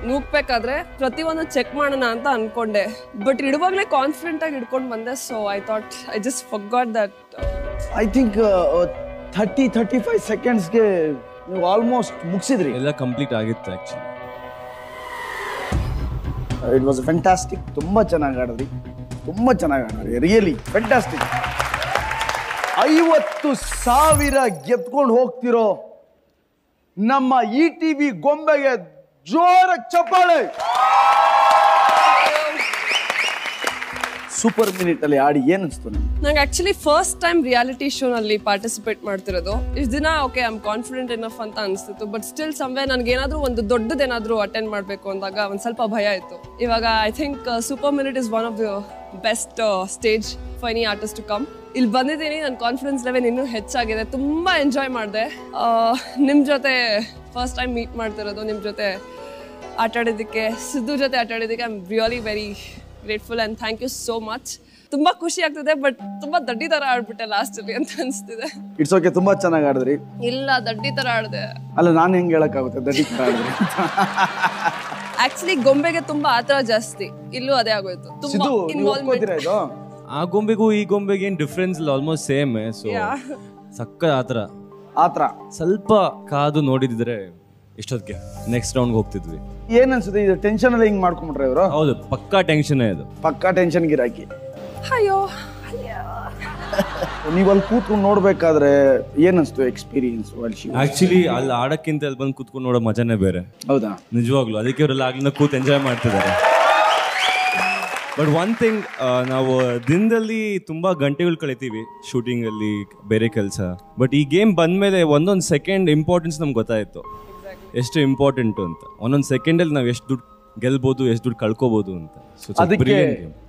ನೂಗ್ಬೇಕಾದ್ರೆ ಪ್ರತಿಯೊಂದು ಚೆಕ್ ಮಾಡೋಣ ಅಂತ ಅನ್ಕೊಂಡೆ. ಬಟ್ ಇಡುವಾಗಲೇ ಕಾನ್ಫಿಡೆಂಟ್ ಆಗಿ ಇಟ್ಕೊಂಡು ಬಂದೆ. So I thought I just forgot that. I think 30-35 ಸೆಕೆಂಡ್ಸ್ಗೆ ನೀವು ಆಲ್ಮೋಸ್ಟ್ ಮುಗಿಸಿದ್ರಿ. ಎಲ್ಲ ಕಂಪ್ಲೀಟ್ ಆಗಿತ್ತು ಆ್ಯಕ್ಚುಲಿ. It was fantastic. ತುಂಬ ಚೆನ್ನಾಗಿ ಆಡಿದ್ರಿ, ತುಂಬ ಚೆನ್ನಾಗಿ ಆಡಿದ್ರಿ. Really fantastic. 50,000 ಗೆದ್ಕೊಂಡು ಹೋಗ್ತಿರೋ ನಮ್ಮ ETV ಗೊಂಬೆಗೆ ಜೋರಾಗಿ ಚಪ್ಪಾಳೆ. ಸೂಪರ್ ಮಿನಿಟ್ ಅಲ್ಲಿ ಆಡಿ ಏನ್ ಅನ್ಸ್ತು ನಿಮ್ಗೆ? ನಂಗೆ ಆಕ್ಚುಲಿ ಫಸ್ಟ್ ಟೈಮ್ ರಿಯಾಲಿಟಿ ಶೋನಲ್ಲಿ ಪಾರ್ಟಿಸಿಪೇಟ್ ಮಾಡ್ತಿರೋದು. ಇಷ್ಟು ದಿನ okay I am confident enough ಅಂತ ಅನಿಸ್ತಿತ್ತು. ಬಟ್ ಸ್ಟಿಲ್ ಸಮ್ವೇ ನನಗೇನಾದ್ರೂ ಒಂದು ದೊಡ್ಡದೇನಾದ್ರೂ ಅಟೆಂಡ್ ಮಾಡಬೇಕು ಅಂದಾಗ ಒಂದು ಸ್ವಲ್ಪ ಭಯ ಇತ್ತು. ಇವಾಗ I think super minute is one of the best stage for any artist to come. ಇಲ್ಲಿ ಬಂದಿದ್ದೀನಿ, ನನ್ನ ಕಾನ್ಫಿಡೆನ್ಸ್ ಲೆವೆಲ್ ಇನ್ನೂ ಹೆಚ್ಚಾಗಿದೆ. ತುಂಬ ಎಂಜಾಯ್ ಮಾಡಿದೆ. ನಿಮ್ಮ ಜೊತೆ ಫಸ್ಟ್ ಟೈಮ್ ಮೀಟ್ ಮಾಡ್ತಿರೋದು, ನಿಮ್ಮ ಜೊತೆ ಆಟಾಡೋದಕ್ಕೆ, ಸಿದ್ದು ಜೊತೆ ಆಟಾಡೋದಕ್ಕೆ I am really very grateful and thank you so much. ತುಂಬ ಖುಷಿ ಆಗ್ತಿದೆ. ಬಟ್ ತುಂಬ ದಡ್ಡಿ ಥರ ಆಡ್ಬಿಟ್ಟೆ ಲಾಸ್ಟಲ್ಲಿ ಅಂತ ಅನಿಸ್ತಿದೆ. ಇಟ್ಸ್ ಓಕೆ, ತುಂಬ ಚೆನ್ನಾಗಿ ಆಡಿದ್ರಿ. ಇಲ್ಲ, ದಡ್ಡಿ ಥರ ಆಡಿದೆ. ಅಲ್ಲ, ನಾನು ಹೆಂಗೆ ಹೇಳಕ್ಕಾಗುತ್ತೆ ದಡ್ಡಿ ಥರ ಆಡಿದ್ರಿ? ಆಕ್ಚುಲಿ ಗೊಂಬೆಗೆ ತುಂಬ ಆತರ ಜಾಸ್ತಿ. ಇಲ್ಲೂ ಅದೇ ಆಗೋಯ್ತು. ತುಂಬ ಇನ್ವಾಲ್ವ್ಮೆಂಟ್. ಆ ಗೊಂಬೆಗೂ ಈ ಗೊಂಬೆಗೆ ಏನು ಡಿಫ್ರೆನ್ಸ್ ಇಲ್ಲ, ಆಲ್ಮೋಸ್ಟ್ ಸೇಮ್. ಸೊ ಸಕ್ಕ ಆತರ ಸ್ವಲ್ಪ ಕಾದು ನೋಡಿದ್ರೆ ಇಷ್ಟೊತ್ತಿಗೆ ನೆಕ್ಸ್ಟ್ ರೌಂಡ್ ಹೋಗ್ತಿದ್ವಿ. ಏನ್ ಅನ್ಸುತ್ತೆ ಇದು? ಟೆನ್ಷನ್ ಅಲ್ಲಿ ಹಿಂಗ್ ಮಾಡ್ಕೊಂಡ್ಬಿಟ್ರೆ ಇವರು? ಹೌದು, ಪಕ್ಕಾ ಟೆನ್ಷನ್ ಇದು. ಪಕ್ಕಾ ಟೆನ್ಷನ್ ಗಿರಾಕಿ. ಅಯ್ಯೋ, ನೀವು ಅಲ್ಲಿ ಕೂತ್ಕೊಂಡು ನೋಡ್ಬೇಕಾದ್ರೆ ಏನ್ ಅನ್ಸ್ತು ಎಕ್ಸ್ಪೀರಿಯನ್ಸ್? ಆಕ್ಚುಲಿ ಅಲ್ಲಿ ಆಡಕ್ಕಿಂತ ಅಲ್ಲಿ ಬಂದು ಕೂತ್ಕೊಂಡು ನೋಡೋ ಮಜಾನೇ ಬೇರೆ. ಹೌದಾ? ನಿಜವಾಗ್ಲು ಅದಕ್ಕೆ ಅವರೆಲ್ಲ ಆಗ್ಲಿಂದ ಕೂತ್ ಎಂಜಾಯ್ ಮಾಡ್ತಿದ್ದಾರೆ. ಬಟ್ ಒನ್ ಥಿಂಗ್, ನಾವು ದಿನದಲ್ಲಿ ತುಂಬಾ ಗಂಟೆಗಳು ಕಳಿತೀವಿ ಶೂಟಿಂಗ್ ಅಲ್ಲಿ, ಬೇರೆ ಕೆಲಸ. ಬಟ್ ಈ ಗೇಮ್ ಬಂದ್ಮೇಲೆ ಒಂದೊಂದು ಸೆಕೆಂಡ್ ಇಂಪಾರ್ಟೆನ್ಸ್ ನಮ್ಗೆ ಗೊತ್ತಾಯ್ತು, ಎಷ್ಟು ಇಂಪಾರ್ಟೆಂಟು ಅಂತ. ಒಂದೊಂದು ಸೆಕೆಂಡಲ್ಲಿ ನಾವು ಎಷ್ಟು ದುಡ್ಡು ಗೆಲ್ಬೋದು, ಎಷ್ಟು ದುಡ್ಡು ಕಳ್ಕೋಬಹುದು ಅಂತ. ಅದಕ್ಕೆ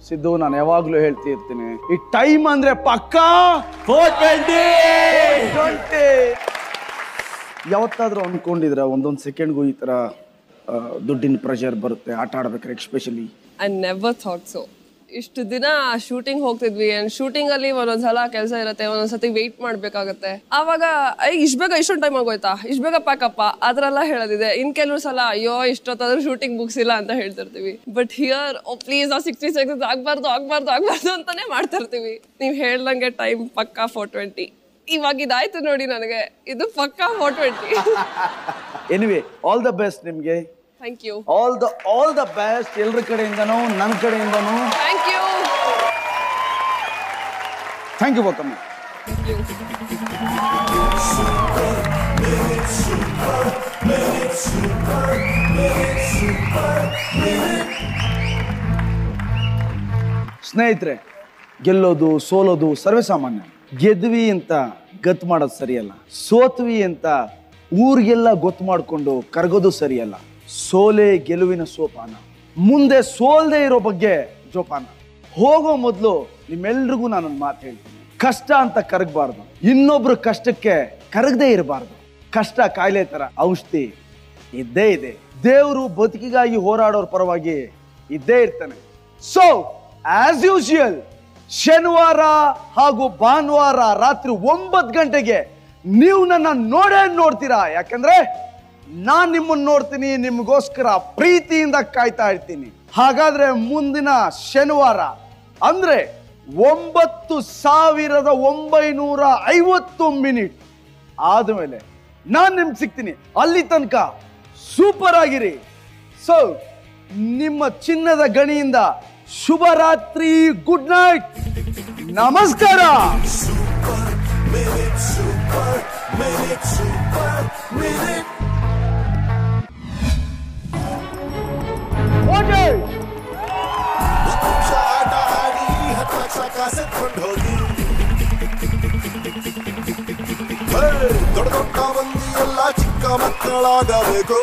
ಸಿದ್ದು ನಾನು ಯಾವಾಗ್ಲೂ ಹೇಳ್ತಿರ್ತೀನಿ, ಈ ಟೈಮ್ ಅಂದ್ರೆ ಪಕ್ಕಾ 420. ಯಾವತ್ತಾದ್ರೂ ಅನ್ಕೊಂಡಿದ್ರ ಒಂದೊಂದು ಸೆಕೆಂಡ್ಗೂ ಈ ತರ ದುಡ್ಡಿನ ಪ್ರೆಷರ್ ಬರುತ್ತೆ ಆಟ ಆಡ್ಬೇಕಾದ್ರೆ especially? I never thought so. ಇಷ್ಟು ದಿನ ಶೂಟಿಂಗ್ ಹೋಗ್ತಿದ್ವಿ, ಅಂಡ್ ಶೂಟಿಂಗ್ ಅಲ್ಲಿ ಒಂದೊಂದ್ಸಲ ಕೆಲಸ ಇರುತ್ತೆ, ಒಂದೊಂದ್ಸತಿ ವೆಯ್ಟ್ ಮಾಡ್ಬೇಕಾಗತ್ತೆ. ಆವಾಗ ಇಷ್ಟ ಬೇಗ ಇಷ್ಟೊಂದು ಟೈಮ್ ಆಗೋಯ್ತಾ, ಇಷ್ಟ ಬೇಗ ಪ್ಯಾಕಪ್ಪ ಅದರೆಲ್ಲ ಹೇಳೋದಿದೆ. ಇನ್ ಕೆಲವು ಸಲ ಅಯ್ಯೋ ಇಷ್ಟೊತ್ತಾದ್ರೂ ಶೂಟಿಂಗ್ ಮುಗಿಸಿಲ್ಲ ಅಂತ ಹೇಳ್ತಿರ್ತೀವಿ. ಬಟ್ ಹಿಯರ್ ಪ್ಲೀಸ್ 60 seconds ಆಗ್ಬಾರ್ದು ಅಂತಾನೆ ಮಾಡ್ತಾ ಇರ್ತೀವಿ. ನೀವು ಹೇಳ್ದಂಗೆ ಟೈಮ್ ಪಕ್ಕಾ 420. ಇವಾಗ ಇದಾಯ್ತು ನೋಡಿ, ನನಗೆ ಇದು ಪಕ್ಕಾ 420. ಎನಿವೆ ಆಲ್ ದ ಬೆಸ್ಟ್ ನಿಮ್ಗೆ. Thank you. All the best ಎಲ್ಲರ ಕಡೆಯಿಂದನೂ, ನನ್ನ ಕಡೆಯಿಂದನೂ. Thank you. Thank you Gautam. ಸ್ನೇಹಿತರೆ, ಗೆಲ್ಲೋದು ಸೋಲೋದು ಸರ್ವೇಸಾಮಾನ್ಯ. ಗೆದ್ವಿ ಅಂತ ಗತ್ ಮಾಡೋದು ಸರಿಯಲ್ಲ, ಸೋತ್ವಿ ಅಂತ ಊರಿಗೆಲ್ಲ ಗೊತ್ತು ಮಾಡಿಕೊಂಡು ಕರಗೋದು ಸರಿಯಲ್ಲ. ಸೋಲೆ ಗೆಲುವಿನ ಸೋಪಾನ, ಮುಂದೆ ಸೋಲ್ದೇ ಇರೋ ಬಗ್ಗೆ ಜೋಪಾನ. ಹೋಗೋ ಮೊದಲು ನಿಮ್ಮೆಲ್ರಿಗೂ ನಾನೊಂದು ಮಾತು ಹೇಳ್ತೀನಿ, ಕಷ್ಟ ಅಂತ ಕರಗಬಾರ್ದು, ಇನ್ನೊಬ್ರು ಕಷ್ಟಕ್ಕೆ ಕರಗದೇ ಇರಬಾರ್ದು. ಕಷ್ಟ ಕಾಯಿಲೆ ತರ, ಔಷಧಿ ಇದ್ದೇ ಇದೆ. ದೇವರು ಬದುಕಿಗಾಗಿ ಹೋರಾಡೋರ ಪರವಾಗಿ ಇದ್ದೇ ಇರ್ತಾನೆ. ಸೊ ಆಸ್ ಯೂಶುವಲ್ ಶನಿವಾರ ಹಾಗೂ ಭಾನುವಾರ ರಾತ್ರಿ 9 ಗಂಟೆಗೆ ನೀವು ನನ್ನ ನೋಡ್ತೀರಾ. ಯಾಕಂದ್ರೆ ನಾನ್ ನಿಮ್ಮನ್ನ ನೋಡ್ತೀನಿ, ನಿಮಗೋಸ್ಕರ ಪ್ರೀತಿಯಿಂದ ಕಾಯ್ತಾ ಇರ್ತೀನಿ. ಹಾಗಾದ್ರೆ ಮುಂದಿನ ಶನಿವಾರ ಅಂದ್ರೆ 9950 ಮಿನಿಟ್ ಆದ್ಮೇಲೆ ನಾನ್ ನಿಮ್ಗೆ ಸಿಗ್ತೀನಿ. ಅಲ್ಲಿ ತನಕ ಸೂಪರ್ ಆಗಿರಿ. ಸೊ ನಿಮ್ಮ ಚಿನ್ನದ ಗಣಿಯಿಂದ ಶುಭರಾತ್ರಿ, ಗುಡ್ ನೈಟ್, ನಮಸ್ಕಾರ. ದೊಡ್ಡ ದೊಡ್ಡ ಮಂದಿ ಎಲ್ಲ ಚಿಕ್ಕ ಮಕ್ಕಳಾಗಬೇಕು.